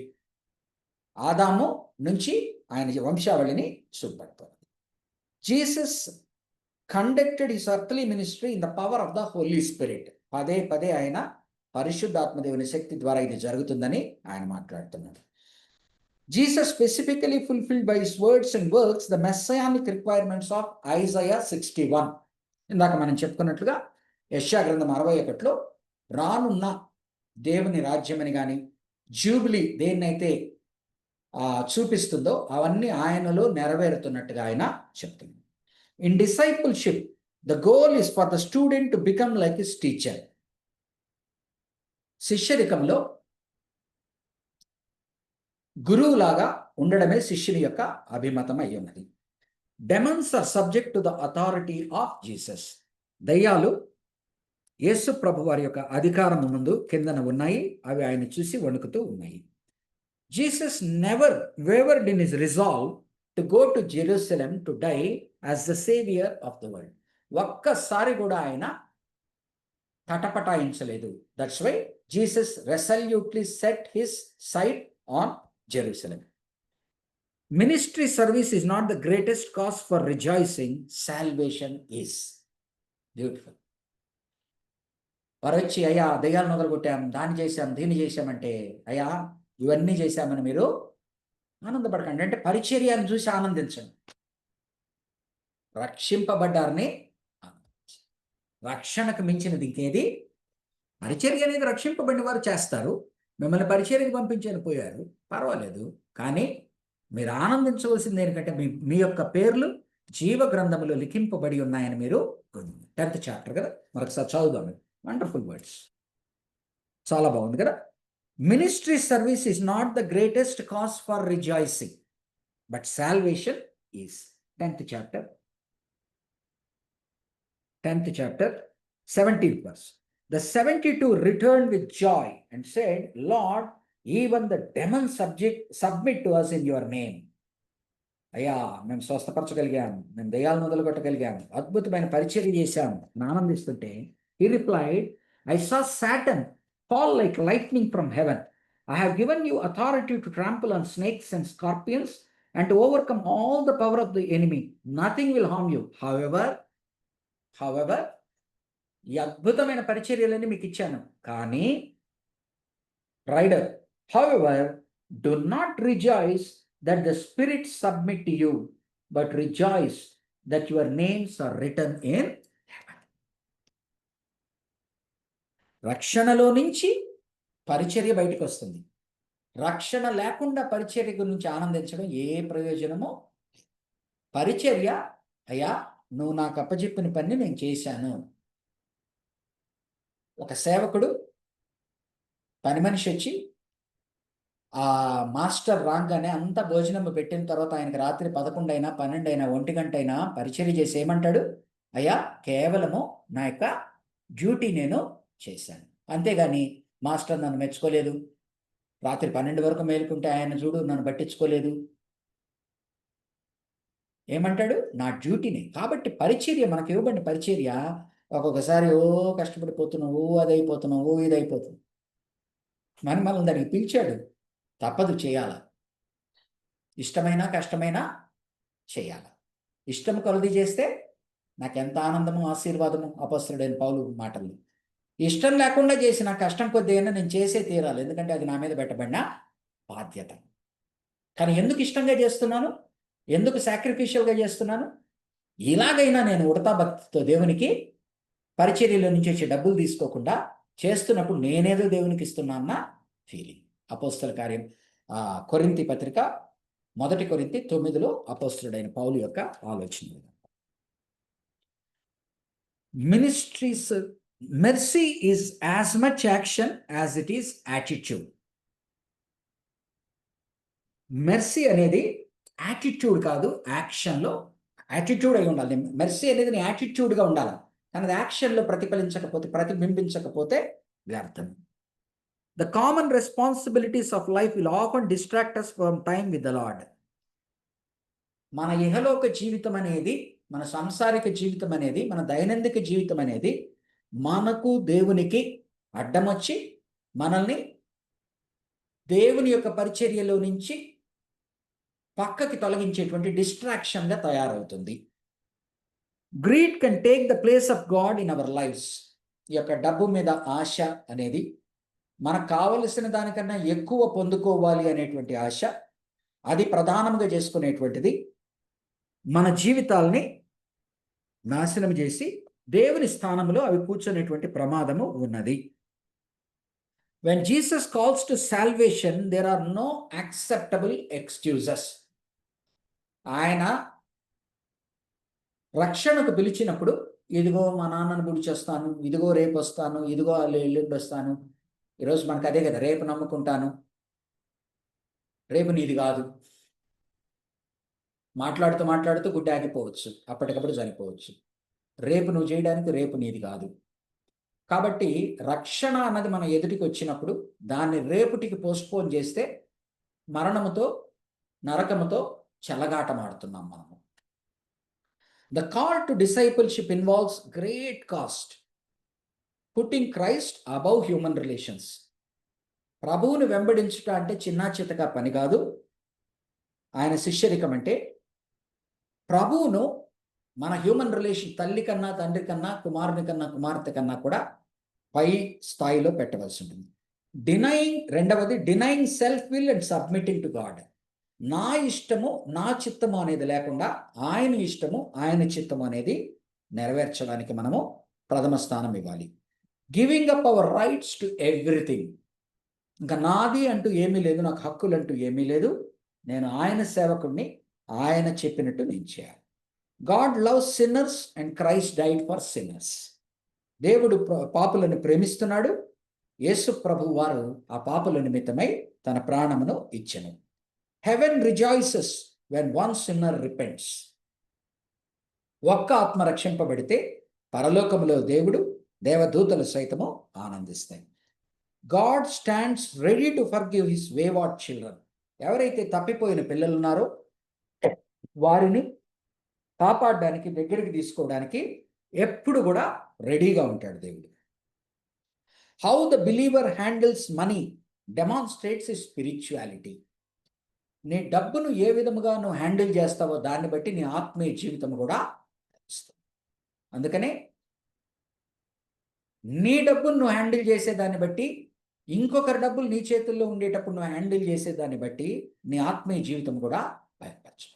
ఆదాము నుంచి ఆయన వంశావళిని చూపెడుతుంది. Jesus conducted his earthly ministry in the power of the Holi spirit. పదే పదే ఆయన పరిశుద్ధాత్మదేవుని శక్తి ద్వారా ఇది జరుగుతుందని ఆయన మాట్లాడుతున్నాడు. Jesus specifically fulfilled by his words and works the messianic requirements of Isaiah 61. ఇందాక మనం చెప్పుకున్నట్లుగా యెషయా గ్రంథం 61లో రానున్న దేవుని రాజ్యమని కానీ జూబిలీ దేన్నైతే చూపిస్తుందో అవన్నీ ఆయనలో నెరవేరుతున్నట్టుగా ఆయన చెప్తుంది. In discipleship the goal is for the student to become like his teacher. శిష్యరికంలో గురువులాగా ఉండడమే శిష్యుని యొక్క అభిమతం అయి ఉన్నది. Demons are subject to the authority of Jesus. దయ్యాలు యేసు ప్రభు వారి యొక్క అధికారం ముందు కిందన ఉన్నాయి, అవి ఆయన చూసి వణుకుతూ ఉన్నాయి. Jesus never wavered in his resolve to go to Jerusalem to die as the saviour of the world. ఒక్కసారి కూడా ఆయన తటపటాయించలేదు. That's why Jesus resolutely set his sight on Jerusalem. Ministry service is not the greatest cause for rejoicing. Salvation is. Beautiful. వారు వచ్చి, అయ్యా దయ్యాలు మొదలుకొట్టాం, దాన్ని చేశాం, దీన్ని చేశామంటే, అయ్యా ఇవన్నీ చేశామని మీరు ఆనందపడకండి. అంటే పరిచర్యను చూసి ఆనందించండి. రక్షింపబడ్డారని రక్షణకు మించినది ఇంకేది? పరిచర్య అనేది రక్షింపబడిన వారు చేస్తారు. మిమ్మల్ని పరిచర్యకు పంపించని పోయారు, పర్వాలేదు. కానీ మీరు ఆనందించవలసింది ఏంటంటే మీ యొక్క పేర్లు జీవ గ్రంథములో లిఖింపబడి ఉన్నాయని మీరు 10th చాప్టర్ కదా, మరొకసారి చదువుదాం. వండర్ఫుల్ వర్డ్స్, చాలా బాగుంది కదా. Ministry service is not the greatest cause for rejoicing, but salvation is. 10th chapter 17th verse. The 72 returned with joy and said, Lord, even the demons submit to us in your name. అయ్యా మేము స్వస్థపరచగలిగాం, మేము దయ్యాలు మొదలుకొట్టగలిగాం, అద్భుతమైన పరిచర్య చేశాం అని ఆనందిస్తుంటే, he replied, I saw Satan fall like lightning from heaven. I have given you authority to trample on snakes and scorpions and to overcome all the power of the enemy. Nothing will harm you. However, ఈ అద్భుతమైన పరిచర్యలన్నీ మీకు ఇచ్చాను, కానీ rider, however, do not rejoice that the spirits submit to you, but rejoice that your names are written in heaven. రక్షణలో నుంచి పరిచర్య బయటకు వస్తుంది. రక్షణ లేకుండా పరిచర్య గురించి ఆనందించడం ఏ ప్రయోజనమో. పరిచర్య, అయ్యా నువ్వు నాకు అప్పచెప్పిన పని నేను చేశాను. ఒక సేవకుడు పని మనిషి వచ్చి ఆ మాస్టర్ రాగానే అంత భోజనం పెట్టిన తర్వాత ఆయనకి రాత్రి 11 అయినా 12 అయినా 1 గంట అయినా పరిచర్య చేసి ఏమంటాడు? అయ్యా కేవలము నా యొక్క డ్యూటీ నేను చేశాను, అంతేగాని మాస్టర్ నన్ను మెచ్చుకోలేదు, రాత్రి 12 వరకు మేలుకుంటే ఆయన చూడు నన్ను పట్టించుకోలేదు. ఏమంటాడు? నా డ్యూటీని. కాబట్టి పరిచర్య, మనకు ఇవ్వబడిన పరిచర్య ఒక్కొక్కసారి కష్టపడిపోతున్నావు, అదైపోతున్నావు, ఇదైపోతున్నావు. మనల్ని దానికి పిలిచాడు, తప్పదు, చేయాల. ఇష్టమైనా కష్టమైనా చేయాల. ఇష్టం కొలది చేస్తే నాకెంత ఆనందము, ఆశీర్వాదము, అపొస్తలుడైన పౌలు మాటలు. ఇష్టం లేకుండా చేసిన కష్టం కొద్ది అయినా నేను చేసే తీరాలి, ఎందుకంటే అది నా మీద పెట్టబడిన బాధ్యత. కానీ ఎందుకు ఇష్టంగా చేస్తున్నాను, ఎందుకు సాక్రిఫిషియల్గా చేస్తున్నాను? ఇలాగైనా నేను ఉడతా భక్తితో దేవునికి పరిచర్యలో నుంచి వచ్చే డబ్బులు తీసుకోకుండా చేస్తున్నప్పుడు నేనేదో దేవునికి ఇస్తున్నాన్న ఫీలింగ్. అపోస్తల కార్యం కొరింథీ పత్రిక 1 కొరింథీ 9లో అపోస్తలుడైన పౌలు యొక్క ఆలోచన. Ministries mercy is as much action as it is attitude. Mercy అనేది యాటిట్యూడ్ కాదు, యాక్షన్లో యాటిట్యూడ్ అయి ఉండాలి. మెర్సీ అనేది నీ యాటిట్యూడ్గా ఉండాలి, కానీ అది యాక్షన్లో ప్రతిబింబించకపోతే వ్యర్థం. The common responsibilities of life will often distract us from time with the Lord. మన ఇహలోక జీవితం అనేది, మన సాంసారిక జీవితం అనేది, మన దైనందిక జీవితం అనేది మనకు దేవునికి అడ్డమొచ్చి మనల్ని దేవుని యొక్క పరిచర్యలో నుంచి పక్కకి తొలగించేటువంటి డిస్ట్రాక్షన్గా తయారవుతుంది. Greed can take the place of God in our lives. ఈ యొక్క డబ్బు మీద ఆశ అనేది, మనకు కావలసిన దానికన్నా ఎక్కువ పొందుకోవాలి అనేటువంటి ఆశ, అది ప్రధానంగా చేసుకునేటువంటిది మన జీవితాల్ని నాశనం చేసి దేవుని స్థానంలో అవి కూర్చునేటువంటి ప్రమాదము ఉన్నది. When Jesus calls to salvation, there are no acceptable excuses. ఆయన రక్షణకు పిలిచినప్పుడు, ఇదిగో మా నాన్నను గుడిచేస్తాను, ఇదిగో రేపు వస్తాను, ఇదిగో ఎల్లుండి వస్తాను. ఈరోజు మనకు అదే కదా, రేపు నమ్ముకుంటాను, రేపు నీది కాదు. మాట్లాడుతూ గుడ్డ ఆగిపోవచ్చు, అప్పటికప్పుడు చనిపోవచ్చు. రేపు నువ్వు చేయడానికి రేపు నీది కాదు. కాబట్టి రక్షణ అన్నది మన ఎదుటికి వచ్చినప్పుడు దాన్ని రేపుటికి పోస్ట్పోన్ చేస్తే మరణముతో నరకముతో చెలగాటమాడుతున్నాం మనము. The call to discipleship involves great cost, putting Christ above human relations. ప్రభువుని వెంబడించుట అంటే చిన్నా చితక పని కాదు. ఆయన శిష్యరికం అంటే ప్రభువును మన హ్యూమన్ రిలేషన్ తల్లి కన్నా, తండ్రి కన్నా, కుమారుని కన్నా, కుమార్తె కన్నా కూడా పై స్థాయిలో పెట్టవలసి ఉంటుంది. రెండవది denying self will and submitting to God. నా ఇష్టము నా చిత్తము అనేది లేకుండా ఆయన ఇష్టము ఆయన చిత్తము అనేది నెరవేర్చడానికి మనము ప్రథమ స్థానం ఇవ్వాలి. Giving up hour rights to everything. ఇంకా నాది అంటూ ఏమీ లేదు, నాకు హక్కులు అంటూ ఏమీ లేదు, నేను ఆయన సేవకుడిని, ఆయన చెప్పినట్టు నేను చేయాలి. God loves sinners and Christ died for sinners. దేవుడు పాపులను ప్రేమిస్తున్నాడు. యేసు ప్రభు వారు ఆ పాపుల నిమిత్తమై తన ప్రాణమును ఇచ్చెను. Heaven rejoices when one sinner repents. ఒక్క ఆత్మ రక్షింపబడితే పరలోకములో దేవుడు, దేవదూతలు సైతము ఆనందిస్తాయి. God stands ready to forgive his wayward children. ఎవరైతే తప్పిపోయిన పిల్లలు ఉన్నారో వారిని కాపాడడానికి, దగ్గరికి తీసుకోవడానికి ఎప్పుడు కూడా రెడీగా ఉంటాడు దేవుడు. How the believer handles money demonstrates his spirituality. నీ డబ్బును ఏ విధముగా నువ్వు హ్యాండిల్ చేస్తావో దాన్ని బట్టి నీ ఆత్మీయ జీవితం కూడా. అందుకనే నీ డబ్బును నువ్వు హ్యాండిల్ చేసేదాన్ని బట్టి, ఇంకొకరి డబ్బులు నీ చేతుల్లో ఉండేటప్పుడు నువ్వు హ్యాండిల్ చేసేదాన్ని బట్టి నీ ఆత్మీయ జీవితం కూడా బయటపరచు.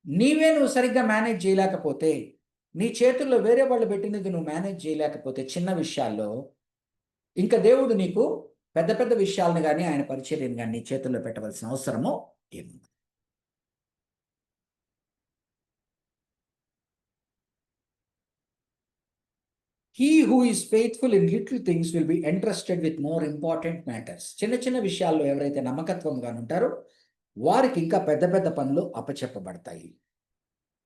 నీవే నువ్వు సరిగ్గా మేనేజ్ చేయలేకపోతే, నీ చేతుల్లో వేరే వాళ్ళు పెట్టినది నువ్వు మేనేజ్ చేయలేకపోతే చిన్న విషయాల్లో, ఇంకా దేవుడు నీకు పెద్ద పెద్ద విషయాలను కానీ ఆయన పరిచర్యను కానీ నీ చేతుల్లో పెట్టవలసిన అవసరము ఏముంది? He who is faithful in little things will be entrusted with more important matters. చిన్న చిన్న విషయాల్లో ఎవరైతే నమ్మకత్వంగా ఉంటారో వారికి ఇంకా పెద్ద పెద్ద పనులు అప్పచెప్పబడతాయి.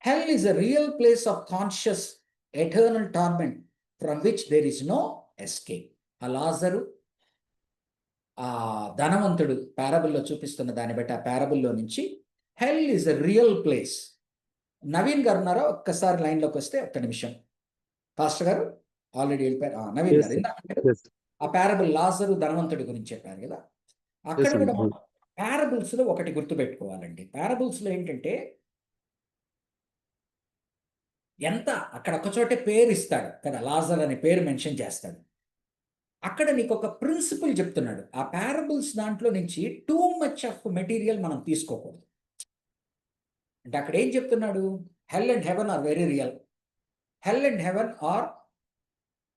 Hell is a real place of conscious eternal torment from which there is no escape. ఆ లాజరు, ఆ ధనవంతుడు పారబుల్లో చూపిస్తున్న దాన్ని బట్టి ఆ పారబుల్లో నుంచి హెల్ is a real place. Naveen గారు ఉన్నారా? ఒక్కసారి లైన్లోకి వస్తే ఒక్క నిమిషం. పాస్టర్ గారు ఆల్రెడీ వెళ్ళిపోయారు. నవీన్ గారు ఇందాక ఆ పారబుల్ లాజరు ధనవంతుడి గురించి చెప్పారు కదా, అక్కడ కూడా పారబుల్స్ లో ఒకటి గుర్తుపెట్టుకోవాలండి. పారబుల్స్ లో ఏంటంటే ఎంత అక్కడ ఒకచోటే పేరు ఇస్తాడు కదా, లాజర్ అనే పేరు మెన్షన్ చేస్తాడు. అక్కడ నీకు ఒక ప్రిన్సిపల్ చెప్తున్నాడు. ఆ పారబుల్స్ దాంట్లో నుంచి టూ మచ్ ఆఫ్ మెటీరియల్ మనం తీసుకోకూడదు. అంటే అక్కడ ఏం చెప్తున్నాడు? Hell and heaven are very real. Hell and heaven are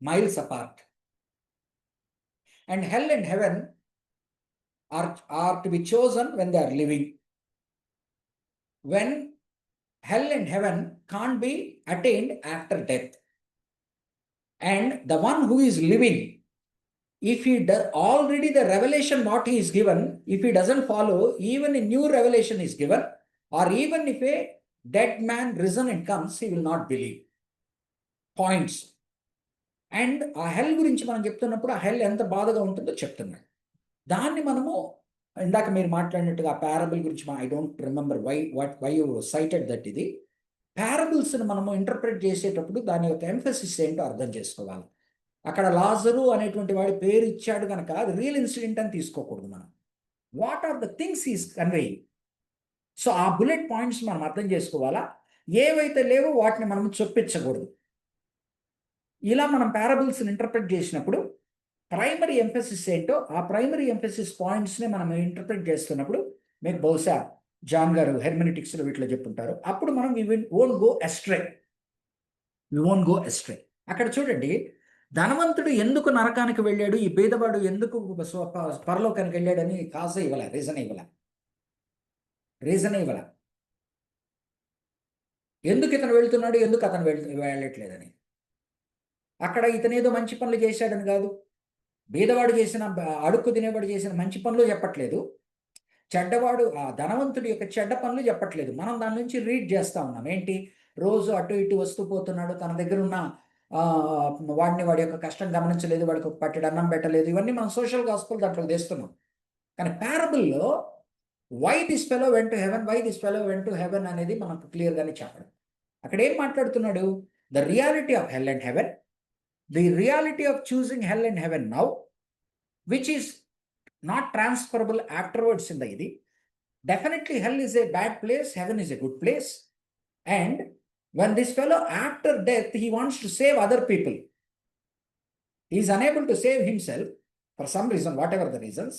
miles apart, and hell and heaven are to be chosen when they are living. When hell and heaven can't be attained after death, and the one who is living, if he does already the revelation what he is given, if he doesn't follow, even a new revelation is given, or even if a dead man risen and comes, he will not believe. Points. And ఆ హెల్ గురించి మనం చెప్తున్నప్పుడు ఆ హెల్ ఎంత బాధగా ఉంటుందో చెప్తున్నాడు. దాన్ని మనము ఇందాక మీరు మాట్లాడినట్టుగా ఆ పారబుల్ గురించి I don't remember why you cited that. ఇది పారబుల్స్ని మనము ఇంటర్ప్రిట్ చేసేటప్పుడు దాని యొక్క ఎంఫసిస్ ఏంటో అర్థం చేసుకోవాలి. అక్కడ లాజరు అనేటువంటి వాడి పేరు ఇచ్చాడు కనుక అది రియల్ ఇన్సిడెంట్ అని తీసుకోకూడదు మనం. What are the things is conveying. So ఆ బుల్లెట్ పాయింట్స్ మనం అర్థం చేసుకోవాలా. ఏవైతే లేవో వాటిని మనం చొప్పించకూడదు. ఇలా మనం పారబుల్స్ని ఇంటర్ప్రిట్ చేసినప్పుడు ప్రైమరీ ఎంఫసిస్ ఏంటో ఆ ప్రైమరీ ఎంఫసిస్ పాయింట్స్ని మనం ఇంటర్ప్రిట్ చేస్తున్నప్పుడు మీకు బహుశా జాన్ గారు హెర్మెనెటిక్స్లో వీటిలో చెప్పుంటారు. అప్పుడు మనం వి వోంట్ గో ఎస్ట్రే. అక్కడ చూడండి, ధనవంతుడు ఎందుకు నరకానికి వెళ్ళాడు, ఈ పేదవాడు ఎందుకు పరలోకానికి వెళ్ళాడని కాజే ఇవ్వలే, రీజనే ఇవ్వలే. ఎందుకు ఇతను వెళ్తున్నాడు, ఎందుకు అతను వెళ్ళట్లేదని. అక్కడ ఇతనేదో మంచి పనులు చేశాడని కాదు, బీదవాడు చేసిన, అడుక్కు తినేవాడు చేసిన మంచి పనులు చెప్పట్లేదు, చెడ్డవాడు ఆ ధనవంతుడి యొక్క చెడ్డ పనులు చెప్పట్లేదు. మనం దాని నుంచి రీడ్ చేస్తూ ఉన్నాం. ఏంటి? రోజు అటు ఇటు వస్తూ పోతున్నాడు, తన దగ్గర ఉన్న వాడి యొక్క కష్టం గమనించలేదు, వాడికి ఒక పట్టెడు అన్నం పెట్టలేదు, ఇవన్నీ మనం సోషల్ గాస్పెల్ దాంట్లో తెస్తున్నాం. కానీ పారబుల్లో why this fellow went to heaven, why this fellow went to heaven అనేది మనకు క్లియర్గానే చెప్పడం. అక్కడ ఏం మాట్లాడుతున్నాడు? The reality of hell and heaven, the reality of choosing hell and heaven now, which is not transferable afterwards in the ఇది. Definitely hell is a bad place, heaven is a good place. And when this fellow after death, he wants to save other people. He is unable to save himself for some reason, whatever the reasons,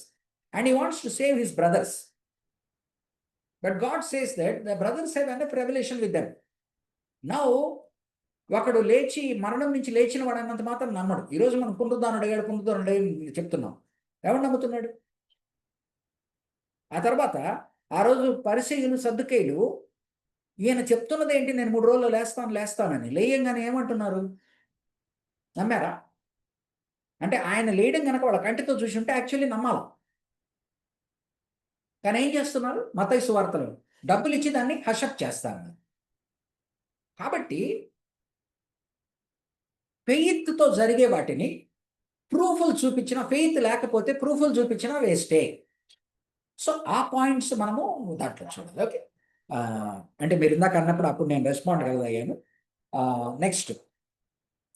and he wants to save his brothers. But God says that the brothers have enough revelation with them. Now, ఒకడు లేచి మరణం నుంచి లేచిన వాడు అన్నంత మాత్రం నమ్మడు. ఈరోజు మనం పునరుద్ధానం అడిగాడు చెప్తున్నాం. ఎవరు నమ్ముతున్నాడు? ఆ తర్వాత ఆ రోజు పరిసయ్యులు సద్దుకయ్యులు ఈయన చెప్తున్నది ఏంటి? నేను 3 రోజులు లేస్తానని. లేయంగానే ఏమంటున్నారు? నమ్మారా? అంటే ఆయన లేయడం కనుక వాళ్ళ కంటితో చూసి ఉంటే యాక్చువల్లీ నమ్మాలి. కానీ ఏం చేస్తున్నారు? మత్తయి సువార్తలో డబ్బులు ఇచ్చి దాన్ని హషప్ చేస్తాను. కాబట్టి ఫెయిత్తో జరిగే వాటిని ప్రూఫ్లు చూపించిన, ఫెయిత్ లేకపోతే ప్రూఫ్లు చూపించినా వేస్టే. సో ఆ పాయింట్స్ మనము దాంట్లో చూడాలి. ఓకే, అంటే మీరు ఇందాక అన్నప్పుడు అప్పుడు నేను రెస్పాండ్ అయ్యాను. Next,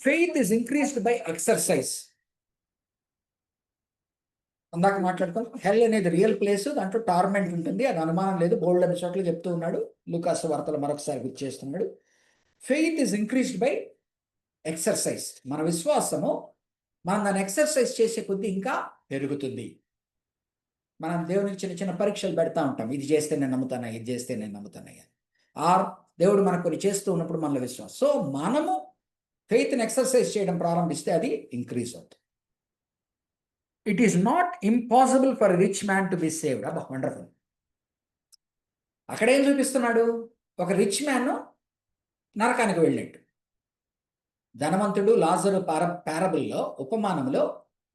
faith is increased by exercise. అందాక మాట్లాడుతాం, హెల్ అనేది రియల్ ప్లేస్, దాంట్లో టార్మెంట్ ఉంటుంది, అది అనుమానం లేదు. బోల్డ్ అనే చోట్ల చెప్తూ ఉన్నాడు. లూకాసు వార్తలు మరొకసారి గుర్తు చేస్తున్నాడు. Faith is increased by exercise. మన విశ్వాసము మనం దాన్ని ఎక్సర్సైజ్ చేసే కొద్దీ ఇంకా పెరుగుతుంది. మనం దేవునికి చిన్న చిన్న పరీక్షలు పెడతా ఉంటాం. ఇది చేస్తే నేను నమ్ముతానా, ఇది చేస్తే నేను నమ్ముతానయ్యా. ఆర్ దేవుడు మనకు కొన్ని చేస్తూ ఉన్నప్పుడు మనలో విశ్వాసం. సో మనము ఫెయిత్ని ఎక్సర్సైజ్ చేయడం ప్రారంభిస్తే అది ఇంక్రీజ్ అవుతుంది. It is not impossible for rich man to be saved. అబ్బా, వండర్ఫుల్. అక్కడ ఏం చూపిస్తున్నాడు? ఒక రిచ్ మ్యాన్ నరకానికి వెళ్ళినట్టు. ధనవంతుడు లాజరు పారబుల్లో, ఉపమానంలో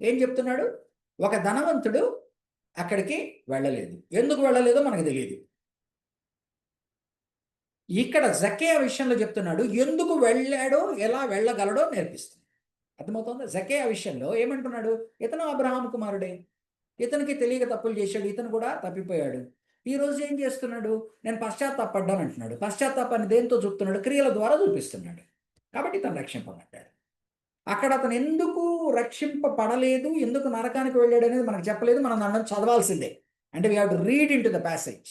ఏం చెప్తున్నాడు? ఒక ధనవంతుడు అక్కడికి వెళ్ళలేదు. ఎందుకు వెళ్ళలేదో మనకు తెలియదు. ఇక్కడ జక్కయ్య విషయంలో చెప్తున్నాడు, ఎందుకు వెళ్ళాడో ఎలా వెళ్ళగలడో నేర్పిస్తుంది. అర్థమవుతుందా? జక్కయ్య విషయంలో ఏమంటున్నాడు? ఇతను అబ్రహాం కుమారుడే, ఇతనికి తెలియక తప్పులు చేశాడు, ఇతను కూడా తప్పిపోయాడు. ఈ రోజు ఏం చేస్తున్నాడు? నేను పశ్చాత్తాపడ్డాను అంటున్నాడు. పశ్చాత్తాపాన్ని దేంతో చూపుతున్నాడు? క్రియల ద్వారా చూపిస్తున్నాడు. కాబట్టి ఇతను రక్షింపబడ్డాడు. అక్కడ అతను ఎందుకు రక్షింపబడలేదు, ఎందుకు నరకానికి వెళ్ళాడు అనేది మనకు చెప్పలేదు. మనం దాన్ని చదవాల్సిందే. అంటే we have to read in to the passage.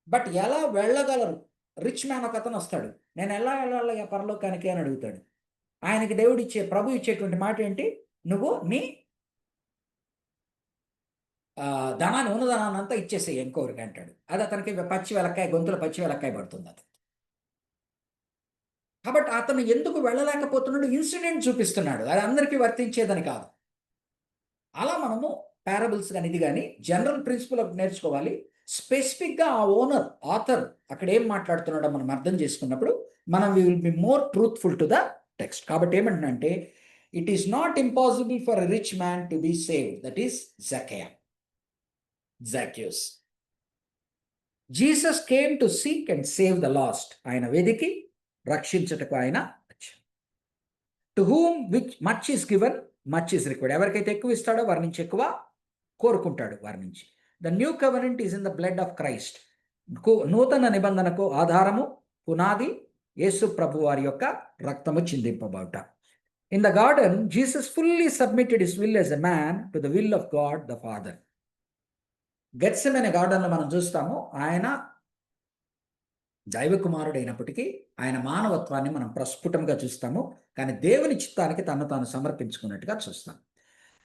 But ఎలా వెళ్ళగలరు? రిచ్ మ్యాన్ ఒక అతను వస్తాడు, నేను ఎలా వెళ్ళాలి పరలోకానికి అని అడుగుతాడు. ఆయనకి దేవుడు ప్రభు ఇచ్చేటువంటి మాట ఏంటి? నువ్వు నీ ధనాన్ని, ఉన్నదానాన్ని అంతా ఇచ్చేసేయి ఇంకొకరికి అంటాడు. అది అతనికి పచ్చి వెలక్కాయ, గొంతులో పచ్చి వెలక్కాయ పడుతుంది అది. కాబట్టి అతను ఎందుకు వెళ్ళలేకపోతున్నాడు? ఇన్సిడెంట్ చూపిస్తున్నాడు. అది అందరికీ వర్తించేదని కాదు. అలా మనము పారబుల్స్ కానీ ఇది కానీ జనరల్ ప్రిన్సిపల్ నేర్చుకోవాలి. స్పెసిఫిక్గా ఆ ఆథర్ అక్కడ ఏం మాట్లాడుతున్నాడో మనం అర్థం చేసుకున్నప్పుడు మనం we will be more truthful to the text. కాబట్టి ఏమంటున్నానంటే, it is not impossible for a rich man to be saved. That is Zacchaeus. Jesus came to seek and save the lost. ఆయన వెదికి రక్షించుటకు ఆయన వచ్చాడు. To whom which much is given much is required. ఎవరికైతే ఎక్కువ ఇస్తాడో వారి నుంచి ఎక్కువ కోరుకుంటాడు. వారి నుంచి the new covenant is in the blood of Christ. నూతన నిబంధనకు ఆధారము, పునాది యేసు ప్రభు వారి యొక్క రక్తము చిందింపబడుట. In the garden Jesus fully submitted his will as a man to the will of God the Father. Gethsemane గార్డెన్లో మనం చూస్తాము, ఆయన దైవ కుమారుడైనప్పటికీ ఆయన మానవత్వాన్ని మనం ప్రస్ఫుటంగా చూస్తాము. కానీ దేవుని చిత్తానికి తను తాను సమర్పించుకున్నట్టుగా చూస్తాం.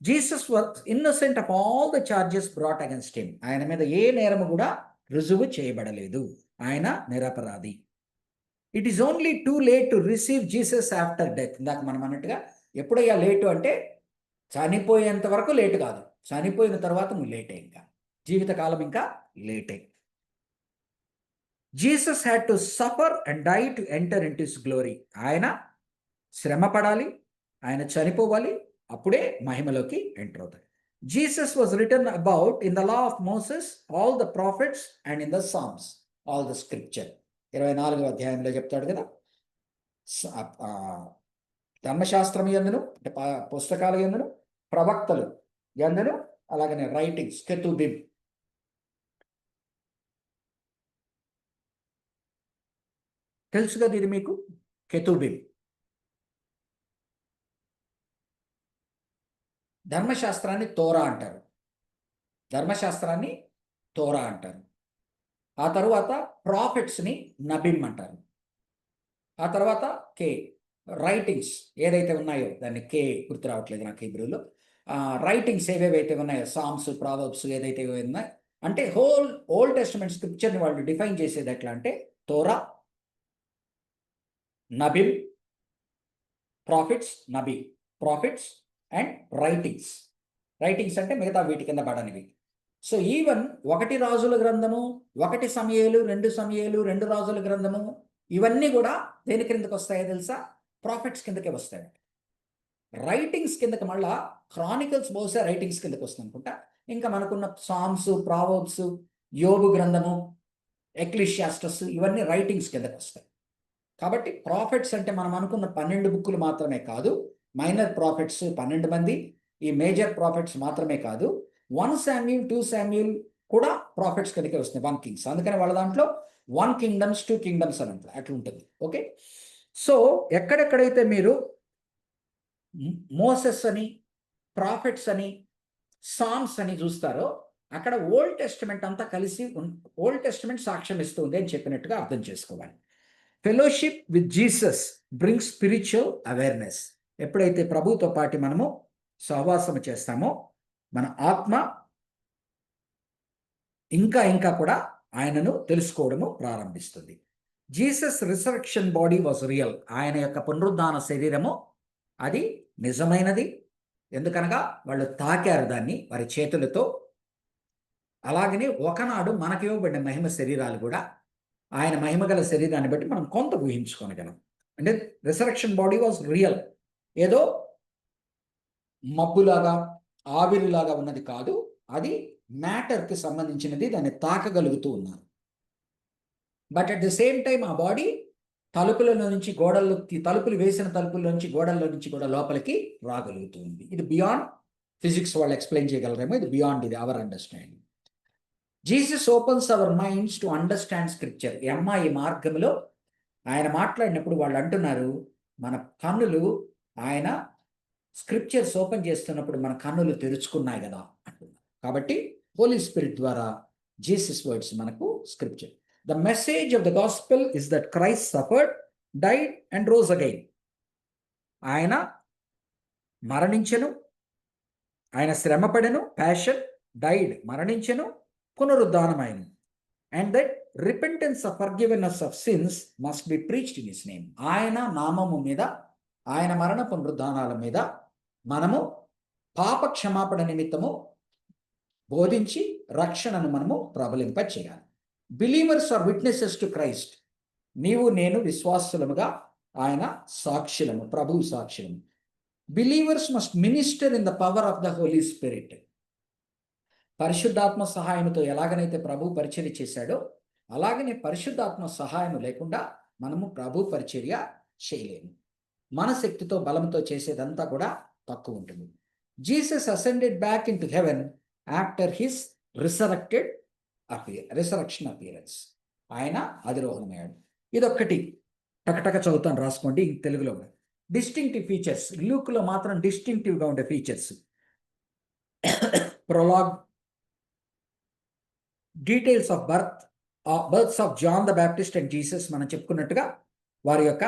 Jesus was innocent of all the charges brought against him. ఆయన మీద ఏ నేరము కూడా రుజువు చేయబడలేదు. ఆయన నిరపరాధి. It is only too late to receive Jesus after death. ఇందాక మనం అన్నట్టుగా ఎప్పుడయ్యా లేటు అంటే చనిపోయేంత వరకు లేటు కాదు, చనిపోయిన తర్వాత నువ్వు లేటే, ఇంకా జీవితకాలం ఇంకా లేటే. Jesus had to suffer and die to enter into his glory. ఆయన శ్రమ పడాలి, ఆయన చనిపోవాలి, అప్పుడే మహిమలోకి ఎంటర్ అవుతాడు. Jesus was written about in the law of Moses, all the prophets and in the psalms, all the scripture. 24వ అధ్యాయంలో చెప్తాడు కదా, ధర్మశాస్త్రం యందును అంటే పుస్తకాల యందును, ప్రవక్తలు యందును, అలాగనే రైటింగ్స్ కెతుబిం. తెలుసు కదా ఇది మీకు, కెతుబిం. ధర్మశాస్త్రాన్ని తోరా అంటారు. ధర్మశాస్త్రాన్ని తోరా అంటారు. ఆ తర్వాత ప్రాఫిట్స్ని నబిం అంటారు. ఆ తర్వాత కే రైటింగ్స్ ఏదైతే ఉన్నాయో, దాన్ని కే గుర్తు రావట్లేదు నాకు హీబ్రూలో. రైటింగ్స్ ఏవేవైతే ఉన్నాయో, సామ్స్, ప్రావర్బ్స్ ఏదైతే ఉన్నాయో, అంటే ఓల్డ్ టెస్టమెంట్ స్క్రిప్చర్ని వాళ్ళు డిఫైన్ చేసేది ఎట్లా అంటే తోరా, నబిం, ప్రాఫిట్స్, నబి, ప్రాఫిట్స్ అండ్ రైటింగ్స్. రైటింగ్స్ అంటే మిగతా వీటి కింద పడనివి. సో ఈవెన్ 1 రాజుల గ్రంథము, 1 సమూయేలు, 2 సమూయేలు, 2 రాజుల గ్రంథము, ఇవన్నీ కూడా దేని కిందకి వస్తాయో తెలుసా? ప్రాఫిట్స్ కిందకే వస్తాయి. రైటింగ్స్ కిందకి మళ్ళా క్రానికల్స్ బహుశా రైటింగ్స్ కిందకి వస్తుంది అనుకుంటా. ఇంకా మనకున్న సామ్స్, ప్రావర్బ్స్, యోబు గ్రంథము, ఎక్లీషియాస్టస్, ఇవన్నీ రైటింగ్స్ కిందకి వస్తాయి. కాబట్టి ప్రాఫిట్స్ అంటే మనం అనుకున్న 12 బుక్కులు మాత్రమే కాదు, మైనర్ ప్రాఫిట్స్ 12 మంది, ఈ మేజర్ ప్రాఫిట్స్ మాత్రమే కాదు, 1 శామ్యూల్, 2 శామ్యూల్ కూడా ప్రాఫిట్స్ కిందకే వస్తున్నాయి, 1 కింగ్స్. అందుకని వాళ్ళ దాంట్లో 1 కింగ్డమ్స్, 2 కింగ్డమ్స్ అని ఉంటుంది, అట్లా ఉంటుంది. ఓకే, సో ఎక్కడెక్కడైతే మీరు మోసెస్ అని, ప్రాఫిట్స్ అని, సామ్స్ అని చూస్తారో అక్కడ ఓల్డ్ టెస్టిమెంట్ అంతా కలిసి ఓల్డ్ టెస్టిమెంట్ సాక్ష్యం ఇస్తుంది అని చెప్పినట్టుగా అర్థం చేసుకోవాలి. Fellowship with Jesus brings spiritual awareness. ఎప్పుడైతే ప్రభుతో పాటు మనము సహవాసం చేస్తామో మన ఆత్మ ఇంకా ఇంకా కూడా ఆయనను తెలుసుకోవడము ప్రారంభిస్తుంది. Jesus resurrection body was real. ఆయన యొక్క పునరుద్ధాన శరీరము అది నిజమైనది. ఎందుకనగా వాళ్ళు తాకారు దాన్ని వారి చేతులతో. అలాగనే ఒకనాడు మనకి ఇవ్వబడిన మహిమ శరీరాలు కూడా ఆయన మహిమగల శరీరాన్ని బట్టి మనం కొంత ఊహించుకోగలం. అంటే రిసరెక్షన్ బాడీ వాజ్ రియల్. ఏదో మబ్బులాగా, ఆవిరిలాగా ఉన్నది కాదు, అది మ్యాటర్కి సంబంధించినది, దాన్ని తాకగలుగుతూ ఉన్నారు. But at the same time ఆ బాడీ తలుపులలో నుంచి గోడల్లో, తలుపులు వేసిన తలుపుల్లో నుంచి గోడల్లో నుంచి కూడా లోపలికి రాగలుగుతుంది. ఇది బియాండ్ ఫిజిక్స్ వాళ్ళు ఎక్స్ప్లెయిన్ చేయగలరేమో, ఇది బియాండ్ ఇది our understanding. Jesus opens our minds to understand scripture. ఈ అమ్మాయి మార్గంలో ఆయన మాట్లాడినప్పుడు వాళ్ళు అంటున్నారు, మన కన్నులు, ఆయన స్క్రిప్చర్స్ ఓపెన్ చేస్తున్నప్పుడు మన కన్నులు తెరుచుకున్నాయి కదా అంటున్నారు. కాబట్టి హోలీ స్పిరిట్ ద్వారా జీసస్ వర్డ్స్ మనకు scripture. The message of the gospel is that Christ suffered, died and rose again. ఆయన మరణించెను, ఆయన శ్రమపడెను, passion, died, మరణించెను, పునరుద్ధానమైన. And that repentance of forgiveness of sins must be preached in his name. ఆయన నామము మీద, ఆయన మరణ పునరుద్ధానాల మీద మనము పాప క్షమాపణ నిమిత్తము బోధించి రక్షణను మనము ప్రబలింప చేయాలి. Believers are witnesses to Christ. నీవు నేను విశ్వాసులముగా ఆయన సాక్షులము, ప్రభువు సాక్షులము. Believers must minister in the power of the Holi Spirit. పరిశుద్ధాత్మ సహాయంతో ఎలాగనైతే ప్రభు పరిచర్య చేశాడో అలాగనే పరిశుద్ధాత్మ సహాయం లేకుండా మనము ప్రభు పరిచర్య చేయలేము. మన శక్తితో బలంతో చేసేదంతా కూడా తక్కువ ఉంటుంది. Jesus ascended back in to heaven after his resurrection appearance. ఆయన అధిరోహణమయ్యాడు. ఇదొక్కటి టకటక చదువుతాను, రాసుకోండి తెలుగులో. డిస్టింక్టివ్ ఫీచర్స్, లూక్లో మాత్రం డిస్టింక్టివ్గా ఉండే features. Prologue, details of births of John the Baptist and Jesus, మనం చెప్పుకున్నట్టుగా వారి యొక్క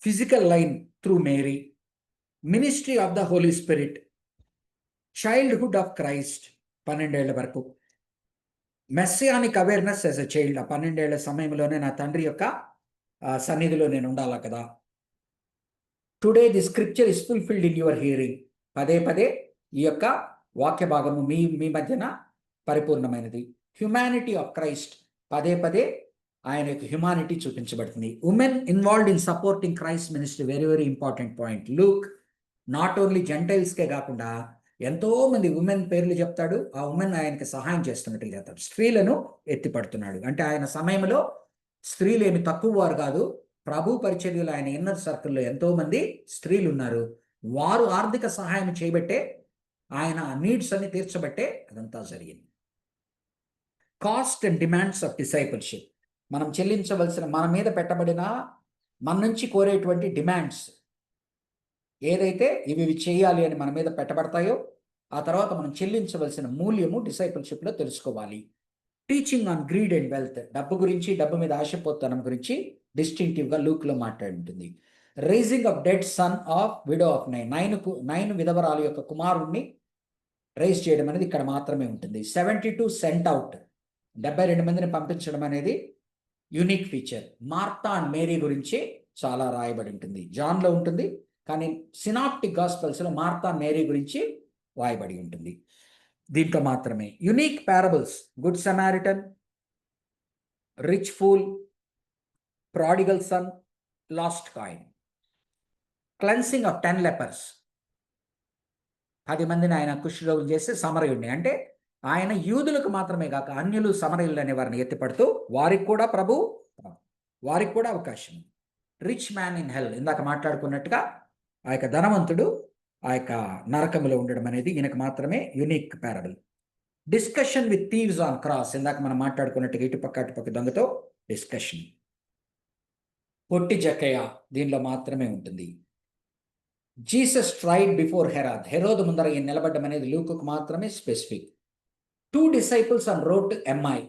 physical line through Mary, ministry of the Holi spirit, childhood of Christ 12 ఏళ్ల వరకు, messianic awareness as a child. 12 ఏళ్ల సమయంలోనే నా తండ్రి యొక్క సన్నిధిలో నేను ఉండాలా కదా. Today the scripture is fulfilled in your hearing. పదే పదే ఈ యొక్క వాక్య భాగము మీ మధ్యన పరిపూర్ణమైనది. హ్యుమానిటీ ఆఫ్ క్రైస్ట్, పదే పదే ఆయన యొక్క హ్యుమానిటీ చూపించబడుతుంది. Women involved in supporting Christ ministry, very very important point. Luke not only జెంటైల్స్కే కాకుండా ఎంతో మంది ఉమెన్ పేర్లు చెప్తాడు. ఆ ఉమెన్ ఆయనకి సహాయం చేస్తున్నట్టు చెప్తాడు. స్త్రీలను ఎత్తిపడుతున్నాడు. అంటే ఆయన సమయంలో స్త్రీలు ఏమి తక్కువ వారు కాదు, ప్రభు పరిచర్యలో ఆయన ఇన్నర్ సర్కిల్లో ఎంతో మంది స్త్రీలు ఉన్నారు. వారు ఆర్థిక సహాయం చేయబట్టే ఆయన నీడ్స్ అన్ని తీర్చబట్టే అదంతా జరిగింది. Cost and demands of discipleship, మనం చెల్లించవలసిన, మన మీద పెట్టబడిన, మన నుంచి కోరేటువంటి డిమాండ్స్ ఏదైతే ఇవి చేయాలి అని మన మీద పెట్టబడతాయో ఆ తర్వాత మనం చెల్లించవలసిన మూల్యము డిసైపుల్షిప్లో తెలుసుకోవాలి. Teaching on greed and wealth, డబ్బు గురించి, డబ్బు మీద ఆశపోతనం గురించి డిస్టింక్టివ్గా లూక్లో మాట్లాడుతుంది. Raising of dead son of widow of Nain విధవరాల యొక్క కుమారుణ్ణి రైజ్ చేయడం అనేది ఇక్కడ మాత్రమే ఉంటుంది. 72 సెంట్ అవుట్, 72 మందిని పంపించడం అనేది unique feature. Martha and Mary గురించి చాలా రాయబడి ఉంటుంది. జాన్లో ఉంటుంది, కానీ సినాప్టిక్ గాస్పెల్స్లో మార్తా మేరీ గురించి రాయబడి ఉంటుంది. దీంట్లో మాత్రమే. Unique parables, good Samaritan, rich fool, prodigal son, lost coin. Cleansing of 10 lepers, 10 మందిని ఆయన కుష్ఠరోగులు చేసి సమరయుడిని, అంటే ఆయన యూదులకు మాత్రమే కాక అన్యులు సమరయులు అనే వారిని ఎత్తిపడుతూ వారికి కూడా వారికి కూడా అవకాశం. రిచ్ మ్యాన్ ఇన్ హెల్, ఇందాక మాట్లాడుకున్నట్టుగా ఆ యొక్క ధనవంతుడు ఆ యొక్క నరకములో ఉండడం అనేది ఈయనకు మాత్రమే unique parable. Discussion with thieves on cross, ఇందాక మనం మాట్లాడుకున్నట్టుగా ఇటుపక్క దొంగతో డిస్కషన్. పొట్టి జక్కయ్య దీనిలో మాత్రమే ఉంటుంది. జీసస్ ట్రైడ్ బిఫోర్ హెరోదు ముందర ఈయన నిలబడ్డం అనేది లూకుకు మాత్రమే specific. 2 disciples on road to Emmaus,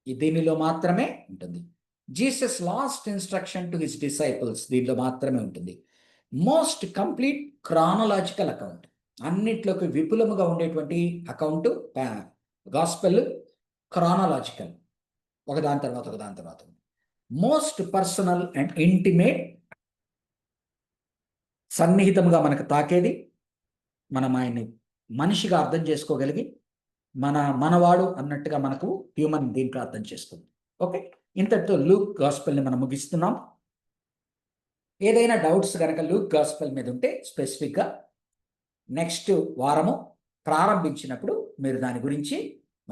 దీనిలో మాత్రమే ఉంటుంది. Jesus last instruction to his disciples, దీనిలో మాత్రమే ఉంటుంది. మోస్ట్ కంప్లీట్ క్రానలాజికల్ అకౌంట్, అన్నిట్లోకి విపులముగా ఉండేటువంటి అకౌంట్ గాస్పెల్ క్రానలాజికల్, ఒకదాని తర్వాత. మోస్ట్ పర్సనల్ అండ్ ఇంటిమేట్, సన్నిహితంగా మనకు తాకేది, మనం ఆయన్ని మనిషిగా అర్థం చేసుకోగలిగి మనవాడు అన్నట్టుగా మనకు హ్యూమన్ దీంట్లో అర్థం చేసుకుంది. ఓకే, ఇంతటితో లూక్ గాస్పెల్ని మనం ముగిస్తున్నాం. ఏదైనా డౌట్స్ కనుక లూక్ గాస్పెల్ మీద ఉంటే స్పెసిఫిక్గా నెక్స్ట్ వారము ప్రారంభించినప్పుడు మీరు దాని గురించి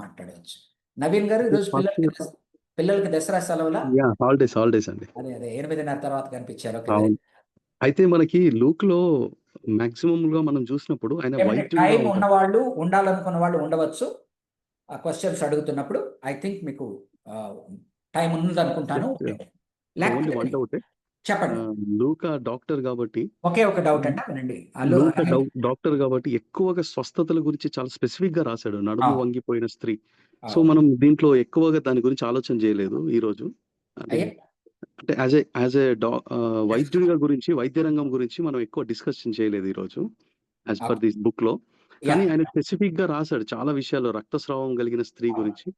మాట్లాడవచ్చు. నవీన్ గారు, ఈరోజు పిల్లలకి దసరా సెలవులా? హాలిడేస్ అండి. అదే 8:30 తర్వాత కనిపించారు. అయితే మనకి లూక్ లో మాక్సిమం గా మనం చూసినప్పుడు ఆయన టైం ఉన్నవాళ్ళు, ఉండాలనుకున్న వాళ్ళు ఉండవచ్చు. ఆ క్వశ్చన్స్ అడుగుతున్నప్పుడు ఐ థింక్ మీకు టైం ఉంది అనుకుంటాను. లేకపోతే చెప్పండి. లూకా డాక్టర్ కాబట్టి, ఒకే ఒక డౌట్ అంటే వినండి. డాక్టర్ కాబట్టి ఎక్కువగా స్వస్థతల గురించి చాలా స్పెసిఫిక్ గా రాశాడు. నడుము వంగిపోయిన స్త్రీ. సో మనం దీంట్లో ఎక్కువగా దాని గురించి ఆలోచన చేయలేదు ఈ రోజు. అంటే యాజ్ ఏ వైద్యుడిగా గురించి, వైద్య రంగం గురించి మనం ఎక్కువ డిస్కషన్ చేయలేదు ఈ రోజు యాజ్ పర్ దిస్ బుక్ లో. కానీ ఆయన స్పెసిఫిక్ గా రాశాడు చాలా విషయాలు. రక్తస్రావం కలిగిన స్త్రీ గురించి,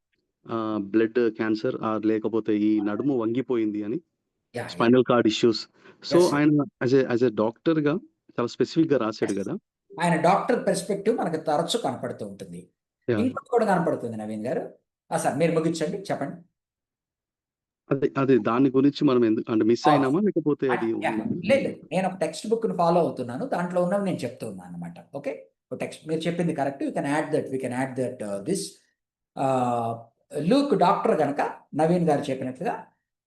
బ్లడ్ క్యాన్సర్, లేకపోతే ఈ నడుము వంగిపోయింది అని, స్పైనల్ కార్డ్ ఇష్యూస్. సో ఆయన యాజ్ ఏ డాక్టర్ గా చాలా స్పెసిఫిక్ గా రాశాడు కదా. ఆయన డాక్టర్ పర్స్పెక్టివ్ మనకు తరచు కనపడుతూ ఉంటుంది. ఇంకొకటి కూడా కనపడుతుంది నవీన్ గారు. సార్ మీరు ముగించండి, చెప్పండి. అదే దాని గురించి మనం ఎందుకు అంటే మిస్ అయినామా, లేకపోతే అది లేదు, నేను ఒక టెక్స్ట్ బుక్ ను ఫాలో అవుతున్నాను, దాంట్లో ఉన్నవి నేను చెప్తూ ఉన్నాను అనమాట. ఓకే, టెక్స్ట్ మీరు చెప్పింది correct. You can add that this Luke doctor కనుక నవీన్ గారు చెప్పినట్లుగా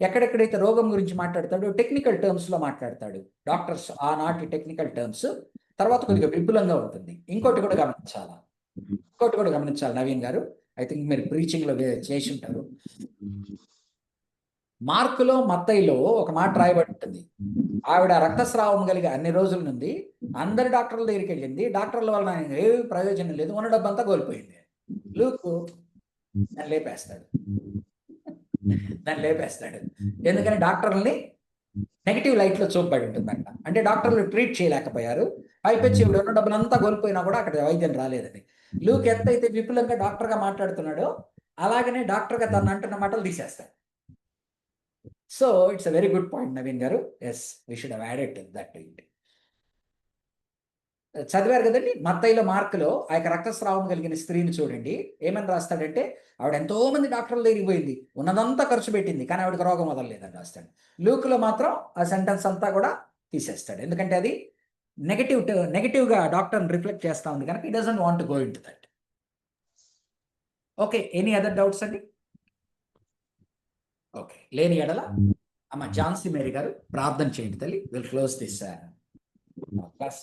ఎక్కడెక్కడైతే రోగం గురించి మాట్లాడతాడో టెక్నికల్ టర్మ్స్ లో మాట్లాడతాడు. డాక్టర్స్ ఆనాటి టెక్నికల్ టర్మ్స్ తర్వాత కొద్దిగా విపులంగా ఉంటుంది. ఇంకోటి కూడా గమనించాలి నవీన్ గారు, ఐ థింక్ మీరు ప్రీచింగ్ లో చేసి ఉంటారు. మార్కులో, మత్తయిలో ఒక మాట రాయబడి ఉంటుంది. ఆవిడ రక్తస్రావం కలిగి అన్ని రోజుల నుండి అందరి డాక్టర్ల దగ్గరికి వెళ్ళింది. డాక్టర్ల వల్ల ఏ ప్రయోజనం లేదు, ఉన్న డబ్బంతా కోల్పోయింది. లూక్ దాన్ని లేపేస్తాడు. ఎందుకని డాక్టర్లని నెగిటివ్ లైట్ లో చూపబడి ఉంటుందంట. అంటే డాక్టర్లు ట్రీట్ చేయలేకపోయారు, పైపెచ్చి ఇవిడ ఉన్న డబ్బులంతా కోల్పోయినా కూడా అక్కడ వైద్యం రాలేదని. లూక్ ఎంతైతే విపులంగా డాక్టర్ గా మాట్లాడుతున్నాడో అలాగనే డాక్టర్ గా తను అంటున్న మాటలు తీసేస్తాడు. So it's a very good point Naveen గారు. Yes, we should have added that. చదివారు కదండి, మత్తయిలో, మార్కులో ఆ యొక్క రక్తస్రావం కలిగిన స్త్రీని చూడండి. ఏమని రాస్తాడంటే ఆవిడ ఎంతో మంది డాక్టర్ల దగ్గరికి పోయింది, ఉన్నదంతా ఖర్చు పెట్టింది, కానీ ఆవిడకి రోగం వదలలేదని రాస్తాడు. లూక్లో మాత్రం ఆ సెంటెన్స్ అంతా కూడా తీసేస్తాడు, ఎందుకంటే అది నెగటివ్గా డాక్టర్ని రిఫ్లెక్ట్ చేస్తా ఉంది కనుక ఈ doesn't want to go in to that. Okay, any other doubts అండి? ఓకే, లేని ఎడల అమ్మ ఝాన్సీ మేరీ గారు ప్రార్థన చేయండి తల్లి. Will close this class.